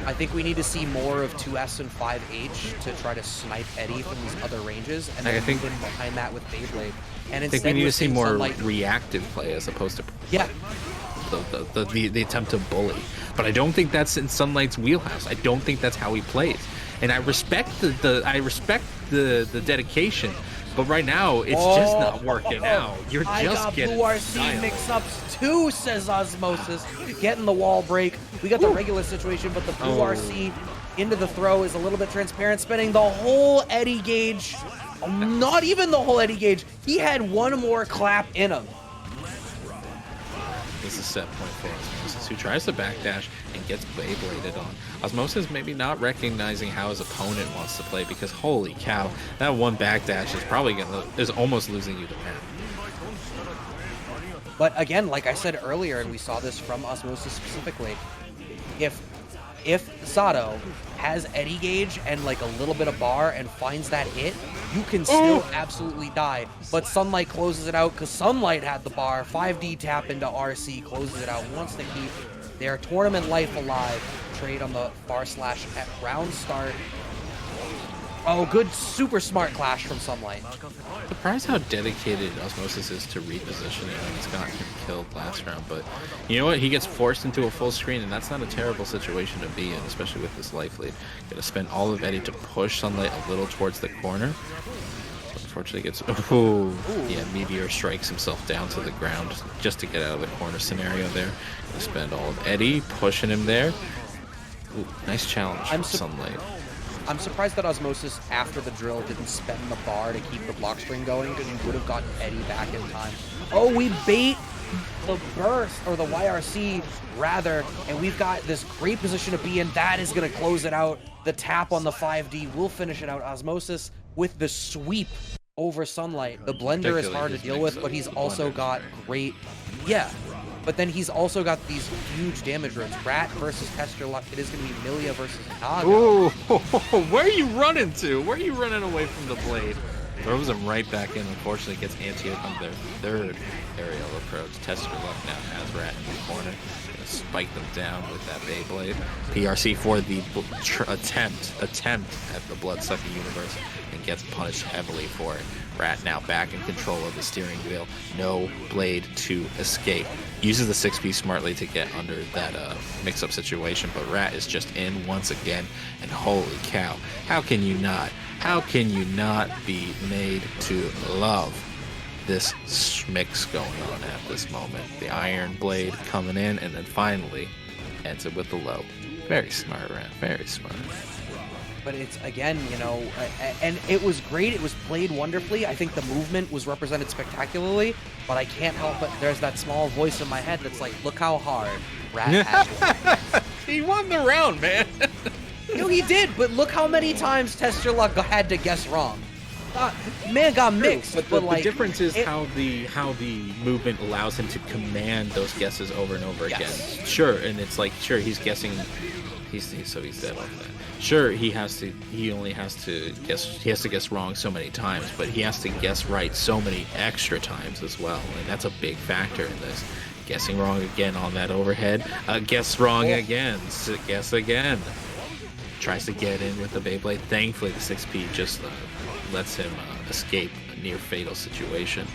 I think we need to see more of 2S and 5H to try to snipe Eddie from these other ranges, and then move in behind that with Beyblade. And I think we need to see more Sunlight reactive play as opposed to the attempt to bully. But I don't think that's in Sunlight's wheelhouse. I don't think that's how he plays. And I respect the dedication, but right now it's just not working out. You're just getting blue RC mix-ups too, says Osmosis. Getting the wall break. We got the regular situation, but the blue RC into the throw is a little bit transparent, spending the whole Eddie gauge. Not even the whole Eddie gauge. He had one more clap in him. This is set point for Osmosis, who tries to backdash and gets Beybladed on. Osmosis maybe not recognizing how his opponent wants to play, because holy cow, that one backdash is probably almost losing you the map. But again, like I said earlier, and we saw this from Osmosis specifically, if Sato has Eddie gauge and like a little bit of bar and finds that hit, you can still absolutely die. But Sunlight closes it out because Sunlight had the bar. 5D tap into RC, closes it out, wants to keep their tournament life alive. Trade on the far slash at round start. Oh, good, super smart clash from Sunlight. Surprised how dedicated Osmosis is to repositioning when he's gotten killed last round, but you know what? He gets forced into a full screen, and that's not a terrible situation to be in, especially with this life lead. Gonna spend all of Eddie to push Sunlight a little towards the corner. Unfortunately, gets yeah, Meteor strikes himself down to the ground just to get out of the corner scenario there. Gonna spend all of Eddie pushing him there. Ooh, nice challenge from Sunlight. I'm surprised that Osmosis, after the drill, didn't spend the bar to keep the block string going, because he would have gotten Eddie back in time. Oh, we bait the burst, or the YRC, rather, and we've got this great position to be in. That is going to close it out. The tap on the 5D will finish it out. Osmosis with the sweep over Sunlight. The blender is hard to deal with, but he's also got great... Yeah. But then he's also got these huge damage runes. Rat versus Testyourluck. It is going to be Millia versus Naga. Ooh, where are you running to? Where are you running away from the blade? Throws him right back in. Unfortunately, gets anti-hit on their third aerial approach. Testyourluck now has Rat in the corner. Gonna spike them down with that Beyblade. PRC for the attempt at the Bloodsucking universe, and gets punished heavily for it. Rat now back in control of the steering wheel. No blade to escape. Uses the 6P smartly to get under that mix-up situation, but Rat is just in once again, and holy cow, how can you not be made to love this mix going on at this moment? The Iron Blade coming in, and then finally ends it with the low. Very smart, Rat, very smart. But it's, again, you know, and it was great. It was played wonderfully. I think the movement was represented spectacularly, but I can't help but there's that small voice in my head that's like, look how hard Rat has it. He won the round, man. No, he did, but look how many times Testyourluck had to guess wrong. Man got mixed, but like, the difference is how the movement allows him to command those guesses over and over again. Sure, and it's like, sure, he's guessing, he's dead off that. Sure, he has to guess wrong so many times, but he has to guess right so many extra times as well, and that's a big factor in this. Guessing wrong again on that overhead, guess wrong again, guess again. Tries to get in with the Beyblade. Thankfully, the 6P just lets him escape a near fatal situation.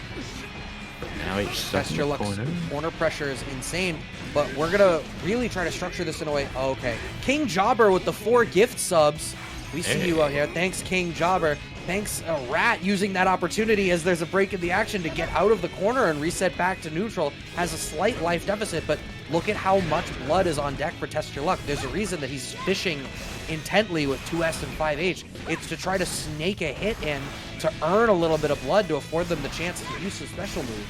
But now he's stuck in the corner. Corner pressure is insane, but we're gonna really try to structure this in a way. Oh, okay, King Jobber with the 4 gift subs. We see you out here. Thanks, King Jobber. Thanks, Rat, using that opportunity as there's a break in the action to get out of the corner and reset back to neutral. Has a slight life deficit, but look at how much blood is on deck for Testyourluck. There's a reason that he's fishing intently with 2S and 5H. It's to try to snake a hit in to earn a little bit of blood to afford them the chance to use the special move.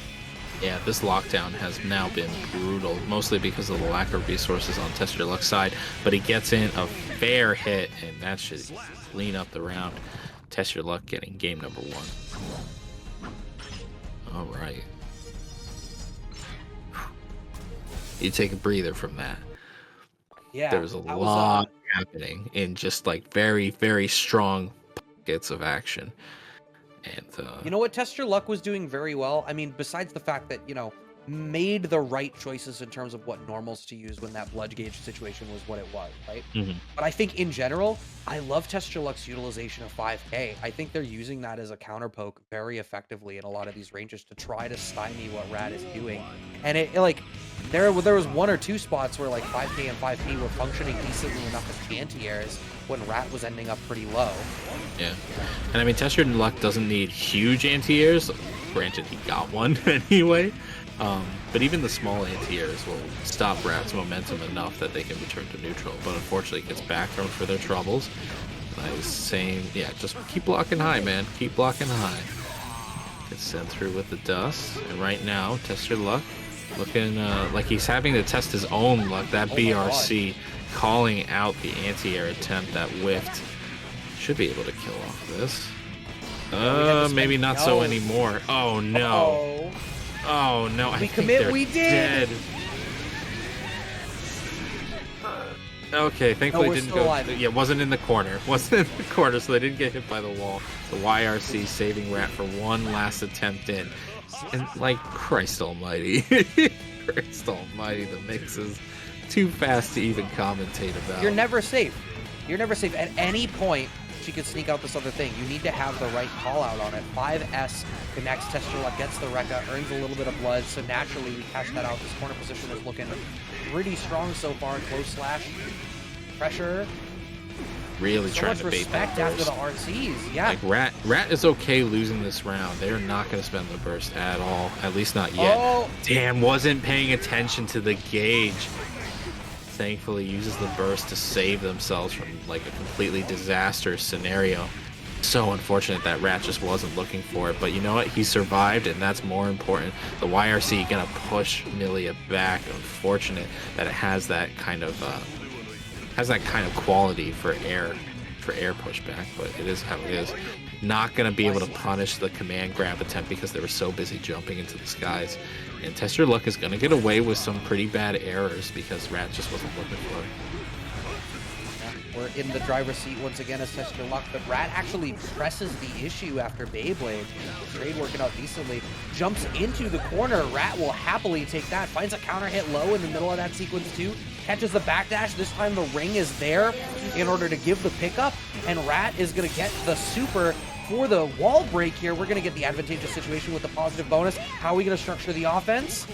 Yeah, this lockdown has now been brutal, mostly because of the lack of resources on Testyourluck's side, but he gets in a fair hit, and that should clean up the round. Testyourluck getting game number 1. All right. You take a breather from that. Yeah, there was a lot happening in just like very, very strong pockets of action. And you know what Testyourluck was doing very well? I mean, besides the fact that, you know, made the right choices in terms of what normals to use when that blood gauge situation was what it was, right? But I think in general, I love Testyourluck's utilization of 5K. I think they're using that as a counter poke very effectively in a lot of these ranges to try to stymie what Rat is doing. And it like there was 1 or 2 spots where like 5K and 5P were functioning decently enough as anti-airs when Rat was ending up pretty low. Yeah, and I mean Testyourluck doesn't need huge anti-airs. Granted, he got one anyway. But even the small anti-airs will stop Rat's momentum enough that they can return to neutral. But unfortunately, it gets back thrown for their troubles. I was saying, yeah, just keep blocking high, man. Keep blocking high. Gets sent through with the dust. And right now, Testyourluck looking like he's having to test his own luck. That BRC calling out the anti-air attempt that whiffed. Should be able to kill off this. Maybe not so anymore. Oh no. Oh no, I think they're dead. Okay, thankfully didn't go. Yeah, wasn't in the corner. Wasn't in the corner, so they didn't get hit by the wall. The YRC saving Rat for one last attempt in. And like, Christ almighty. Christ almighty, the mix is too fast to even commentate about. You're never safe. You're never safe. At any point, she could sneak out this other thing. You need to have the right call out on it. 5S connects, Testyourluck gets the Rekka, earns a little bit of blood, so naturally we catch that out. This corner position is looking pretty strong so far. Close slash, pressure. Really so trying to bait that burst. After the RCs, yeah. Like Rat is okay losing this round. They're not going to spend the burst at all. At least not yet. Oh. Damn, wasn't paying attention to the gauge. Thankfully uses the burst to save themselves from like a completely disastrous scenario. So unfortunate that Rat just wasn't looking for it, but you know what? He survived, and that's more important. The YRC gonna push Millia back. Unfortunate that it has that kind of quality for air pushback, but it is how it is. Not gonna be able to punish the command grab attempt because they were so busy jumping into the skies. And Testyourluck is gonna get away with some pretty bad errors because Rat just wasn't looking for it. We're in the driver's seat once again as Testyourluck, but Rat actually presses the issue after Beyblade. Trade working out decently. Jumps into the corner. Rat will happily take that. Finds a counter hit low in the middle of that sequence too. Catches the backdash. This time the ring is there in order to give the pickup, and Rat is going to get the super for the wall break here. We're going to get the advantageous situation with the positive bonus. How are we going to structure the offense?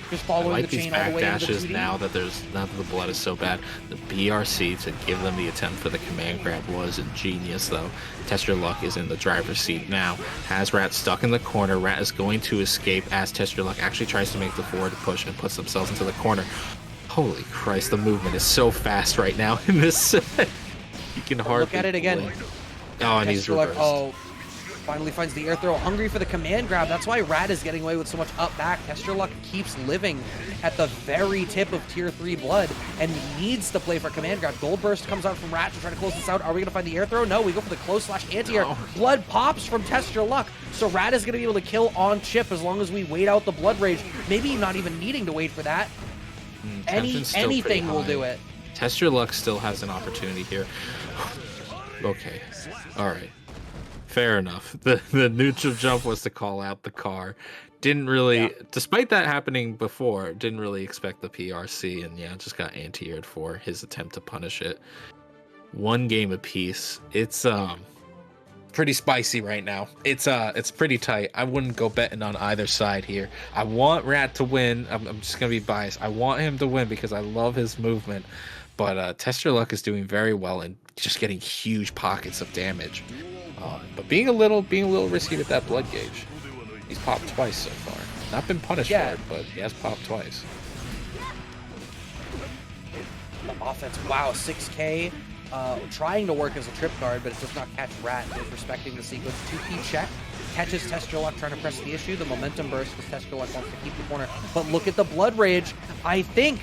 Just following the chain all the way into the 2D. Now that the blood is so bad, the BRC to give them the attempt for the command grab was ingenious though. Testyourluck is in the driver's seat now. Has Rat stuck in the corner. Rat is going to escape as Testyourluck actually tries to make the forward push and puts themselves into the corner. Holy Christ, the movement is so fast right now in this set. You can hardly look at it again. blink. Oh, and he's reversed. Oh, finally finds the air throw. Hungry for the command grab. That's why Rat is getting away with so much up back. Testyourluck keeps living at the very tip of tier 3 blood and needs to play for command grab. Gold burst comes out from Rat to try to close this out. Are we going to find the air throw? No, we go for the close slash anti-air. Oh. Blood pops from Testyourluck. So Rat is going to be able to kill on chip as long as we wait out the blood rage. Maybe not even needing to wait for that. Anything will do it. Testyourluck still has an opportunity here. Okay. All right. Fair enough. The neutral jump was to call out the car. Didn't really, despite that happening before, didn't really expect the PRC, and yeah, just got anti-aired for his attempt to punish it. One game apiece. It's pretty spicy right now. It's pretty tight. I wouldn't go betting on either side here. I want Rat to win. I'm just gonna be biased. I want him to win because I love his movement. But Testyourluck is doing very well and just getting huge pockets of damage. But being a little risky with that blood gauge. He's popped twice so far. Not been punished for it, but he has popped twice. The offense, wow, 6K. Trying to work as a trip guard, but it does not catch Rat. Disrespecting the sequence. 2P check. Catches Testyourluck trying to press the issue. The momentum burst because Testyourluck wants to keep the corner. But look at the blood rage. I think,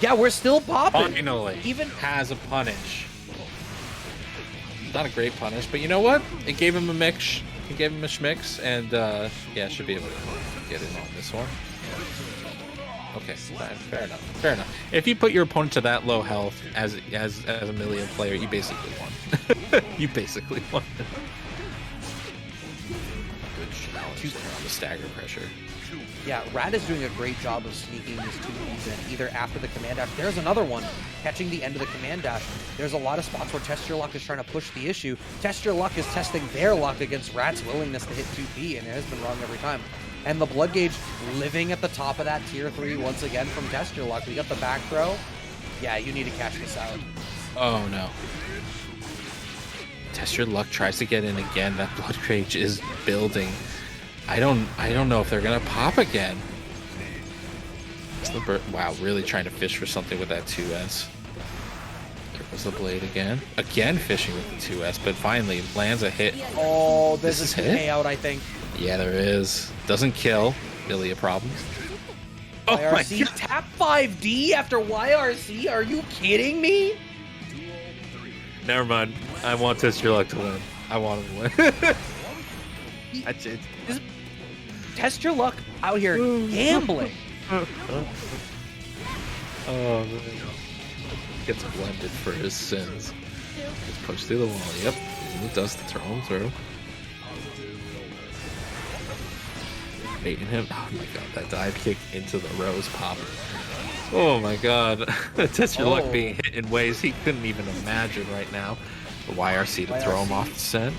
yeah, we're still popping. Finally, even has a punish. Not a great punish, but you know what? It gave him a mix. It gave him a schmix, and yeah, should be able to get in on this one. Okay, fine, fair enough. Fair enough. If you put your opponent to that low health as a Millia player, you basically won. You basically won. Good challenge on the stagger pressure. Yeah, Rat is doing a great job of sneaking these 2Ds in, either after the command dash. There's another one, catching the end of the command dash. There's a lot of spots where Testyourluck is trying to push the issue. Testyourluck is testing their luck against Rat's willingness to hit 2P, and it has been wrong every time. And the blood gauge living at the top of that tier 3 once again from Testyourluck. We got the back throw. Yeah, you need to catch this out. Oh no. Testyourluck tries to get in again. That blood gauge is building. I don't know if they're gonna pop again. Wow, really trying to fish for something with that 2S. There goes the blade again. Again fishing with the 2S, but finally lands a hit. Oh, there's This a is hit? TK out, I think. Yeah, there is. Doesn't kill. Millia problems. Oh my YRC god. tap 5D after YRC? Are you kidding me? Never mind. I want Testyourluck to win. I want him to win. That's it. Test your luck out here gambling. Oh man. Gets blended for his sins. Gets pushed through the wall. Yep. Using the dust to throw him through. Baiting him. Oh my god, that dive kick into the rose pop. Oh my god. Testyourluck being hit in ways he couldn't even imagine right now. The YRC to throw him off the scent.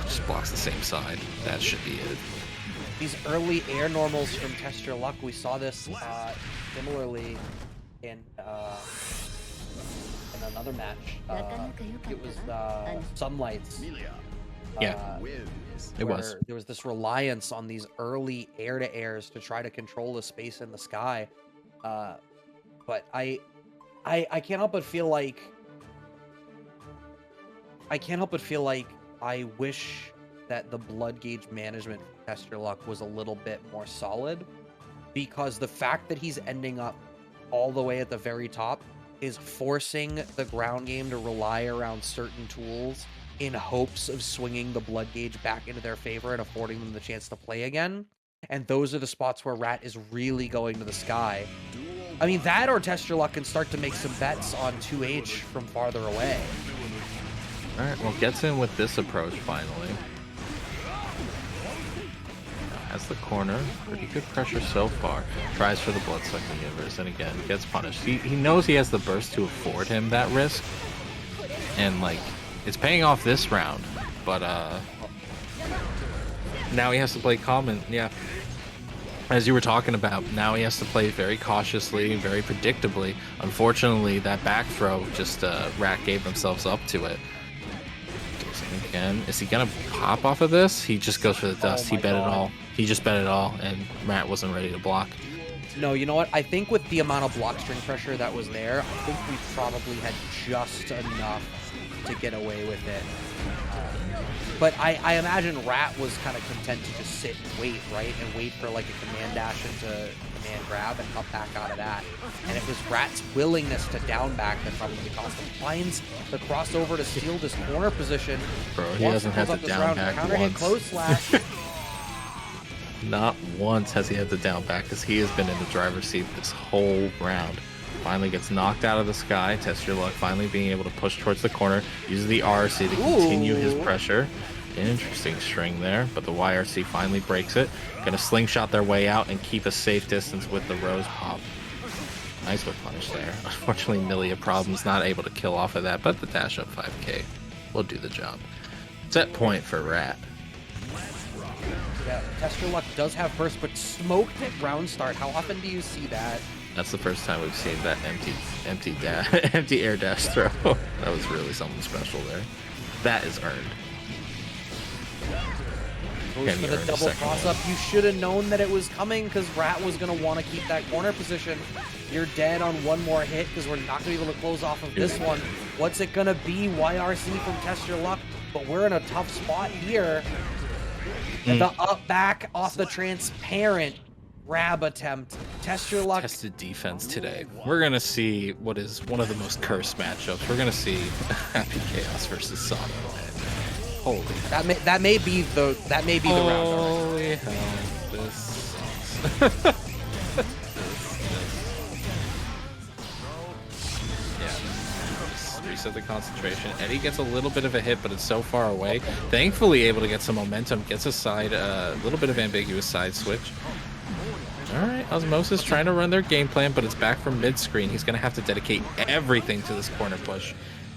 Just blocks the same side. That should be it. These early air normals from Test Your Luck, we saw this similarly in another match. It was Sunlights. Yeah, it was. There was this reliance on these early air-to-airs to try to control the space in the sky. But I can't help but feel like I wish that the blood gauge management for Test Your Luck was a little bit more solid, because the fact that he's ending up all the way at the very top is forcing the ground game to rely around certain tools in hopes of swinging the blood gauge back into their favor and affording them the chance to play again. And those are the spots where Rat is really going to the sky. I mean, that or Test Your Luck can start to make some bets on 2H from farther away. Alright, well, gets in with this approach finally. Has the corner. Pretty good pressure so far. Tries for the blood-sucking universe, and again, gets punished. He knows he has the burst to afford him that risk. And, like, it's paying off this round. But, now he has to play calm, and, yeah. As you were talking about, now he has to play very cautiously, very predictably. Unfortunately, that back throw just, Rat gave themselves up to it. Again, is he gonna pop off of this? He just goes for the dust. He bet it all. He just bet it all, and Rat wasn't ready to block. No, you know what? I think with the amount of block string pressure that was there, I think we probably had just enough to get away with it. But I imagine Rat was kind of content to just sit and wait, right? And wait for like a command dash into command grab and up back out of that. And it was Rat's willingness to down back that probably cost him. Finds the crossover to steal this corner position. Bro, he hasn't had to down back counter hit once. close slash. Not once has he had to down back, because he has been in the driver's seat this whole round. Finally gets knocked out of the sky. Test Your Luck finally being able to push towards the corner. Uses the RC to continue his pressure. Interesting string there, but the YRC finally breaks it. Gonna slingshot their way out and keep a safe distance with the Rose Pop. Nice whip punish there. Unfortunately, Millia Problem's not able to kill off of that, but the dash up 5k will do the job. Set point for Rat. Yeah, Test Your Luck does have burst, but smoked at round start. How often do you see that? That's the first time we've seen that empty air dash throw. That was really something special there. That is earned. Goes for the double cross up. You should have known that it was coming, because Rat was going to want to keep that corner position. You're dead on one more hit, because we're not going to be able to close off of this one. What's it going to be? YRC from Test Your Luck, but we're in a tough spot here. The up back off the transparent grab attempt. Test Your Luck. Tested defense today. We're gonna see what is one of the most cursed matchups. We're gonna see Happy Chaos versus Somnium. Holy, That may be the round. holy hell, this sucks. Yeah. Reset the concentration. Eddie gets a little bit of a hit, but it's so far away. Thankfully, able to get some momentum. Gets a side, a little bit of ambiguous side switch. All right, Osmosis trying to run their game plan, but it's back from mid-screen. He's going to have to dedicate everything to this corner push.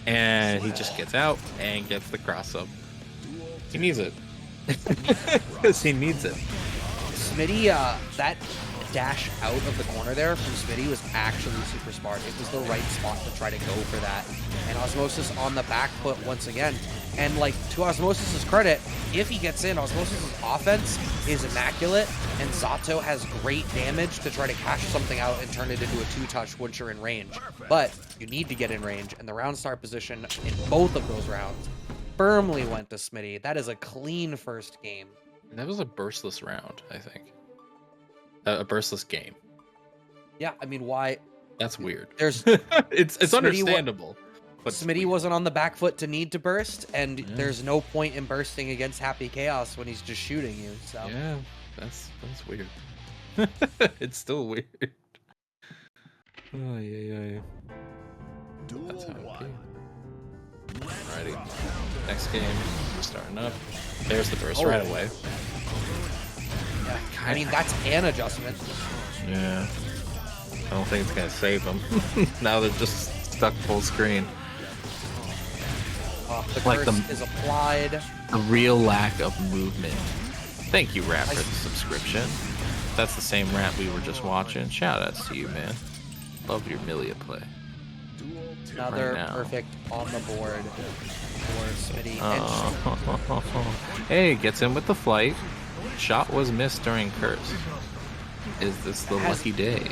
And he just gets out and gets the cross-up. He needs it. Because he needs it. Smitty, that dash out of the corner there from Smitty was actually super smart. It was the right spot to try to go for that. And Osmosis on the back foot once again. And like, to Osmosis' credit, if he gets in, Osmosis' offense is immaculate, and Zato has great damage to try to cash something out and turn it into a 2-touch once you're in range. But you need to get in range, and the round start position in both of those rounds firmly went to Smitty. That is a clean first game. That was a burstless round, I think. A burstless game. Yeah, I mean, why? That's weird. There's it's Smitty understandable. But Smitty wasn't on the back foot to need to burst, and there's no point in bursting against Happy Chaos when he's just shooting you. So yeah, that's weird. It's still weird. Oh yeah. That's how it be. Alrighty. Next game, starting up. There's the burst right away. yeah, I mean, that's an adjustment. Yeah. I don't think it's gonna save them. Now they're just stuck full screen. The Like curse is applied. A real lack of movement. Thank you, Rat, for the subscription. That's the same rap we were just watching. Shout outs to you, man. Love your Millia play. Another right now. perfect on the board for Smitty. Hey, gets in with the flight. Shot was missed during curse. Is this the lucky day?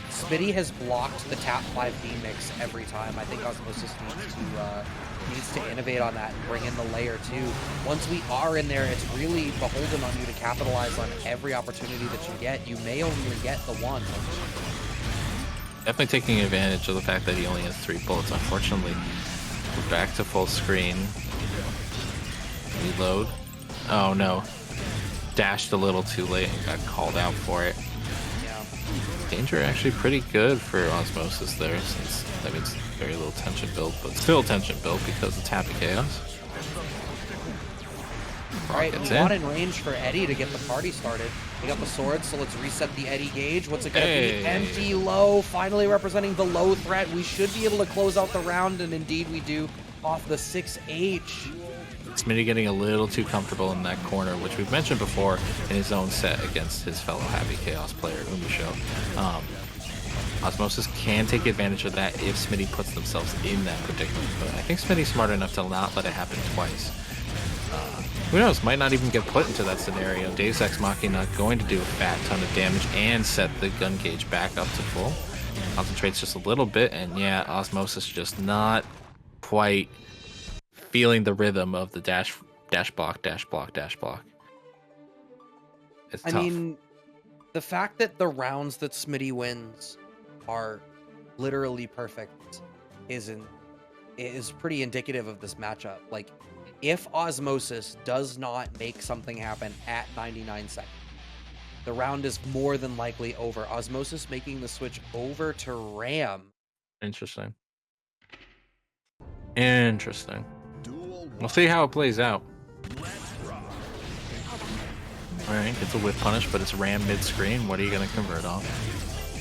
Smitty has blocked the tap 5D mix every time. I think Osmosis needs to innovate on that and bring in the layer 2. Once we are in there, it's really beholden on you to capitalize on every opportunity that you get. You may only get the one. Definitely taking advantage of the fact that he only has 3 bullets. Unfortunately, we're back to full screen. Reload. Oh no. Dashed a little too late and got called out for it. Yeah. Danger actually pretty good for Osmosis there, since that means very little tension build, but still tension build because it's Happy Chaos. Alright, Gets we in. want in range for Eddie to get the party started. We got the sword, so let's reset the Eddie gauge. What's it gonna be? Empty low, finally representing the low threat. We should be able to close out the round, and indeed we do, off the 6H. Smitty getting a little too comfortable in that corner, which we've mentioned before in his own set against his fellow Happy Chaos player, UMISHO. Osmosis can take advantage of that if Smitty puts themselves in that predicament, but I think Smitty's smart enough to not let it happen twice. Who knows, might not even get put into that scenario. Deus Ex Machina going to do a fat ton of damage and set the gun gauge back up to full. Concentrates just a little bit, and yeah, Osmosis just not quite feeling the rhythm of the dash block. It's tough. I mean, the fact that the rounds that Smitty wins are literally perfect is pretty indicative of this matchup. Like, if Osmosis does not make something happen at 99 seconds, the round is more than likely over. Osmosis making the switch over to Ram. Interesting. We'll see how it plays out. Alright, gets a whip punish, but it's Ram mid-screen. What are you going to convert off?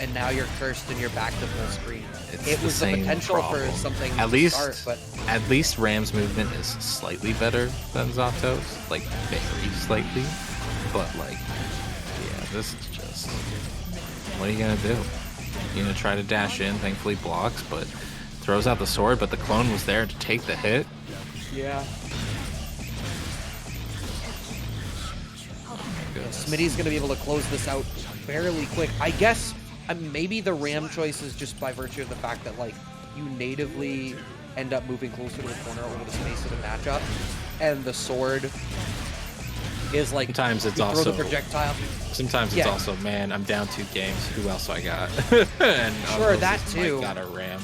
And now you're cursed and you're back to full screen. It's It the was the same potential problem. for something At to least, start, but at least Ram's movement is slightly better than Zato's. Like, very slightly. But, like, yeah, this is just... What are you going to do? You're going to try to dash in, thankfully blocks, but throws out the sword, but the clone was there to take the hit. yeah. Goodness. Smitty's going to be able to close this out fairly quick. I guess maybe the Ram choice is just by virtue of the fact that, like, you natively end up moving closer to the corner over the space of the matchup, and the sword is like, Sometimes it's you also throw the projectile. Sometimes Yeah. it's also, man, I'm down 2 games. Who else I got? And Sure, that too. Got a Ram,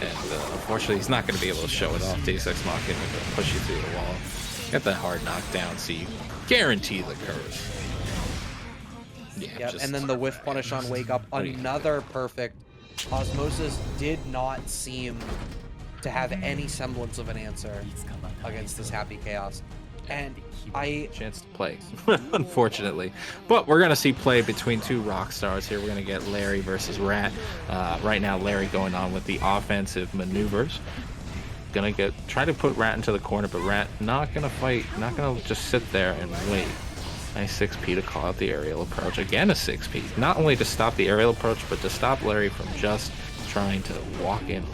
and unfortunately, he's not going to be able to show it off. Deus Ex Machina going to push you through the wall. Get that hard knockdown, so you guarantee the curse. Yeah, Yep, just- and then the whiff punish on Wake Up, What do you- another perfect. Osmosis did not seem to have any semblance of an answer against this Happy Chaos. And chance to play, unfortunately. But we're going to see play between 2 rock stars here. We're going to get Larry versus Rat. Right now, Larry going on with the offensive maneuvers. Gonna try to put Rat into the corner, but Rat not gonna fight, not gonna just sit there and wait. Nice 6P to call out the aerial approach. Again, a 6P. Not only to stop the aerial approach, but to stop Larry from just trying to walk in.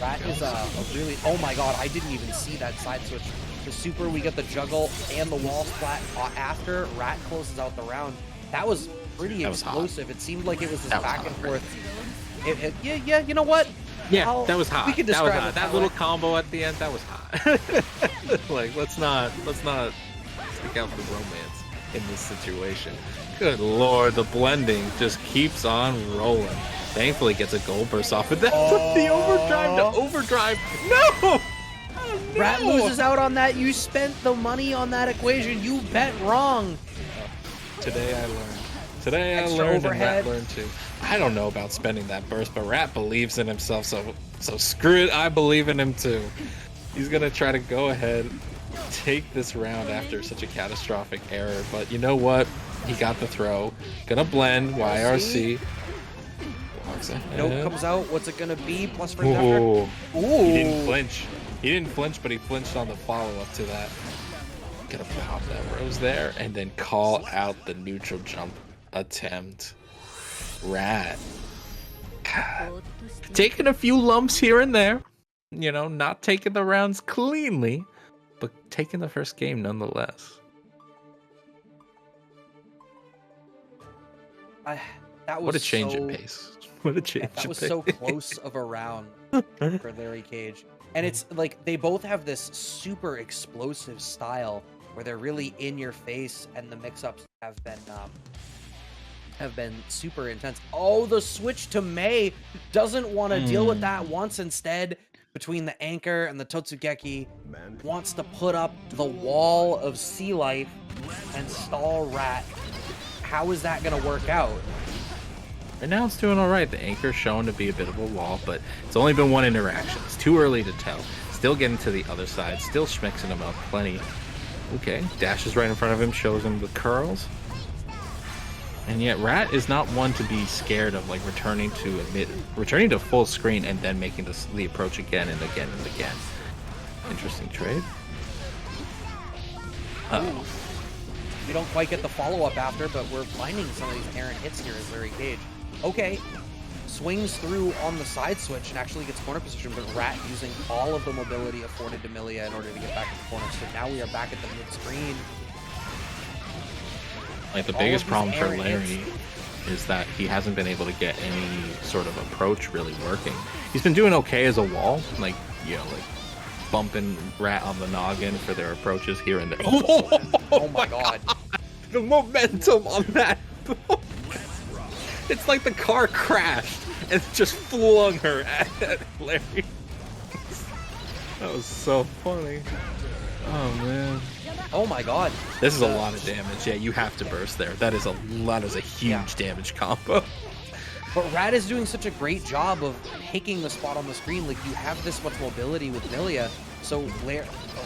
Rat is a really... Oh my god, I didn't even see that side switch. The super, we get the juggle and the wall splat after. Rat closes out the round. That was pretty explosive. It seemed like it was this back and forth. Yeah, you know what? Yeah, that was hot. We can that describe was hot. That little combo at the end, that was hot. Like, let's not stick out the romance in this situation. Good lord, the blending just keeps on rolling. Thankfully gets a gold burst off of that. The overdrive to overdrive. No! Oh, no! Rat loses out on that. You spent the money on that equation. You bet wrong. Today I learned. Today I Extra learned overhead. and Rat learned too. I don't know about spending that burst, but Rat believes in himself, so screw it. I believe in him too. He's gonna try to go ahead, take this round after such a catastrophic error. But you know what? He got the throw. Gonna blend YRC. Walks ahead. Note comes out. What's it gonna be? Plus for Ooh. Ooh. He didn't flinch. He didn't flinch, but he flinched on the follow-up to that. Gonna pop that rose there and then call out the neutral jump attempt. Rat. Taking a few lumps here and there. You know, not taking the rounds cleanly, but taking the first game nonetheless. That was What a change so, in pace. What a change That in was pace. so close of a round for Larry Cage. And it's like they both have this super explosive style where they're really in your face, and the mix-ups have been super intense. Oh, the switch to May doesn't want to deal with that once. Instead, between the anchor and the Totsugeki, wants to put up the wall of sea life and stall Rat. How is that going to work out? Right now it's doing all right. The anchor's shown to be a bit of a wall, but it's only been one interaction. It's too early to tell. Still getting to the other side. Still schmixing him up plenty. Okay, dashes right in front of him, shows him the curls. And yet Rat is not one to be scared of like returning to full screen and then making the approach again and again and again. Interesting trade. Uh-oh. We don't quite get the follow-up after, but we're finding some of these errant hits here as Larry Cage. Okay, swings through on the side switch and actually gets corner position, but Rat using all of the mobility afforded to Millia in order to get back to the corner. So now we are back at the mid-screen. Like the All biggest of these problem for errant Larry hits. is that he hasn't been able to get any sort of approach really working. He's been doing okay as a wall, like, you know, like bumping Rat on the noggin for their approaches here and there. Oh my god. The momentum on that. It's like the car crashed and just flung her at Larry. That was so funny. Oh man. Oh my god. This is a lot of damage. Yeah, you have to burst there. That is a huge damage combo. But Rat is doing such a great job of picking the spot on the screen. Like, you have this much mobility with Millia, so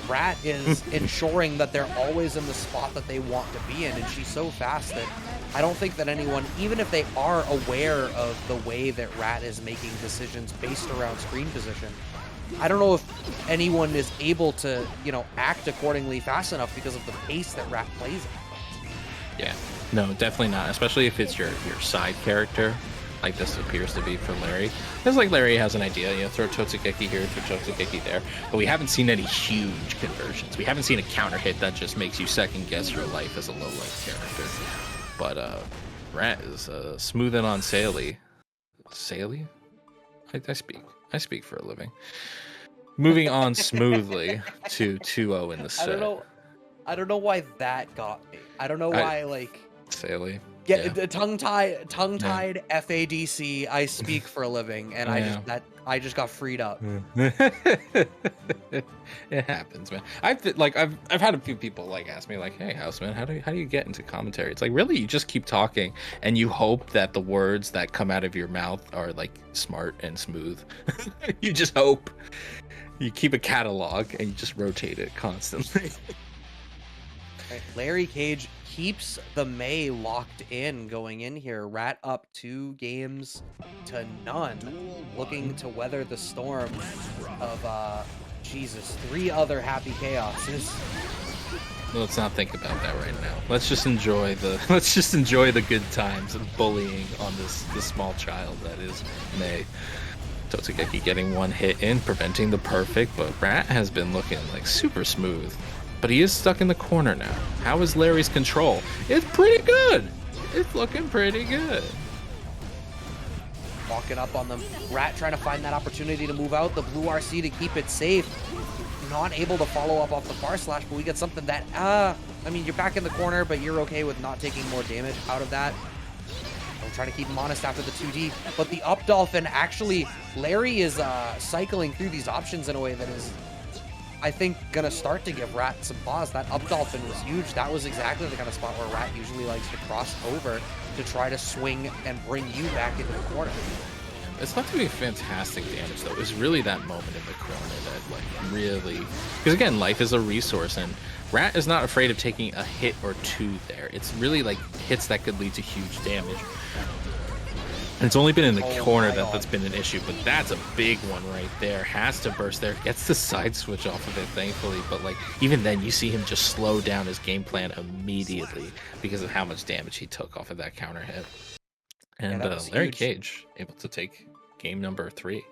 Rat is ensuring that they're always in the spot that they want to be in, and she's so fast that I don't think that anyone, even if they are aware of the way that Rat is making decisions based around screen position, I don't know if anyone is able to, you know, act accordingly fast enough because of the pace that Rat plays at. Yeah, no, definitely not. Especially if it's your side character, like this appears to be for Larry. It's like Larry has an idea, you know, throw Totsugeki here, throw Totsugeki there, but we haven't seen any huge conversions. We haven't seen a counter hit that just makes you second guess your life as a low life character. But Rat is smoothing on Saley. Saley? I speak for a living. Moving on smoothly to 2-0 in the set. I don't know why that got me. I don't know why, like... Silly. Yeah, the tongue-tied FADC, I speak for a living, and I just got freed up. It happens, man. I've had a few people like ask me like, "Hey, Houseman, how do you get into commentary?" It's like, really, you just keep talking and you hope that the words that come out of your mouth are like smart and smooth. You just hope. You keep a catalog and you just rotate it constantly. Right. Larry Cage keeps the May locked in going in here. Rat up 2 games to none, looking to weather the storm of 3 other happy chaoses. Let's not think about that right now. Let's just enjoy the good times and bullying on this small child that is May. Totogeki getting one hit in, preventing the perfect, but Rat has been looking like super smooth. But he is stuck in the corner now. How is Larry's control? It's pretty good. It's looking pretty good. Walking up on them. Rat trying to find that opportunity to move out. The blue RC to keep it safe. Not able to follow up off the far slash, but we get something that, I mean, you're back in the corner, but you're okay with not taking more damage out of that. I'm trying to keep him honest after the 2D, but the up dolphin, actually, Larry is cycling through these options in a way that is, I think, gonna start to give Rat some pause. That up dolphin was huge. That was exactly the kind of spot where Rat usually likes to cross over to try to swing and bring you back into the corner. It's not to be fantastic damage though. It was really that moment in the corner that like really, because again, life is a resource and Rat is not afraid of taking a hit or two there. It's really like hits that could lead to huge damage. And it's only been in the corner that's been an issue, but that's a big one right there. Has to burst there, gets the side switch off of it, thankfully. But like even then, you see him just slow down his game plan immediately because of how much damage he took off of that counter hit. And Larry huge. Cage able to take game number 3.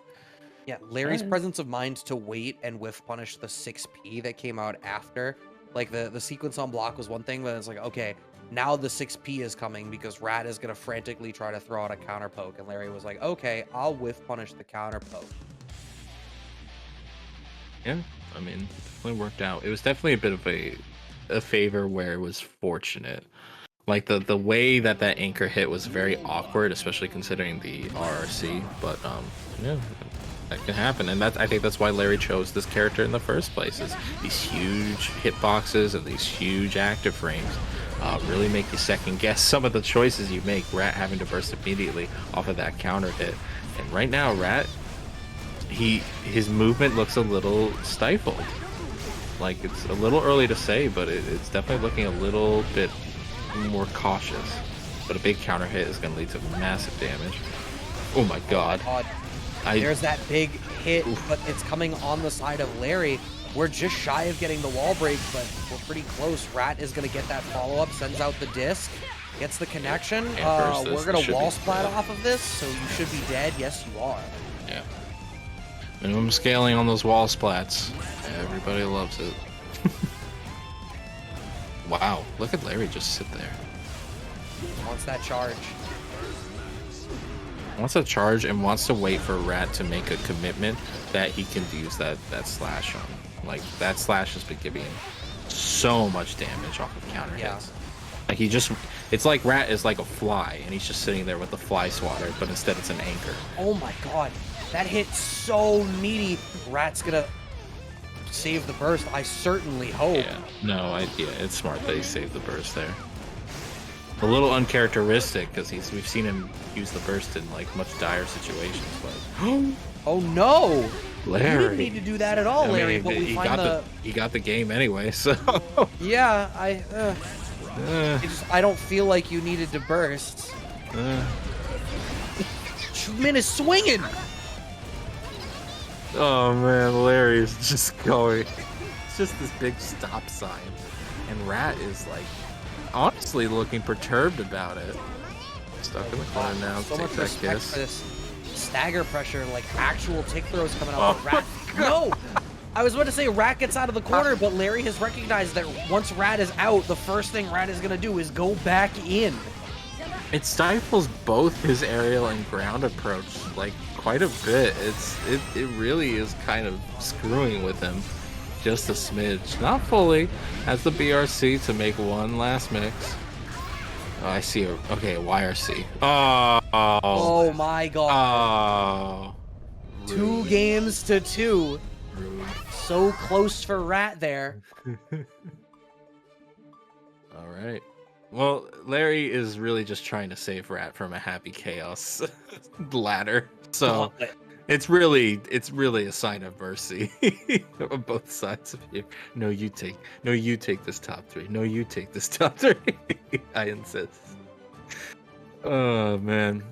Yeah, Larry's presence of mind to wait and whiff punish the 6P that came out after. Like the sequence on block was one thing, but it's like, okay, now the 6P is coming because Rat is going to frantically try to throw out a counter poke. And Larry was like, okay, I'll whiff punish the counter poke. Yeah, I mean, it definitely worked out. It was definitely a bit of a favor where it was fortunate. Like the way that anchor hit was very awkward, especially considering the RRC. But yeah, that can happen, and I think that's why Larry chose this character in the first place. Is these huge hitboxes and these huge active frames really make you second guess some of the choices you make. Rat having to burst immediately off of that counter hit, and right now Rat, his movement looks a little stifled. Like it's a little early to say, but it's definitely looking a little bit more cautious. But a big counter hit is going to lead to massive damage. Oh my god. There's that big hit, but it's coming on the side of Larry. We're just shy of getting the wall break, but we're pretty close. Rat is going to get that follow-up, sends out the disc, gets the connection. We're going to wall splat off of this, so you should be dead. Yes, you are. Yeah. Minimum scaling on those wall splats. Everybody loves it. Wow, look at Larry just sit there. Wants that charge. Wants a charge and wants to wait for Rat to make a commitment that he can use that slash on. Like, that slash has been giving him so much damage off of counter hits. Like, it's like Rat is like a fly, and he's just sitting there with the fly swatter, but instead it's an anchor. Oh my god, that hit so meaty. Rat's gonna save the burst, I certainly hope. Yeah, no, it's smart that he saved the burst there. A little uncharacteristic because we've seen him use the burst in like much dire situations, but oh no, Larry, you didn't need to do that at all, Larry. But he got the game anyway, so yeah, I don't feel like you needed to burst. Min is swinging. Oh man, Larry's just going. It's just this big stop sign, and Rat is like honestly looking perturbed about it. Stuck in the corner now. So Take much that respect kiss. for this stagger pressure, like actual tick throws coming out of Rat. No, I was about to say Rat gets out of the corner, but Larry has recognized that once Rat is out, the first thing Rat is gonna do is go back in. It stifles both his aerial and ground approach like quite a bit. It really is kind of screwing with him just a smidge. Not fully. Has the BRC to make one last mix. Oh, I see. Okay, YRC. Oh my god. 2 games to 2. Rude. So close for Rat there. All right. Well, Larry is really just trying to save Rat from a happy chaos ladder. So it's really a sign of mercy on both sides of you. No, you take this top 3. No, you take this top 3. I insist. Oh man,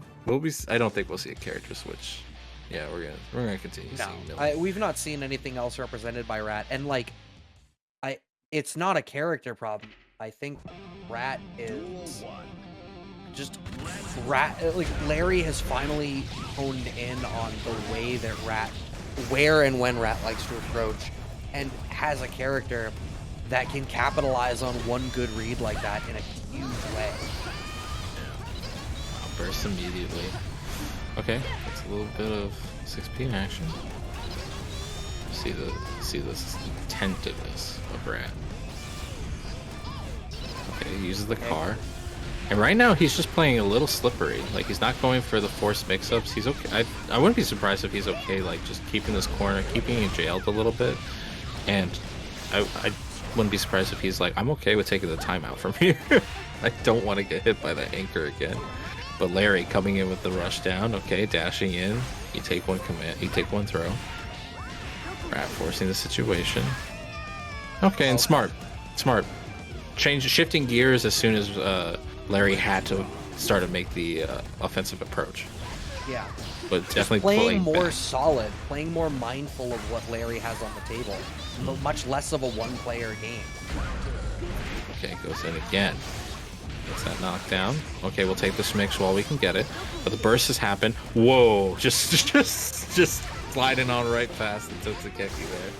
I don't think we'll see a character switch. Yeah, we're gonna continue seeing Millia. We've not seen anything else represented by Rat, and like, it's not a character problem. I think Rat is just Larry has finally honed in on the way that where and when Rat likes to approach, and has a character that can capitalize on one good read like that in a huge way. Burst immediately. Okay, that's a little bit of 6P action. See the tentativeness of Rat. Okay, he uses the car. And right now he's just playing a little slippery. Like, he's not going for the forced mix-ups. He's okay. I wouldn't be surprised if he's okay, like, just keeping this corner, keeping you jailed a little bit. And I wouldn't be surprised if he's like, I'm okay with taking the timeout from here. I don't want to get hit by that anchor again. But Larry coming in with the rush down. Okay, dashing in. You take one command. You take one throw. Rat forcing the situation. Okay, and smart. Shifting gears as soon as Larry had to start to make the offensive approach. Yeah. But definitely playing more back. solid, playing more mindful of what Larry has on the table. Much less of a one-player game. Okay, goes in again. Gets that knockdown. Okay, we'll take this mix while we can get it. But the burst has happened. Whoa! Just sliding on right past the Tetsugeki there.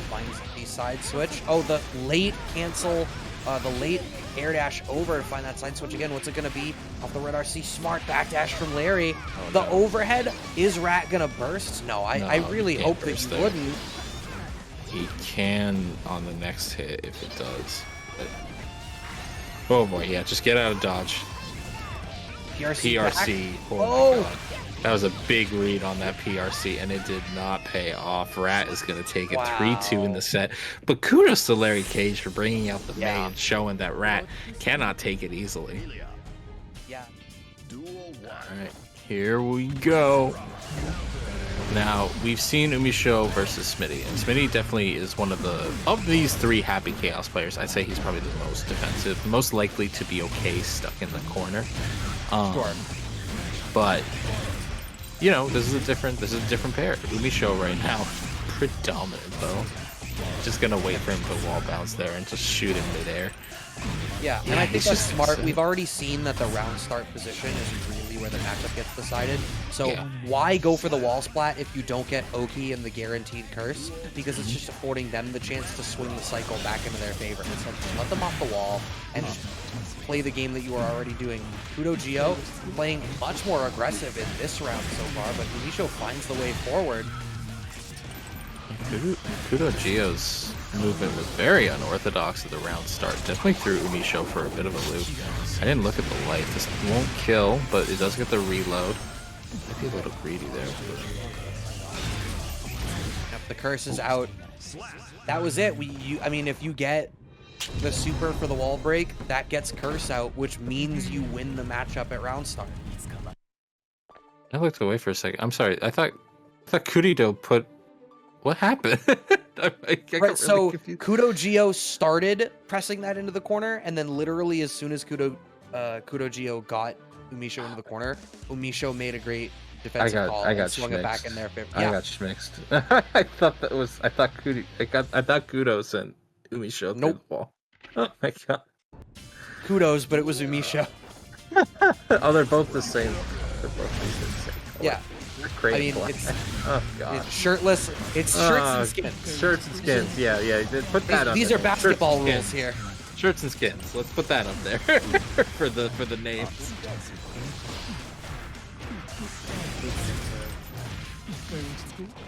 Finds the side switch. Oh, the late cancel, the late air dash over to find that side switch again. What's it gonna be? Off the red RC, smart backdash from Larry. Oh, the no. Overhead, is Rat gonna burst? No, I really hope that he wouldn't. He can on the next hit if it does. But... oh boy, yeah, just get out of dodge. PRC. Oh my god. That was a big read on that PRC, and it did not pay off. Rat is going to take it 3-2 in the set. But kudos to Larry Cage for bringing out the May and showing that Rat cannot take it easily. Yeah. All right, here we go. Now, we've seen UMISHO versus Smitty, and Smitty definitely is one of these three Happy Chaos players, I'd say he's probably the most defensive, most likely to be okay stuck in the corner. Sure. But, you know, this is a different pair. UMISHO right now, predominant though. Just gonna wait for him to wall bounce there and just shoot in midair. Yeah, and I think that's smart. We've already seen that the round start position is really where the matchup gets decided. So why go for the wall splat if you don't get Oki and the guaranteed curse? Because it's just affording them the chance to swing the cycle back into their favor. Instead, just let them off the wall and just play the game that you are already doing. KudoGio playing much more aggressive in this round so far, but UMISHO finds the way forward. KudoGio's movement was very unorthodox at the round start. Definitely threw UMISHO for a bit of a loop. I didn't look at the light. This won't kill, but it does get the reload. Might be a little greedy there. Yep, the curse is out. That was it. I mean, if you get the super for the wall break, that gets curse out, which means you win the matchup at round start. I looked away for a second. I'm sorry. I thought Kurido put... what happened? Right, so KudoGio started pressing that into the corner, and then literally as soon as KudoGio got UMISHO into the corner, UMISHO made a great defensive call and swung it back in their favor. I got schmixed. I thought Kudo sent UMISHO through the ball. Oh my god. Kudos, but it was UMISHO. Oh, they're both the same. They're both the same. Yeah. I mean, it's shirtless. It's shirts and skins. Shirts and skins. Yeah. Put that up. These are basketball rules here. Shirts and skins. Let's put that up there for the names.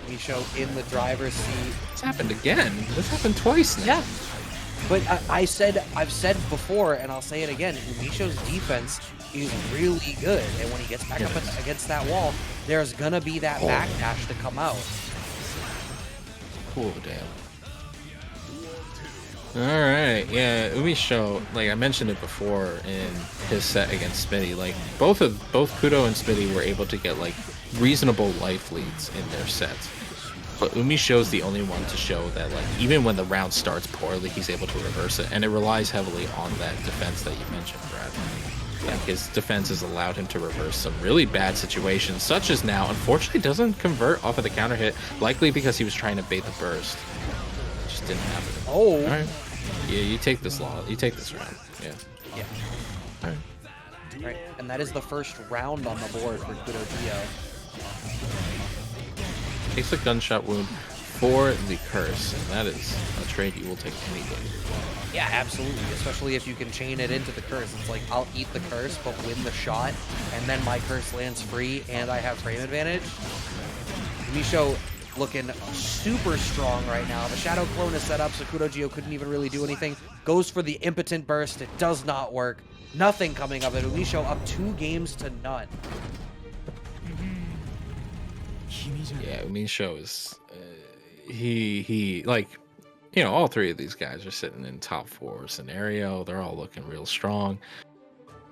UMISHO in the driver's seat. It's happened again. This happened twice now. Yeah. But I've said before, and I'll say it again, UMISHO's defense is really good. And when he gets back up against that wall, there's going to be that backdash to come out. Cool, damn. Alright, yeah, UMISHO, like I mentioned it before in his set against Smitty, like both Kudo and Smitty were able to get like reasonable life leads in their sets. But UMISHO's the only one to show that, like, even when the round starts poorly, he's able to reverse it, and it relies heavily on that defense that you mentioned, Brad. Like, his defense has allowed him to reverse some really bad situations, such as now, unfortunately, doesn't convert off of the counter hit, likely because he was trying to bait the burst. It just didn't happen. Oh. All right. Yeah, you take this round. Yeah. Yeah. All right. Right, and that is the first round on the board for KudoGio. Takes a gunshot wound for the curse, and that is a trade you will take any day. Yeah, absolutely. Especially if you can chain it into the curse. It's like, I'll eat the curse, but win the shot, and then my curse lands free, and I have frame advantage. UMISHO looking super strong right now. The Shadow Clone is set up, so KudoGio couldn't even really do anything. Goes for the Impotent Burst. It does not work. Nothing coming of it. UMISHO up 2 games to none. Yeah, UMISHO is he like, you know, all 3 of these guys are sitting in top 4 scenario. They're all looking real strong,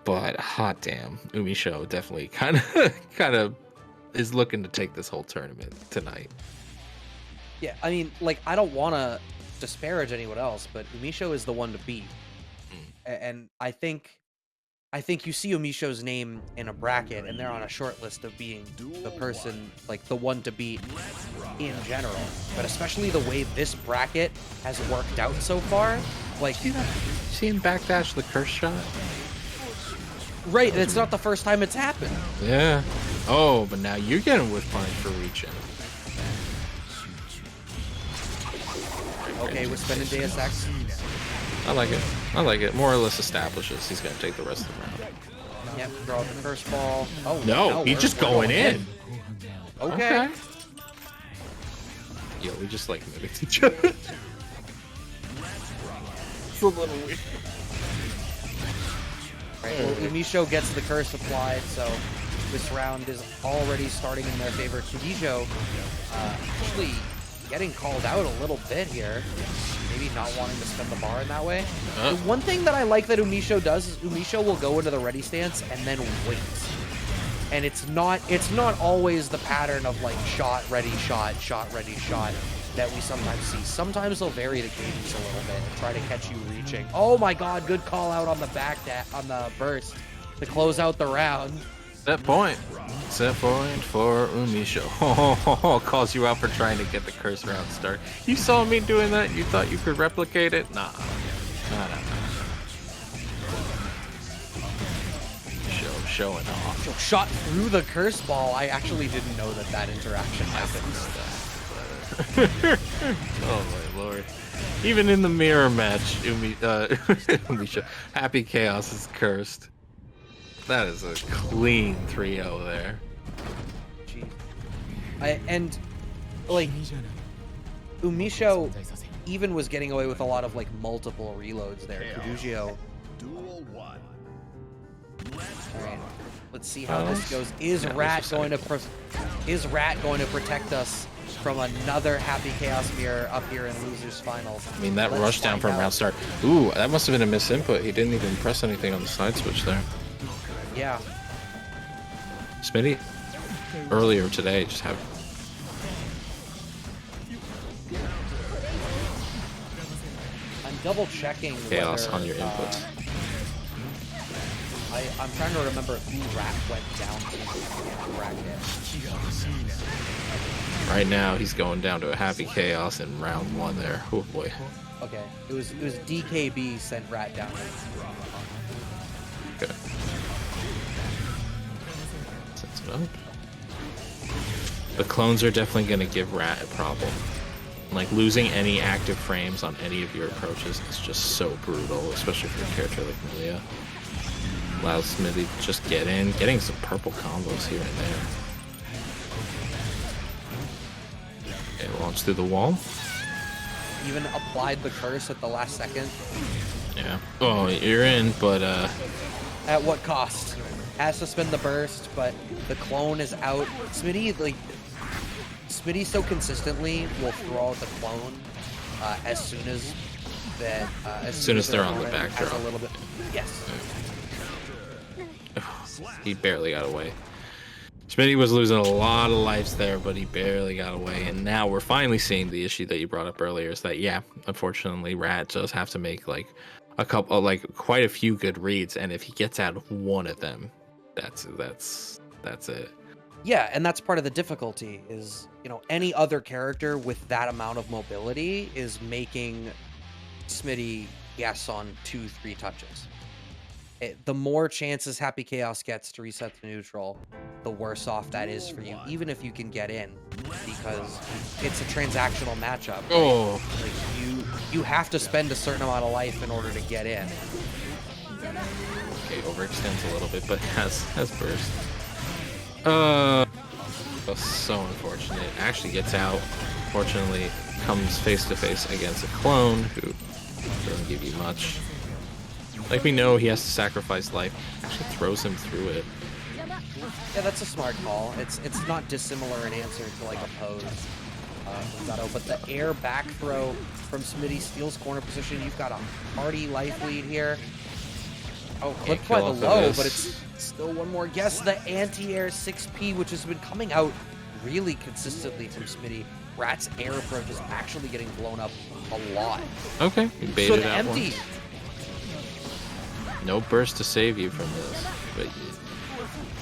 but hot damn, UMISHO definitely kind of is looking to take this whole tournament tonight. Yeah, I mean, like, I don't want to disparage anyone else, but UMISHO is the one to beat. And I think you see UMISHO's name in a bracket, and they're on a short list of being the person, like, the one to beat in general. But especially the way this bracket has worked out so far, like... See him backdash the curse shot? Right, and it's not the first time it's happened. Yeah. Oh, but now you're getting whiff punished for reaching. Okay, we're spending Deus Ex. I like it. I like it. More or less establishes he's going to take the rest of the round. Yep, draw the first ball. Oh, No, he's just going in. Okay. Yo, we just like mimicked each other. It's a little weird. Right, well, UMISHO gets the curse applied, so this round is already starting in their favor. KudoGio actually getting called out a little bit here. Maybe not wanting to spend the bar in that way. The one thing that I like that UMISHO does is UMISHO will go into the ready stance and then wait. And it's not always the pattern of like shot, ready, shot, shot, ready, shot that we sometimes see. Sometimes they'll vary the cadence a little bit and try to catch you reaching. Oh my god, good call out on the on the burst to close out the round. Set point. Set point for UMISHO. Calls you out for trying to get the curse round start. You saw me doing that? You thought you could replicate it? Nah. Nah. Showing off. Shot through the curse ball. I actually didn't know that interaction happened. Oh my lord. Even in the mirror match, UMISHO, Happy Chaos is cursed. That is a clean 3-0 there. Gee. And like UMISHO even was getting away with a lot of like multiple reloads there. KudoGio. Duel 1. Alright, let's see how this goes. Is Rat going to protect us from another Happy Chaos mirror up here in Losers Finals? I mean, that rush down from round start. Ooh, that must have been a misinput. He didn't even press anything on the side switch there. Yeah. Smitty, earlier today, just have... I'm double checking Chaos whether, on your inputs. I'm trying to remember who Rat went down to in the bracket. Right now, he's going down to a Happy Chaos in round 1 there. Oh boy. Okay, it was DKB sent Rat down. Okay. Sets it up. The clones are definitely going to give Rat a problem. Like, losing any active frames on any of your approaches is just so brutal, especially for a character like Millia. Allows Smithy to just get in, getting some purple combos here and there. Okay, launch through the wall. Even applied the curse at the last second. Yeah. Oh, you're in, but At what cost? Has to spend the burst, but the clone is out. Smitty so consistently will throw out the clone as soon as that. As soon as they're on the backdrop. A little bit. Yes. He barely got away. Smitty was losing a lot of lives there, but he barely got away. And now we're finally seeing the issue that you brought up earlier, is that, yeah, unfortunately, Rat does have to make like a couple, like quite a few good reads, and if he gets out of one of them, that's it. Yeah, and that's part of the difficulty is, you know, any other character with that amount of mobility is making Smitty guess on 2-3 touches. the more chances Happy Chaos gets to reset to neutral, the worse off that is for you, even if you can get in, because it's a transactional matchup. Right? Oh, Like you have to spend a certain amount of life in order to get in. okay, overextends a little bit, but has burst. So unfortunate. Actually gets out. Fortunately, comes face to face against a clone who doesn't give you much. Like, we know he has to sacrifice life. Actually throws him through it. Yeah, that's a smart call. It's not dissimilar in answer to like a pose. But the air back throw from Smitty steals corner position. You've got a hearty life lead here. Oh, clipped by the low, but it's still one more guess. The anti-air 6P, which has been coming out really consistently from Smitty. Rat's air approach is actually getting blown up a lot. Okay, he baited So the out empty. one. No burst to save you from this, but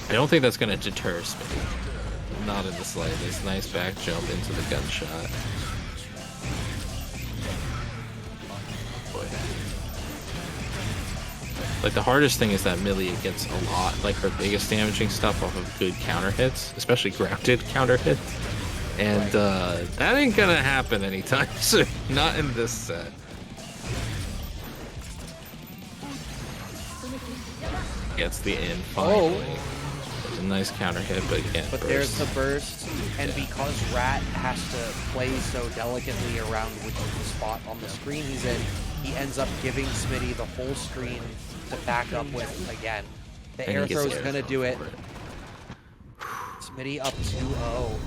I don't think that's going to deter Smitty. Not in the slightest. Nice back jump into the gunshot. Boy. Like, the hardest thing is that Millia gets a lot, like her biggest damaging stuff off of good counter hits, especially grounded counter hits. And that ain't gonna happen anytime soon. Not in this set. Gets the in finally. There's a nice counter hit, but again, But burst. there's the burst, and because Rat has to play so delicately around which is the spot on the screen he's in, he ends up giving Smitty the whole screen to back up with again. The And air he gets throw is air going to throw do it. for it. Smitty up 2-0.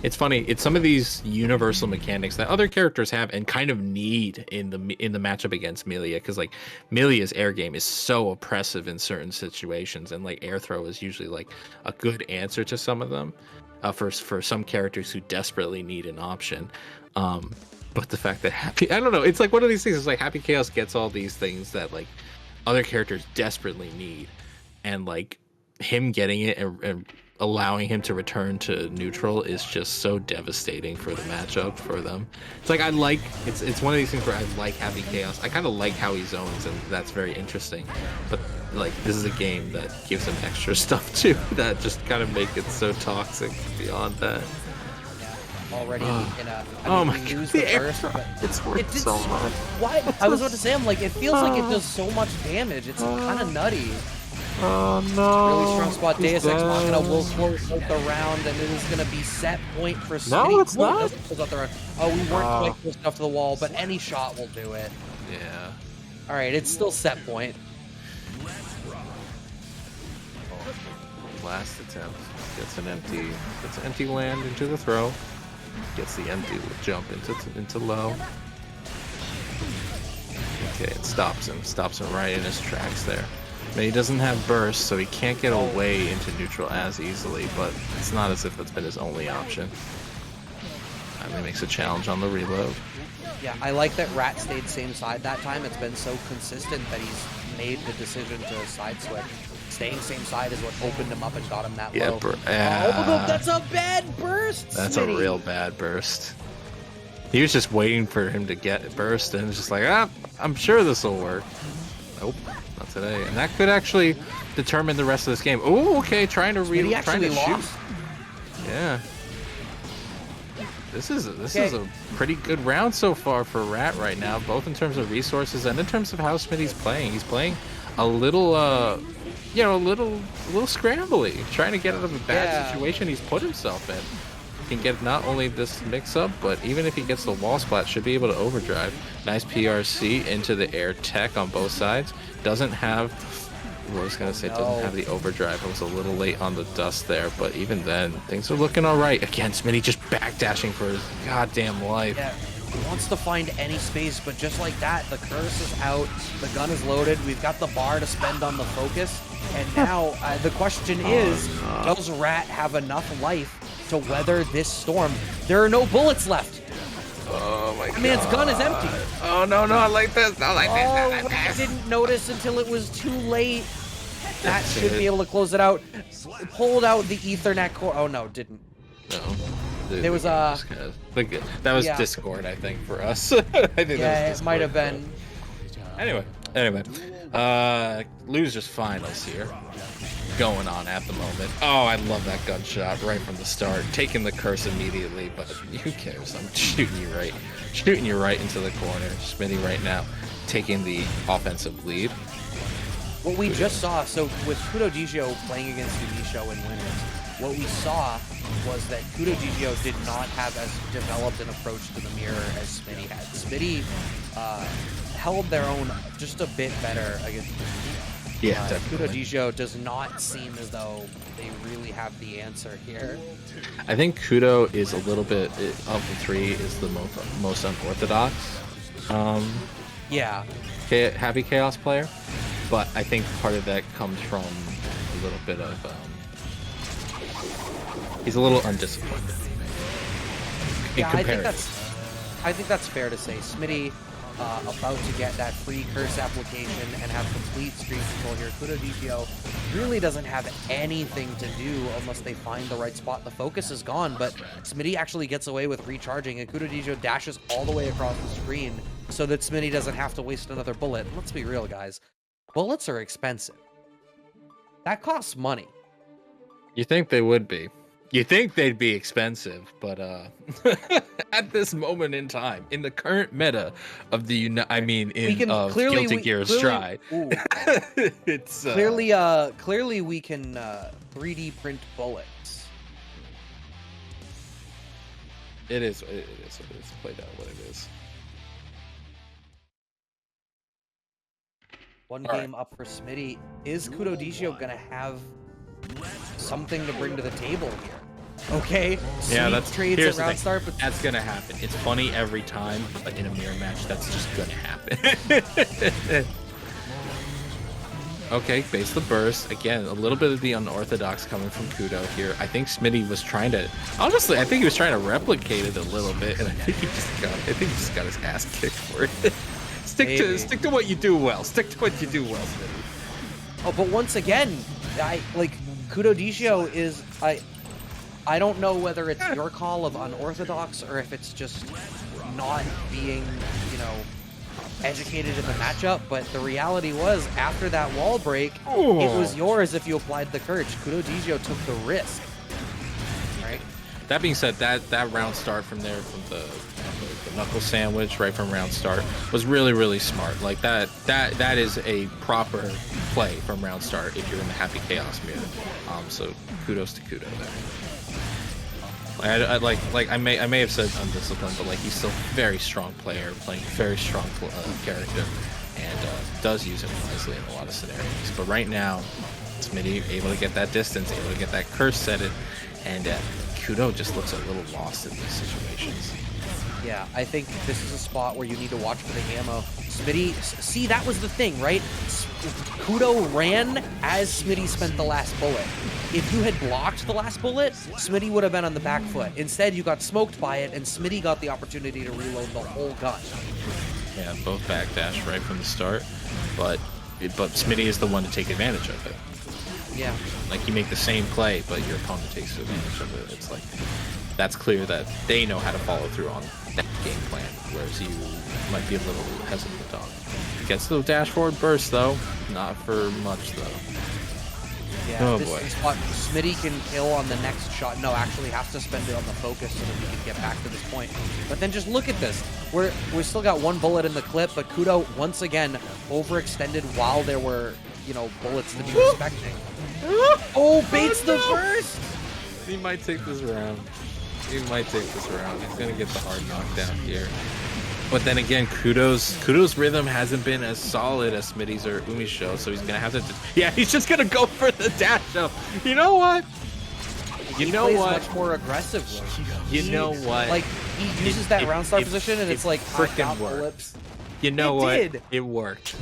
It's funny. It's some of these universal mechanics that other characters have and kind of need in the matchup against Millia, because like Millia's air game is so oppressive in certain situations, and like air throw is usually like a good answer to some of them, for some characters who desperately need an option. But the fact that I don't know, it's like one of these things. It's like Happy Chaos gets all these things that like other characters desperately need, and like him getting it and allowing him to return to neutral is just so devastating for the matchup for them. It's like it's one of these things where I like Happy Chaos. I kind of like how he zones, and that's very interesting. But like, this is a game that gives him extra stuff too that just kind of make it so toxic beyond that. Already in a. My we lose God, the the air burst, throw. but It's worth it did so much. What? I was about to say, I'm like, it feels like it does so much damage. It's kind of nutty. Oh no! Really strong spot. He's Deus Ex dead. Machina will close out the round, and it is going to be set point for Smitty. No, it's Whoa, not. close out the round. Oh, we weren't quite close enough to the wall, but any shot will do it. Yeah. All right, it's still set point. Last attempt. Gets an empty land into the throw. Gets the empty jump into low. Okay, it stops him. Stops him right in his tracks there. And he doesn't have burst, so he can't get away into neutral as easily, but it's not as if that's been his only option. And he makes a challenge on the reload. Yeah, I like that Rat stayed same side that time. It's been so consistent that he's made the decision to side switch. Staying same side is what opened him up and got him that Yeah, low. no, That's a bad burst, that's Smitty. a real bad burst. He was just waiting for him to get burst, and it's just like, I'm sure this will work. Nope, not today. And that could actually determine the rest of this game. Oh, okay, trying to lost. shoot. Yeah. This is a pretty good round so far for Rat right now, both in terms of resources and in terms of how Smitty's playing. He's playing a little, a little scrambly, trying to get out of a bad situation he's put himself in. He can get not only this mix-up, but even if he gets the wall splat, should be able to overdrive. Nice PRC into the air tech on both sides. Doesn't have, I was going to say, doesn't have the overdrive. It was a little late on the dust there, but even then, things are looking all right. Again, Smitty just backdashing for his goddamn life. Yeah, he wants to find any space, but just like that, the curse is out, the gun is loaded, we've got the bar to spend on the focus, and now the question is, does Rat have enough life to weather this storm? There are no bullets left. Oh my god. That man's gun is empty. Oh no, I like this. I didn't notice until it was too late. That should be able to close it out. Pulled out the Ethernet core. Oh no, didn't. No. There was a. That was Discord, I think, for us. I think Yeah, that was it might have Discord, been. but- Anyway, Anyway, losers finals here going on at the moment. Oh, I love that gunshot right from the start, taking the curse immediately. But who cares? I'm shooting you right into the corner. Smitty right now taking the offensive lead. What we just saw, so with KudoGio playing against UMISHO and winners, what we saw was that KudoGio did not have as developed an approach to the mirror as Smitty had. Smitty held their own just a bit better against Yeah, definitely. KudoGio does not seem as though they really have the answer here. I think Kudo is a little bit of the three is the most unorthodox. Yeah. Happy Chaos player, but I think part of that comes from a little bit of he's a little undisciplined. Yeah, I think that's fair to say. Smitty about to get that free curse application and have complete screen control here. KudoGio really doesn't have anything to do unless they find the right spot. The focus is gone, but Smitty actually gets away with recharging, and KudoGio dashes all the way across the screen so that Smitty doesn't have to waste another bullet. Let's be real, guys. Bullets are expensive. That costs money. You think they would be? You think they'd be expensive, but at this moment in time, in the current meta of the Guilty Gear Stride, it's clearly we can 3D print bullets. It is what it is. It's played out what it is. One game up for Smitty. Is KudoGio gonna have something to bring to the table here? Okay. Yeah, that's trades at round start, but that's gonna happen. It's funny every time, but in a mirror match, that's just gonna happen. Okay, base the burst again. A little bit of the unorthodox coming from Kudo here. I think Smitty was trying to. Honestly, I think he was trying to replicate it a little bit, and I think he just got his ass kicked for it. Stick to what you do well. Stick to what you do well, Smitty. Oh, but once again, KudoGio is I don't know whether it's your call of unorthodox or if it's just not being, educated in the matchup, but the reality was after that wall break, it was yours if you applied the courage. KudoGio took the risk. Right? That being said, that round start from there, from the knuckle sandwich right from round start was really, really smart. Like that is a proper play from round start if you're in the Happy Chaos mirror. So kudos to Kudo there. I may have said undisciplined, but he's still a very strong player, playing a very strong character, and does use him wisely in a lot of scenarios. But right now, Smitty able to get that distance, able to get that curse set it, and Kudo just looks a little lost in these situations. Yeah, I think this is a spot where you need to watch for the ammo. Smitty, see, that was the thing, right? Kudo ran as Smitty spent the last bullet. If you had blocked the last bullet, Smitty would have been on the back foot. Instead, you got smoked by it, and Smitty got the opportunity to reload the whole gun. Yeah, both backdash right from the start, but Smitty is the one to take advantage of it. Yeah. You make the same play, but your opponent takes advantage of it. It's that's clear that they know how to follow through on that game plan, whereas you might be a little hesitant on. Gets the dash forward burst though, not for much though. Yeah, oh this boy. is what Smitty can kill on the next shot. No, actually has to spend it on the focus so that we can get back to this point. But then just look at this. We still got one bullet in the clip, but Kudo once again overextended while there were, bullets to be respecting. Oh, baits the burst! He might take this round. He's gonna get the hard knockdown here. But then again, Kudo's rhythm hasn't been as solid as Smitty's or UMISHO, so he's gonna have to. Yeah, he's just gonna go for the dash up. You know what? He plays much more aggressively. You know what? He uses that round start position, and it's freaking worked. You know what? It worked.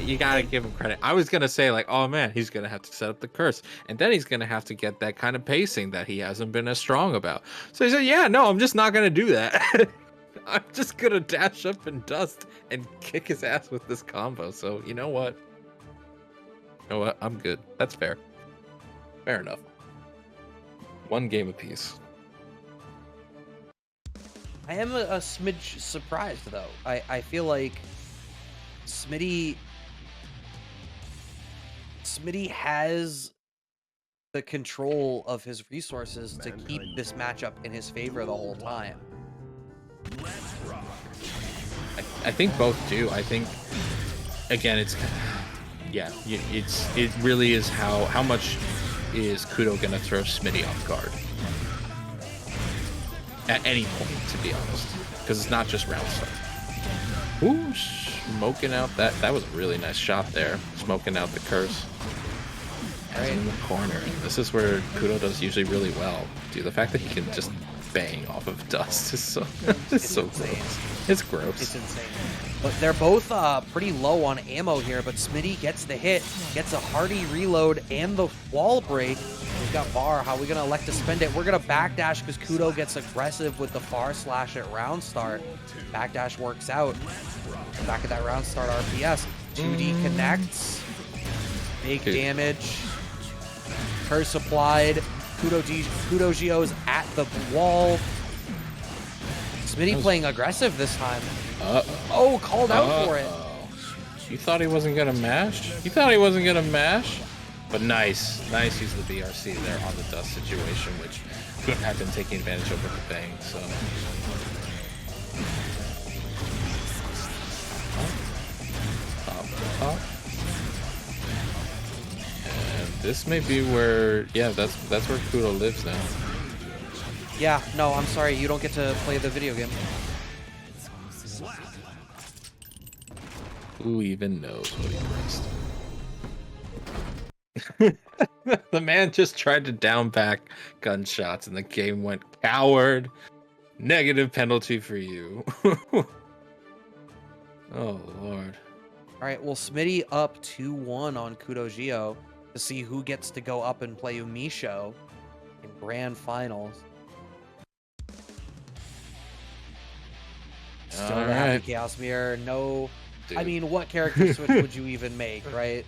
You gotta give him credit. I was gonna say oh man, he's gonna have to set up the curse, and then he's gonna have to get that kind of pacing that he hasn't been as strong about. So he said, yeah, no, I'm just not gonna do that. I'm just gonna dash up and dust and kick his ass with this combo. So you know what? I'm good. That's fair. Fair enough. One game apiece. I am a smidge surprised though. I feel like Smitty has the control of his resources to keep this matchup in his favor the whole time. I think both do. I think, again, it's, yeah, it really is how much is Kudo gonna throw Smitty off guard at any point, to be honest, because it's not just round start. Ooh, smoking out that was a really nice shot there, smoking out the curse. Right in the corner. This is where Kudo does usually really well. Dude, the fact that he can just bang off of dust is so it's so insane. gross. It's gross. It's insane. But they're both pretty low on ammo here, but Smitty gets the hit, gets a hearty reload and the wall break. We've got Var. How are we going to elect to spend it? We're going to backdash because Kudo gets aggressive with the far slash at round start. Backdash works out. Back at that round start RPS. 2D connects. Big damage. Curse applied. KudoGio's at the wall. Smitty playing aggressive this time. Oh, called out for it. You thought he wasn't gonna mash? You thought he wasn't gonna mash? But nice use of the BRC there on the dust situation, which could have been taking advantage of with the bang. So. Up. This may be where, yeah, that's where Kudo lives now. Yeah, no, I'm sorry, you don't get to play the video game. Who even knows what he pressed? The man just tried to down back gunshots and the game went coward. Negative penalty for you. Oh, Lord. All right, well, Smitty up 2-1 on KudoGio to see who gets to go up and play UMISHO in grand finals. Still All the happy right. Chaos Mirror. No, Dude. I mean, what character switch would you even make, right?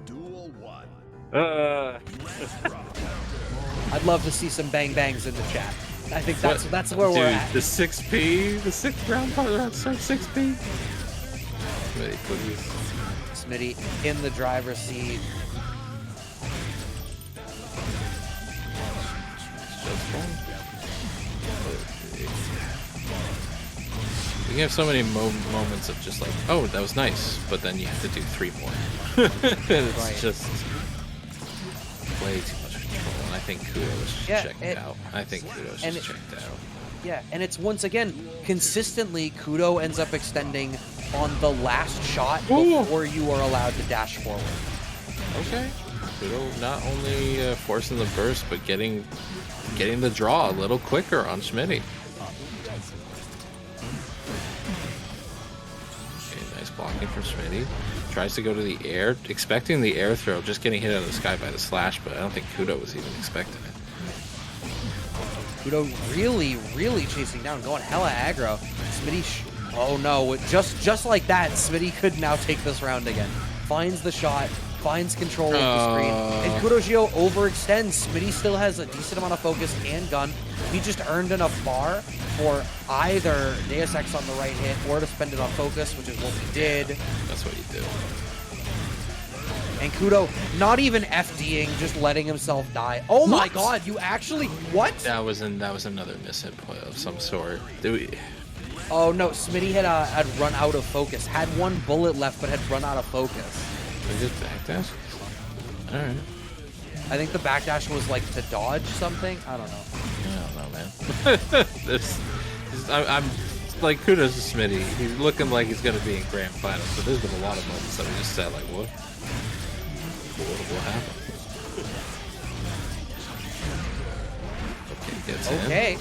Duel 1. I'd love to see some bang bangs in the chat. I think that's where we're at. The 6P, the 6th round part round start 6P. Wait, please. Smitty in the driver's seat. You have so many moments of just like, oh, that was nice, but then you have to do 3 more. It's Right. just way too much control, and I think Kudo is just checked out. I think Kudo is just checked out. Yeah, and it's once again, consistently, Kudo ends up extending on the last shot before you are allowed to dash forward. Okay. Kudo not only forcing the burst, but getting the draw a little quicker on Schmitty. Okay, nice blocking from Schmitty. Tries to go to the air, expecting the air throw, just getting hit out of the sky by the slash, but I don't think Kudo was even expecting it. Kudo really chasing down, going hella aggro. Smitty, oh no, just like that, Smitty could now take this round again. Finds the shot, finds control of the screen, and KudoGio overextends. Smitty still has a decent amount of focus and gun. He just earned enough bar for either Deus Ex on the right hit or to spend it on focus, which is what we did. That's what you do. And Kudo not even FDing, just letting himself die. Oh my god, you actually, what? That was another mishit play of some sort. Oh no, Smitty had run out of focus. Had 1 bullet left, but had run out of focus. We just backdash? Alright. I think the backdash was like to dodge something. I don't know. I don't know, man. I'm like, kudos to Smitty. He's looking like he's gonna be in grand finals, but there's been a lot of moments that we just said like, what will happen? Okay, gets in. Okay.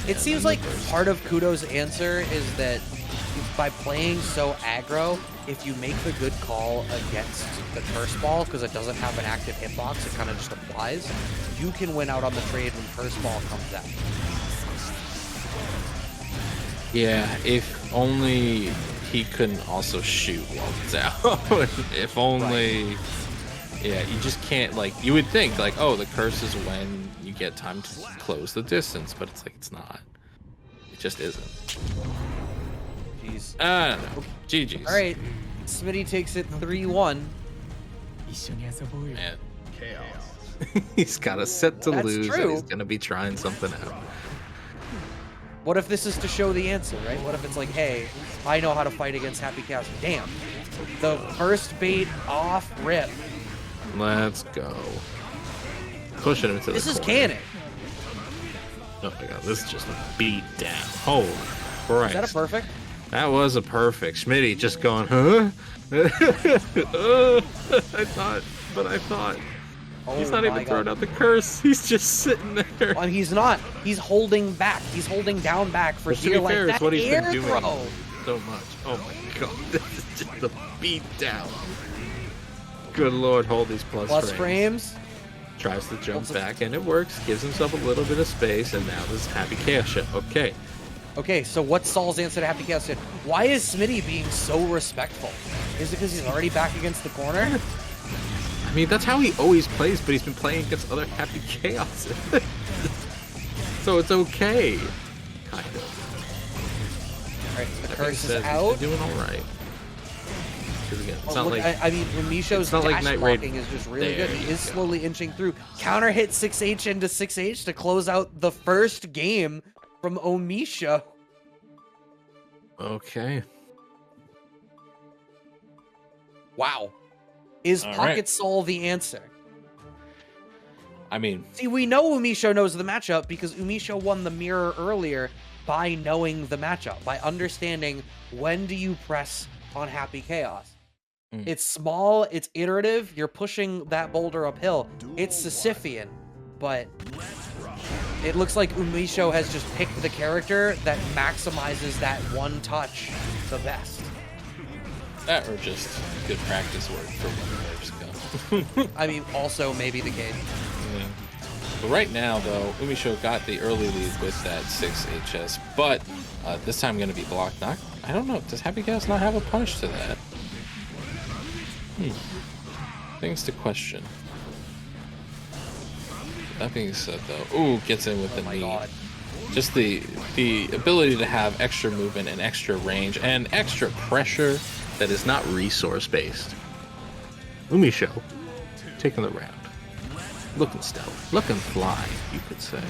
It seems like part of Kudo's answer is that by playing so aggro, if you make the good call against the curse ball, because it doesn't have an active hitbox, it kind of just applies, you can win out on the trade when curse ball comes out. Yeah, if only he couldn't also shoot while it's out. If only... Right. Yeah, you just can't, like, you would think, like, oh, the curse is when you get time to close the distance, but it's like, it's not. just isn't. Jeez. I don't know. GG's. All right, Smitty takes it 3-1. Man. Chaos. He's got a set to That's lose, true. and he's gonna be trying something out. What if this is to show the answer, right? What if it's like, hey, I know how to fight against Happy Chaos. Damn. The first bait off rip. Let's go. Pushing him to This the is corner. canon. Oh my god, this is just a beat down. Holy Christ. Is that a perfect? That was a perfect. Schmitty just going, huh? I thought. He's not even throwing out the curse. He's just sitting there. Well, he's not. He's holding back. He's holding down back for But to gear be like fair, that it's what he's air been doing throw. so much. Oh my god, this is just a beat down. Good lord, hold these Plus frames. Tries to jump back and it works. Gives himself a little bit of space, and now this Happy Chaos shit. Okay. Okay, so what's Saul's answer to Happy Chaos? Why is Smitty being so respectful? Is it because he's already back against the corner? I mean, that's how he always plays, but he's been playing against other Happy Chaos. So it's okay. Kind of. All right, the That curse being is said, out. He's been doing alright. Because again, it's Oh, not look, like... I mean, UMISHO's it's not like dash Night Raid- blocking is just really There good. He you is go. slowly inching through. Counter hit 6H into 6H to close out the first game from UMISHO. Okay. Wow. Is All Pocket right. Soul the answer? I mean, See, we know UMISHO knows the matchup because UMISHO won the mirror earlier by knowing the matchup, by understanding when do you press on Happy Chaos. Mm. It's small, it's iterative, you're pushing that boulder uphill. It's Sisyphean, but it looks like UMISHO has just picked the character that maximizes that one touch the best. that or just good practice work for when the nerves go. I mean, also maybe the case. Yeah. But right now, though, UMISHO got the early lead with that 6HS, but this time going to be blocked. Not, I don't know. Does Happy Chaos not have a punish to that? Things to question. That being said, though, ooh, gets in with the My knee. God. Just the ability to have extra movement and extra range and extra pressure that is not Resource-based. UMISHO taking the round. Looking stealth. Looking fly, you could say.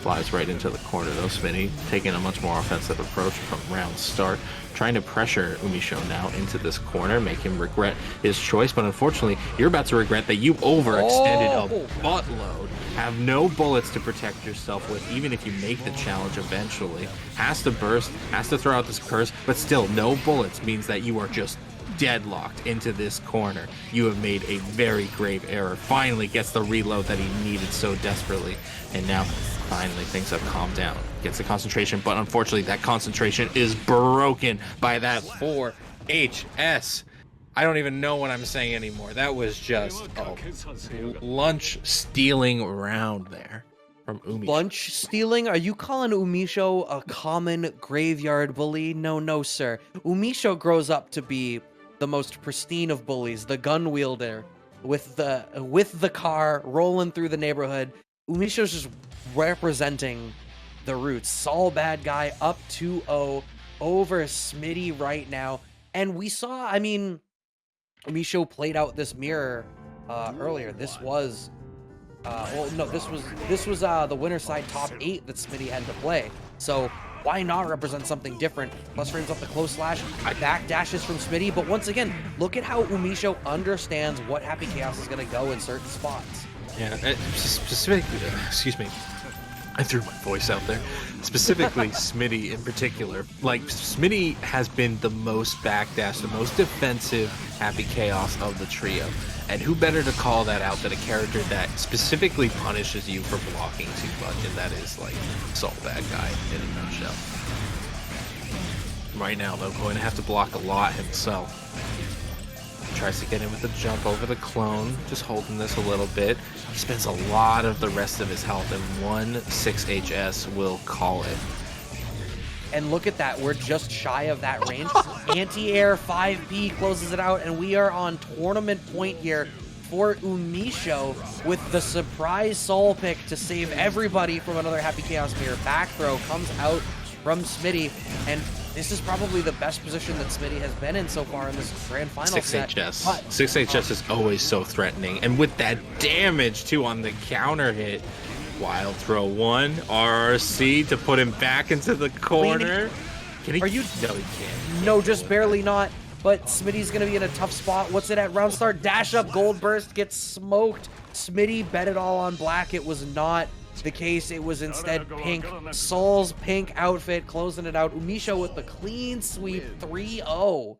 Flies right into the corner though. Smitty taking a much more offensive approach from round start. Trying to pressure UMISHO now into this corner, make him regret his choice. But unfortunately, you're about to regret that you overextended a buttload. Have no bullets to protect yourself with, even if you make the challenge eventually. Has to burst, has to throw out this curse, but still, no bullets means that you are just deadlocked into this corner. You have made a very grave error. Finally gets the reload that he needed so desperately. And now, finally, things have calmed down. Gets the concentration, but unfortunately, that concentration is broken by that 4HS. I don't even know what I'm saying anymore. That was just a lunch stealing round there from UMISHO. Lunch stealing? Are you calling UMISHO a common graveyard bully? No, no, sir. UMISHO grows up to be the most pristine of bullies, the gun wielder with the car rolling through the neighborhood. UMISHO's just representing the roots. Saul bad guy up 2-0 over Smitty right now. And we saw, I mean, UMISHO played out this mirror earlier. This was this was the winner side top 8 that Smitty had to play. So why not represent something different? Plus frames off the close slash, back dashes from Smitty. But once again, look at how UMISHO understands what Happy Chaos is going to go in certain spots. Yeah, specifically, excuse me, I threw my voice out there. Specifically, Smitty in particular. Like, Smitty has been the most backdash, the most defensive Happy Chaos of the trio. And who better to call that out than a character that specifically punishes you for blocking too much, and that is, like, Soul Bad Guy in a nutshell. Right now, though, going to have to block a lot himself. Tries to get in with a jump over the clone, just holding this a little bit. He spends a lot of the rest of his health, and one 6HS will call it. And look at that, we're just shy of that range. Anti-air 5P closes it out, and we are on tournament point here for UMISHO with the surprise soul pick to save everybody from another Happy Chaos Mirror. Back throw comes out from Smitty, and this is probably the best position that Smitty has been in so far in this grand final 6-8 set. chess. But 6-8 chess is always so threatening. And with that damage, too, on the counter hit. Wild throw one. RRC to put him back into the corner. Can he? Are you? No, he can't. No, just barely not. But Smitty's going to be in a tough spot. What's it at round start? Dash up, gold burst, gets smoked. Smitty bet it all on black. It was not the case. It was instead pink. Soul's pink outfit closing it out. UMISHO with the clean sweep 3-0.